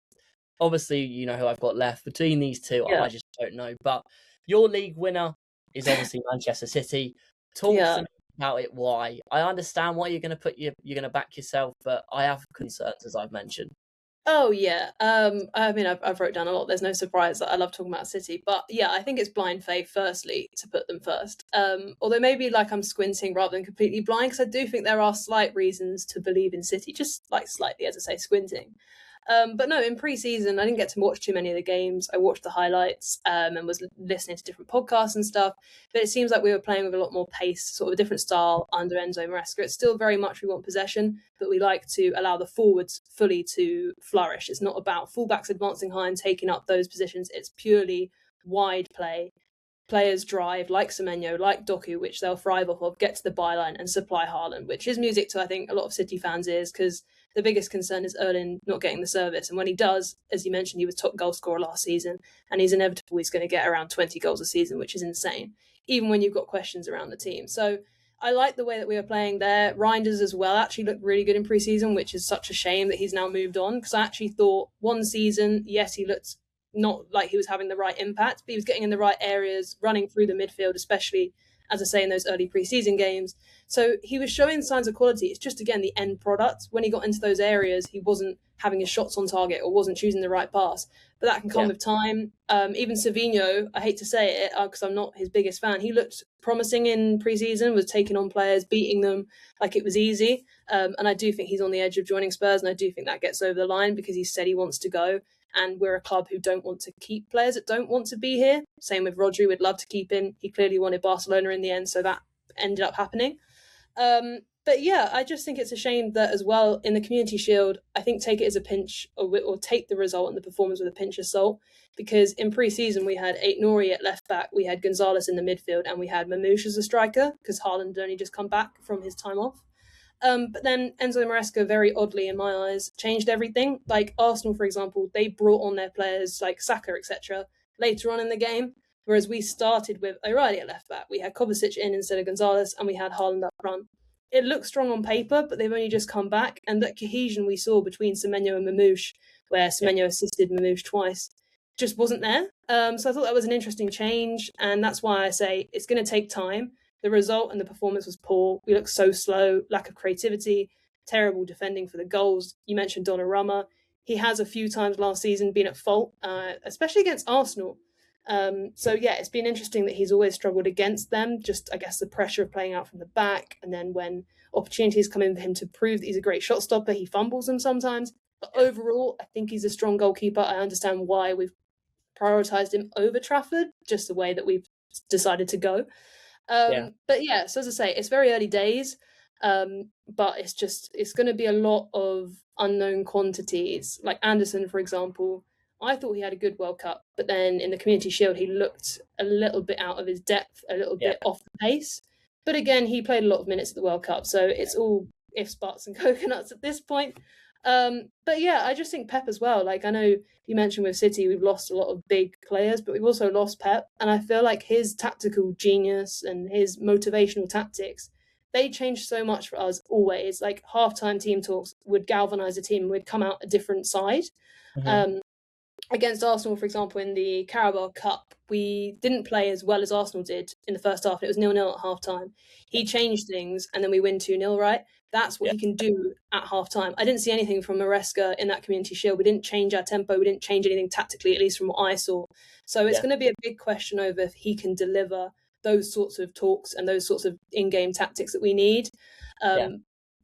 [SPEAKER 1] obviously you know who I've got left. Between these two, I just don't know. But your league winner is obviously Manchester City. Talk to me about it. Why? I understand why you're going to back yourself, but I have concerns, as I've mentioned.
[SPEAKER 2] Oh yeah. I mean, I've wrote down a lot. There's no surprise that I love talking about City, but yeah, I think it's blind faith. Firstly, to put them first. Although maybe like I'm squinting rather than completely blind, because I do think there are slight reasons to believe in City, just like slightly, as I say, squinting. But no, in pre-season, I didn't get to watch too many of the games. I watched the highlights and was listening to different podcasts and stuff. But it seems like we were playing with a lot more pace, sort of a different style under Enzo Maresca. It's still very much we want possession, but we like to allow the forwards fully to flourish. It's not about fullbacks advancing high and taking up those positions. It's purely wide play. Players drive, like Semenyo, like Doku, which they'll thrive off of, get to the byline and supply Haaland, which is music to, I think, a lot of City fans' ears, because the biggest concern is Erling not getting the service. And when he does, as you mentioned, he was top goal scorer last season, and he's inevitable he's going to get around 20 goals a season, which is insane, even when you've got questions around the team. So I like the way that we were playing there. Reinders as well actually looked really good in pre-season, which is such a shame that he's now moved on, because I actually thought one season, yes, he looked not like he was having the right impact, but he was getting in the right areas, running through the midfield, especially, as I say, in those early pre-season games. So he was showing signs of quality. It's just, again, the end product. When he got into those areas, he wasn't having his shots on target or wasn't choosing the right pass. But that can come with time. Even Savinho, I hate to say it because I'm not his biggest fan, he looked promising in pre-season, was taking on players, beating them like it was easy. And I do think he's on the edge of joining Spurs, and I do think that gets over the line because he said he wants to go. And we're a club who don't want to keep players that don't want to be here. Same with Rodri, we'd love to keep him. He clearly wanted Barcelona in the end, so that ended up happening. But yeah, I just think it's a shame that as well in the Community Shield, I think take it as a pinch or take the result and the performance with a pinch of salt, because in pre-season we had Aït-Nouri at left back, we had Gonzalez in the midfield, and we had Mamouche as a striker because Haaland had only just come back from his time off. But then Enzo Maresca, very oddly in my eyes, changed everything. Like Arsenal, for example, they brought on their players like Saka, etc., later on in the game, whereas we started with O'Reilly at left back. We had Kovacic in instead of Gonzalez, and we had Haaland up front. It looks strong on paper, but they've only just come back, and that cohesion we saw between Semenyo and Mamouche, where Semenyo assisted Mamouche twice, just wasn't there. So I thought that was an interesting change, and that's why I say it's going to take time. The result and the performance was poor. We looked so slow, lack of creativity, terrible defending for the goals. You mentioned Donnarumma. He has a few times last season been at fault, especially against Arsenal. So yeah, it's been interesting that he's always struggled against them. Just, I guess, the pressure of playing out from the back, and then when opportunities come in for him to prove that he's a great shot stopper, he fumbles them sometimes. But overall, I think he's a strong goalkeeper. I understand why we've prioritised him over Trafford, just the way that we've decided to go. But yeah, so as I say, it's very early days, but it's going to be a lot of unknown quantities. Like Anderson, for example, I thought he had a good World Cup, but then in the Community Shield, he looked a little bit out of his depth, a little bit off the pace. But again, he played a lot of minutes at the World Cup, so it's all ifs, buts, and coconuts at this point. But yeah, I just think Pep as well. Like, I know you mentioned with City, we've lost a lot of big players, but we've also lost Pep. And I feel like his tactical genius and his motivational tactics, they changed so much for us always. Like, halftime team talks would galvanise the team and we'd come out a different side. Mm-hmm. Against Arsenal, for example, in the Carabao Cup, we didn't play as well as Arsenal did in the first half. It was 0-0 at half-time. He changed things, and then we win 2-0, right? That's what he can do at half-time. I didn't see anything from Maresca in that Community Shield. We didn't change our tempo. We didn't change anything tactically, at least from what I saw. So it's going to be a big question over if he can deliver those sorts of talks and those sorts of in-game tactics that we need.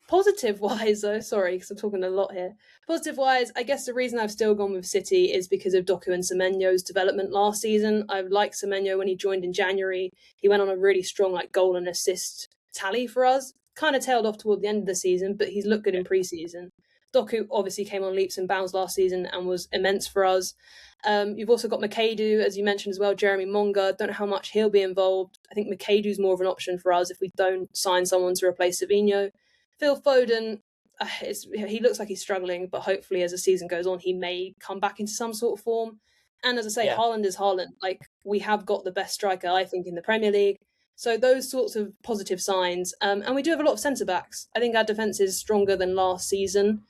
[SPEAKER 2] Positive-wise, though, sorry, because I'm talking a lot here. Positive-wise, I guess the reason I've still gone with City is because of Doku and Semenyo's development last season. I liked Semenyo when he joined in January. He went on a really strong goal and assist tally for us. Kind of tailed off toward the end of the season, but he's looked good in pre-season. Doku obviously came on leaps and bounds last season and was immense for us. You've also got Makadu, as you mentioned as well, Jeremy Monga. Don't know how much he'll be involved. I think Makadu's more of an option for us if we don't sign someone to replace Savinho. Phil Foden, he looks like he's struggling, but hopefully as the season goes on, he may come back into some sort of form. And as I say, Haaland is Haaland. Like, we have got the best striker, I think, in the Premier League. So those sorts of positive signs. And we do have a lot of centre-backs. I think our defence is stronger than last season.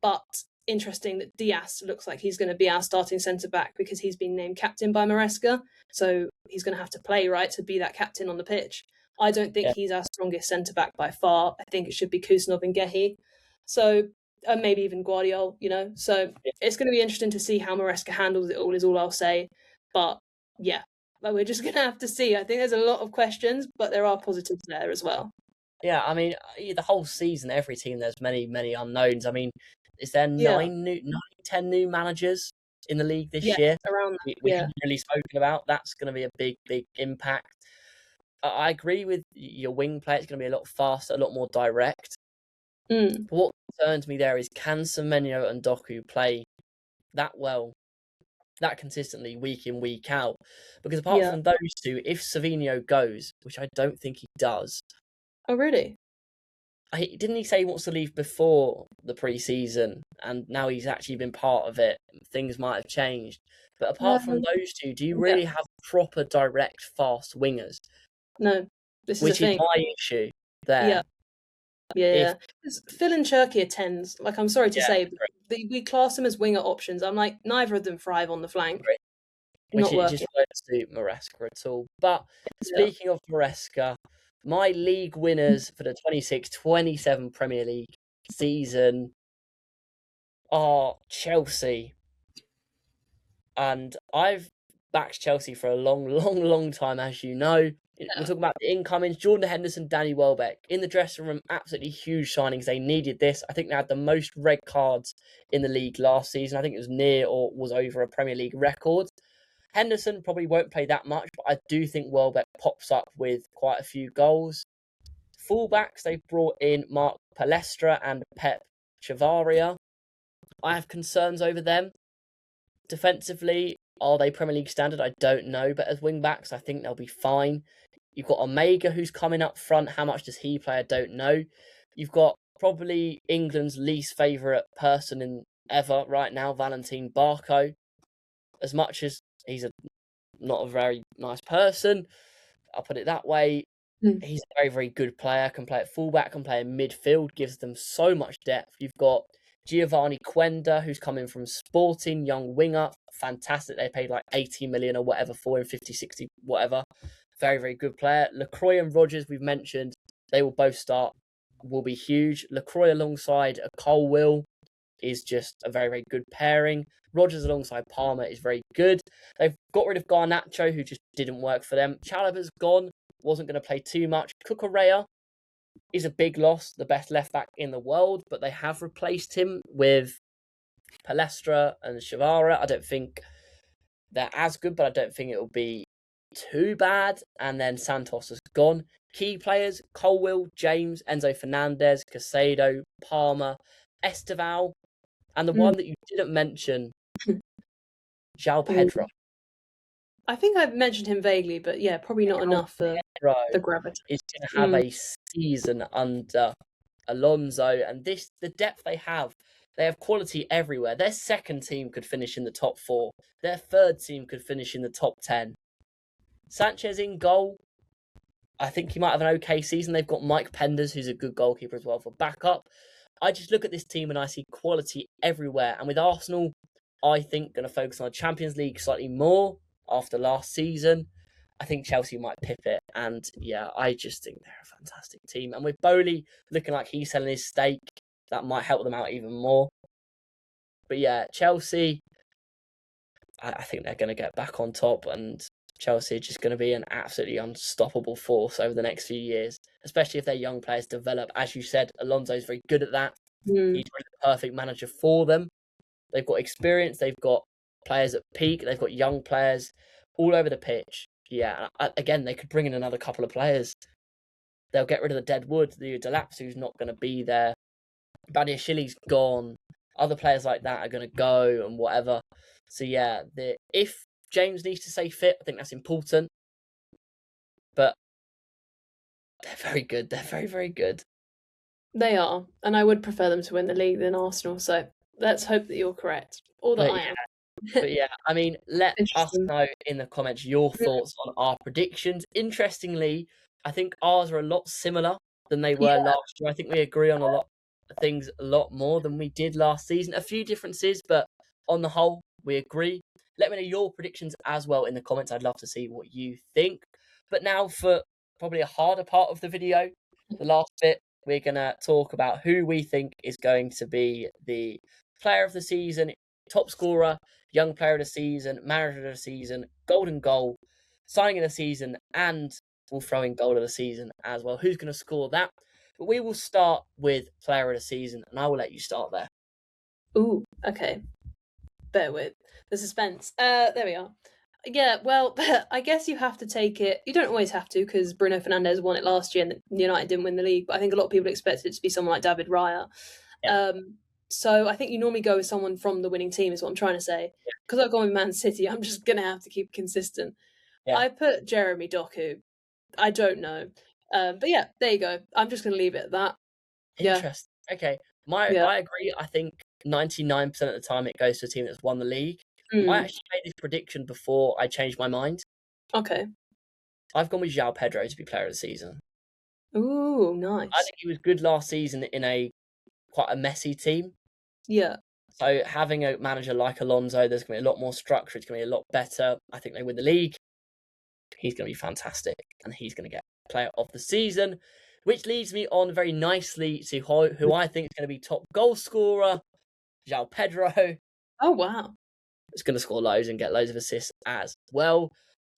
[SPEAKER 2] But interesting that Diaz looks like he's going to be our starting centre-back because he's been named captain by Maresca. So he's going to have to play, right, to be that captain on the pitch. I don't think he's our strongest centre-back by far. I think it should be Kuznov and Gehi. So maybe even Guardiola, So it's going to be interesting to see how Maresca handles it all, is all I'll say. But yeah, we're just going to have to see. I think there's a lot of questions, but there are positives there as well.
[SPEAKER 1] Yeah, I mean, the whole season, every team, there's many, many unknowns. I mean, is there 10 new managers in the league this year?
[SPEAKER 2] Around that.
[SPEAKER 1] We haven't really spoken about. That's going to be a big, big impact. I agree with your wing play. It's going to be a lot faster, a lot more direct. But what concerns me there is, can Semenyo and Doku play that well, that consistently, week in, week out? Because apart from those two, if Savinho goes, which I don't think he does.
[SPEAKER 2] Oh, really?
[SPEAKER 1] Didn't he say he wants to leave before the pre-season, and now he's actually been part of it? Things might have changed. But apart from those two, do you really have proper, direct, fast wingers?
[SPEAKER 2] No, This is a
[SPEAKER 1] which is
[SPEAKER 2] thing.
[SPEAKER 1] my issue there.
[SPEAKER 2] Yeah, yeah,
[SPEAKER 1] If
[SPEAKER 2] yeah. 'Cause Phil and Cherky are tens. Like, I'm sorry to
[SPEAKER 1] yeah,
[SPEAKER 2] say, but we class them as winger options. I'm like, neither of them thrive on the flank.
[SPEAKER 1] which
[SPEAKER 2] Not
[SPEAKER 1] it just
[SPEAKER 2] working.
[SPEAKER 1] won't suit Maresca at all. But
[SPEAKER 2] Yeah.
[SPEAKER 1] speaking of Maresca, my league winners for the 26-27 Premier League season are Chelsea. And I've backed Chelsea for a long, long, long time, as you know. We're talking about the incomings, Jordan Henderson, Danny Welbeck. In the dressing room, absolutely huge signings. They needed this. I think they had the most red cards in the league last season. I think it was near or was over a Premier League record. Henderson probably won't play that much, but I do think Welbeck pops up with quite a few goals. Fullbacks, they've brought in Mark Palestra and Pep Chavaria. I have concerns over them. Defensively, are they Premier League standard? I don't know, but as wing backs, I think they'll be fine. You've got Omega who's coming up front. How much does he play? I don't know. You've got probably England's least favourite person in ever right now, Valentin Barco. As much as he's not a very nice person, I'll put it that way. He's a very, very good player. Can play at fullback, can play in midfield, gives them so much depth. You've got Giovanni Quenda, who's coming from Sporting, young winger, fantastic. They paid like 80 million or whatever for him, 50, 60, whatever. Very, very good player. Lacroix and Rogers, we've mentioned, they will both start, will be huge. Lacroix alongside a Colwill is just a very, very good pairing. Rogers alongside Palmer is very good. They've got rid of Garnacho, who just didn't work for them. Chalobah's gone, wasn't going to play too much. Cucurella is a big loss, the best left back in the world, but they have replaced him with Palestra and Shavara. I don't think they're as good, but I don't think it will be too bad. And then Santos has gone. Key players: Colwill, James, Enzo Fernandez, Casado, Palmer, Esteval, and the one that you didn't mention, João Pedro.
[SPEAKER 2] I think I've mentioned him vaguely, but yeah, probably not enough for the gravitas.
[SPEAKER 1] Is going to have a season under Alonso, and the depth they have quality everywhere. Their second team could finish in the top 4. Their third team could finish in the top 10. Sanchez in goal. I think he might have an okay season. They've got Mike Penders, who's a good goalkeeper as well, for backup. I just look at this team and I see quality everywhere. And with Arsenal, I think going to focus on the Champions League slightly more after last season. I think Chelsea might pip it. And yeah, I just think they're a fantastic team. And with Bowley looking like he's selling his stake, that might help them out even more. But yeah, Chelsea, I think they're going to get back on top, and Chelsea are just going to be an absolutely unstoppable force over the next few years, especially if their young players develop. As you said, Alonso's very good at that. He's really the perfect manager for them. They've got experience, they've got players at peak, they've got young players all over the pitch. Yeah, again, they could bring in another couple of players. They'll get rid of the dead wood, the Delapse, who's not going to be there. Badiashili's gone. Other players like that are going to go and whatever. So yeah, if James needs to stay fit, I think that's important. But they're very good. They're very, very good.
[SPEAKER 2] They are, and I would prefer them to win the league than Arsenal. So let's hope that you're correct, or that I am.
[SPEAKER 1] But yeah, I mean, let us know in the comments your thoughts on our predictions. Interestingly, I think ours are a lot similar than they were last year. I think we agree on a lot of things a lot more than we did last season. A few differences, but on the whole, we agree. Let me know your predictions as well in the comments. I'd love to see what you think. But now for probably a harder part of the video, the last bit, we're going to talk about who we think is going to be the player of the season, top scorer, young player of the season, manager of the season, golden goal, signing of the season, and we'll throw in goal of the season as well. Who's going to score that? But we will start with player of the season, and I will let you start there.
[SPEAKER 2] Ooh, okay. Bear with the suspense. There we are. Yeah, well, I guess you have to take it. You don't always have to, because Bruno Fernandes won it last year and United didn't win the league. But I think a lot of people expected it to be someone like David Raya. Yeah. So I think you normally go with someone from the winning team, is what I'm trying to say. Because I've gone with Man City, I'm just going to have to keep consistent. Yeah. I put Jeremy Doku. I don't know. But yeah, there you go. I'm just going to leave it at that.
[SPEAKER 1] Interesting. Yeah. Okay. I agree. I think 99% of the time it goes to a team that's won the league. I actually made this prediction before I changed my mind.
[SPEAKER 2] Okay.
[SPEAKER 1] I've gone with João Pedro to be player of the season.
[SPEAKER 2] Ooh,
[SPEAKER 1] I
[SPEAKER 2] nice.
[SPEAKER 1] think he was good last season in a quite a messy team.
[SPEAKER 2] Yeah.
[SPEAKER 1] So having a manager like Alonso, there's going to be a lot more structure. It's going to be a lot better. I think they win the league. He's going to be fantastic, and he's going to get player of the season, which leads me on very nicely to who I think is going to be top goal scorer, João Pedro.
[SPEAKER 2] Oh, wow.
[SPEAKER 1] Is going to score loads and get loads of assists as well.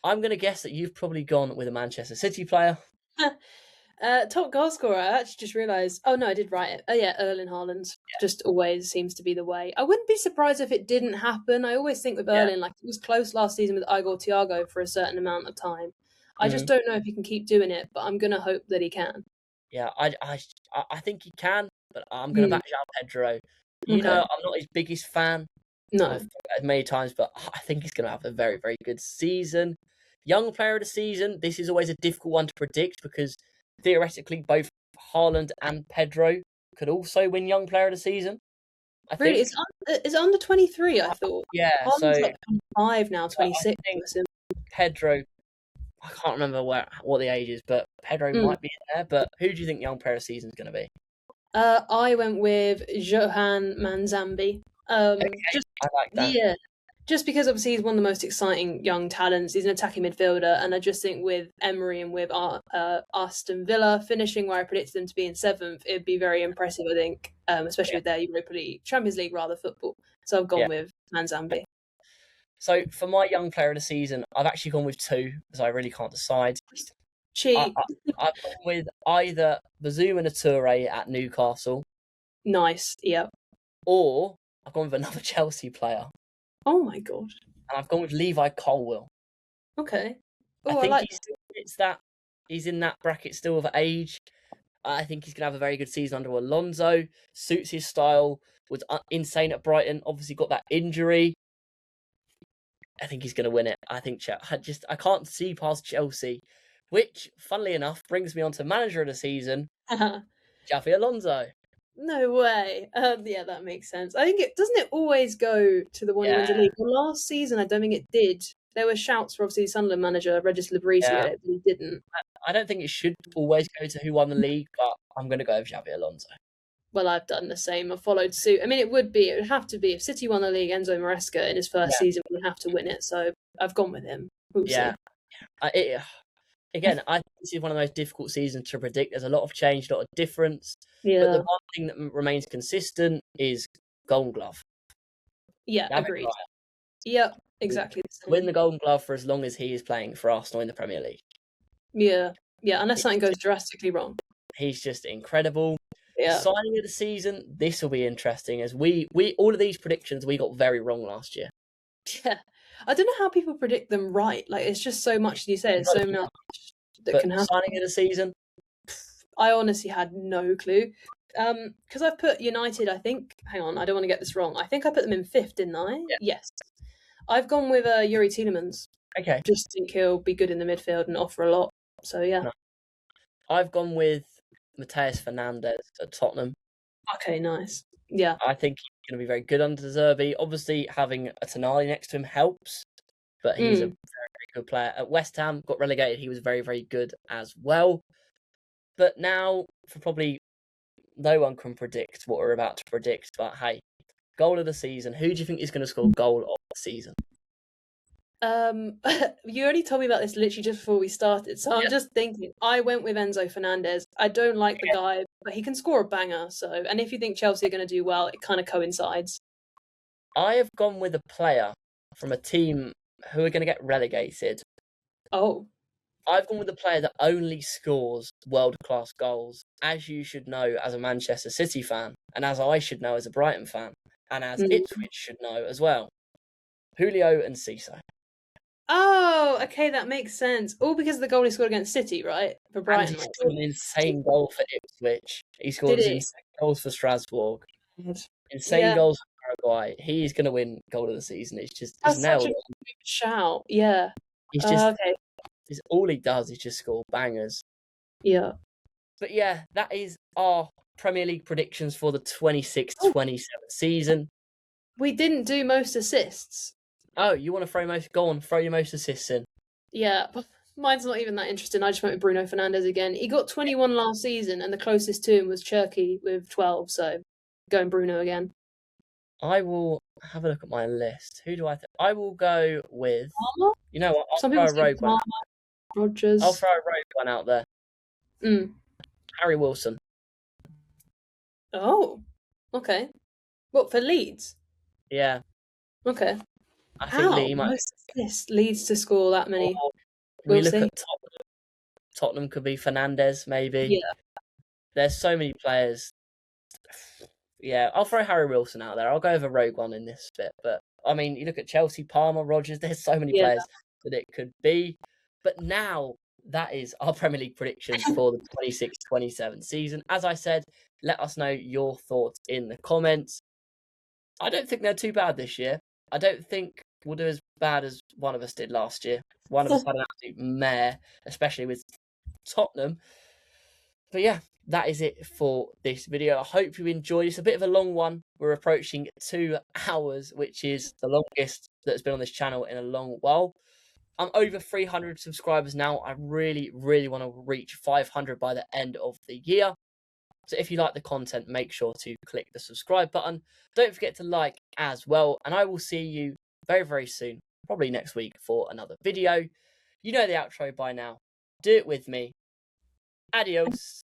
[SPEAKER 1] I'm going to guess that you've probably gone with a Manchester City player.
[SPEAKER 2] Top goal scorer. I actually just realised. Oh no, I did write it. Oh yeah, Erling Haaland. Just always seems to be the way. I wouldn't be surprised if it didn't happen. I always think with Erling, like it was close last season with Igor Thiago for a certain amount of time. I just don't know if he can keep doing it, but I'm gonna hope that he can.
[SPEAKER 1] Yeah, I think he can, but I'm going to back João Pedro. You know, I'm not his biggest fan.
[SPEAKER 2] No.
[SPEAKER 1] I've as many times, but I think he's going to have a very, very good season. Young player of the season. This is always a difficult one to predict because theoretically both Haaland and Pedro could also win young player of the season. I
[SPEAKER 2] really,
[SPEAKER 1] think
[SPEAKER 2] it's under 23. I thought.
[SPEAKER 1] Yeah,
[SPEAKER 2] Haaland's
[SPEAKER 1] so
[SPEAKER 2] like 25 now, 26.
[SPEAKER 1] I think Pedro. I can't remember what the age is, but Pedro might be in there. But who do you think young player of the season is going to be?
[SPEAKER 2] I went with Johan Manzambi. Just
[SPEAKER 1] I like that.
[SPEAKER 2] Yeah, just because obviously he's one of the most exciting young talents. He's an attacking midfielder, and I just think with Emery and with Aston Villa finishing where I predicted them to be in 7th, it'd be very impressive. I think, especially with their Europa League, Champions League rather football. So I've gone with Manzambi.
[SPEAKER 1] So for my young player of the season, I've actually gone with 2 because I really can't decide.
[SPEAKER 2] Cheat.
[SPEAKER 1] I've gone with either Bazuma Toure at Newcastle.
[SPEAKER 2] Nice, yeah.
[SPEAKER 1] Or I've gone with another Chelsea player.
[SPEAKER 2] Oh my god.
[SPEAKER 1] And I've gone with Levi Colwill.
[SPEAKER 2] Okay.
[SPEAKER 1] I think he still fits that. He's in that bracket still of age. I think he's going to have a very good season under Alonso. Suits his style. Was insane at Brighton. Obviously got that injury. I think he's going to win it. I think I can't see past Chelsea, which, funnily enough, brings me on to manager of the season, Xabi Alonso.
[SPEAKER 2] No way. Yeah, that makes sense. I think doesn't it always go to the one who wins the league? Well, last season, I don't think it did. There were shouts for obviously Sunderland manager Regis Labrisi, but he didn't.
[SPEAKER 1] I don't think it should always go to who won the league, but I'm going to go with Xabi Alonso.
[SPEAKER 2] Well, I've done the same. I've followed suit. I mean, it would have to be if City won the league. Enzo Maresca in his first season would have to win it. So I've gone with him. We'll see.
[SPEAKER 1] Again, I think this is one of the most difficult seasons to predict. There's a lot of change, a lot of difference.
[SPEAKER 2] Yeah.
[SPEAKER 1] But the one thing that remains consistent is Golden Glove.
[SPEAKER 2] Yeah, agreed. Yep, exactly.
[SPEAKER 1] Win the Golden Glove for as long as he is playing for Arsenal in the Premier League.
[SPEAKER 2] Yeah, unless something goes drastically wrong.
[SPEAKER 1] He's just incredible.
[SPEAKER 2] Yeah.
[SPEAKER 1] Signing of the season, this will be interesting as we all of these predictions we got very wrong last year.
[SPEAKER 2] Yeah. I don't know how people predict them right. Like, it's just so much, you say, it's so much that can happen.
[SPEAKER 1] Signing of the season?
[SPEAKER 2] I honestly had no clue. Because I've put United, I think, hang on, I don't want to get this wrong. I think I put them in 5th, didn't I?
[SPEAKER 1] Yeah.
[SPEAKER 2] Yes. I've gone with Yuri Tielemans.
[SPEAKER 1] Okay.
[SPEAKER 2] Just think he'll be good in the midfield and offer a lot. So, yeah.
[SPEAKER 1] No. I've gone with Mateus Fernandes at Tottenham.
[SPEAKER 2] Okay, nice. Yeah.
[SPEAKER 1] I think he's going to be very good under Zerbi. Obviously, having a Tonali next to him helps, but he's a very, very good player. At West Ham, got relegated. He was very, very good as well. But now, for probably no one can predict what we're about to predict, but hey, goal of the season. Who do you think is going to score goal of the season?
[SPEAKER 2] You already told me about this literally just before we started, so I'm just thinking. I went with Enzo Fernandez. I don't like the guy, but he can score a banger. So, and if you think Chelsea are going to do well, it kind of coincides.
[SPEAKER 1] I have gone with a player from a team who are going to get relegated.
[SPEAKER 2] Oh.
[SPEAKER 1] I've gone with a player that only scores world-class goals, as you should know as a Manchester City fan, and as I should know as a Brighton fan, and as Ipswich should know as well. Julio Enciso.
[SPEAKER 2] Oh, okay, that makes sense. All because of the goal he scored against City, right? For Brighton.
[SPEAKER 1] And he scored an insane goal for Ipswich. He scored insane goals for Strasbourg. Insane goals for Paraguay. He's going to win goal of the season. It's just nailed.
[SPEAKER 2] Such a big shout. Yeah.
[SPEAKER 1] He's just all he does is just score bangers.
[SPEAKER 2] Yeah.
[SPEAKER 1] But yeah, that is our Premier League predictions for the 26-27 season.
[SPEAKER 2] We didn't do most assists.
[SPEAKER 1] Oh, you want to throw your most assists in?
[SPEAKER 2] Yeah. Mine's not even that interesting. I just went with Bruno Fernandes again. He got 21 last season, and the closest to him was Cherky with 12. So, going Bruno again.
[SPEAKER 1] I will have a look at my list. Who do I think? I will go with.
[SPEAKER 2] Palmer?
[SPEAKER 1] You know what? I'll
[SPEAKER 2] Some
[SPEAKER 1] throw
[SPEAKER 2] people
[SPEAKER 1] a
[SPEAKER 2] say
[SPEAKER 1] rogue one.
[SPEAKER 2] Palmer,
[SPEAKER 1] I'll
[SPEAKER 2] Rodgers.
[SPEAKER 1] throw a rogue one out there. Harry Wilson.
[SPEAKER 2] Oh, okay. What for Leeds?
[SPEAKER 1] Yeah,
[SPEAKER 2] Okay.
[SPEAKER 1] I think
[SPEAKER 2] How?
[SPEAKER 1] Lee might.
[SPEAKER 2] Most assists Leeds to score that many.
[SPEAKER 1] Or we
[SPEAKER 2] We'll
[SPEAKER 1] look
[SPEAKER 2] see.
[SPEAKER 1] at Tottenham. Tottenham could be Fernandes, maybe.
[SPEAKER 2] Yeah.
[SPEAKER 1] There's so many players. Yeah, I'll throw Harry Wilson out there. I'll go with a rogue one in this bit. But I mean, you look at Chelsea, Palmer, Rodgers. There's so many
[SPEAKER 2] Yeah.
[SPEAKER 1] players that it could be. But now that is our Premier League predictions for the 26-27 season. As I said, let us know your thoughts in the comments. I don't think they're too bad this year. I don't think we'll do as bad as one of us did last year. One of us had an absolute mare, especially with Tottenham. But yeah, that is it for this video. I hope you enjoyed. It's a bit of a long one. We're approaching 2 hours, which is the longest that's been on this channel in a long while. I'm over 300 subscribers now. I really, really want to reach 500 by the end of the year. So if you like the content, make sure to click the subscribe button. Don't forget to like as well. And I will see you very, very soon, probably next week, for another video. You know the outro by now. Do it with me. Adios.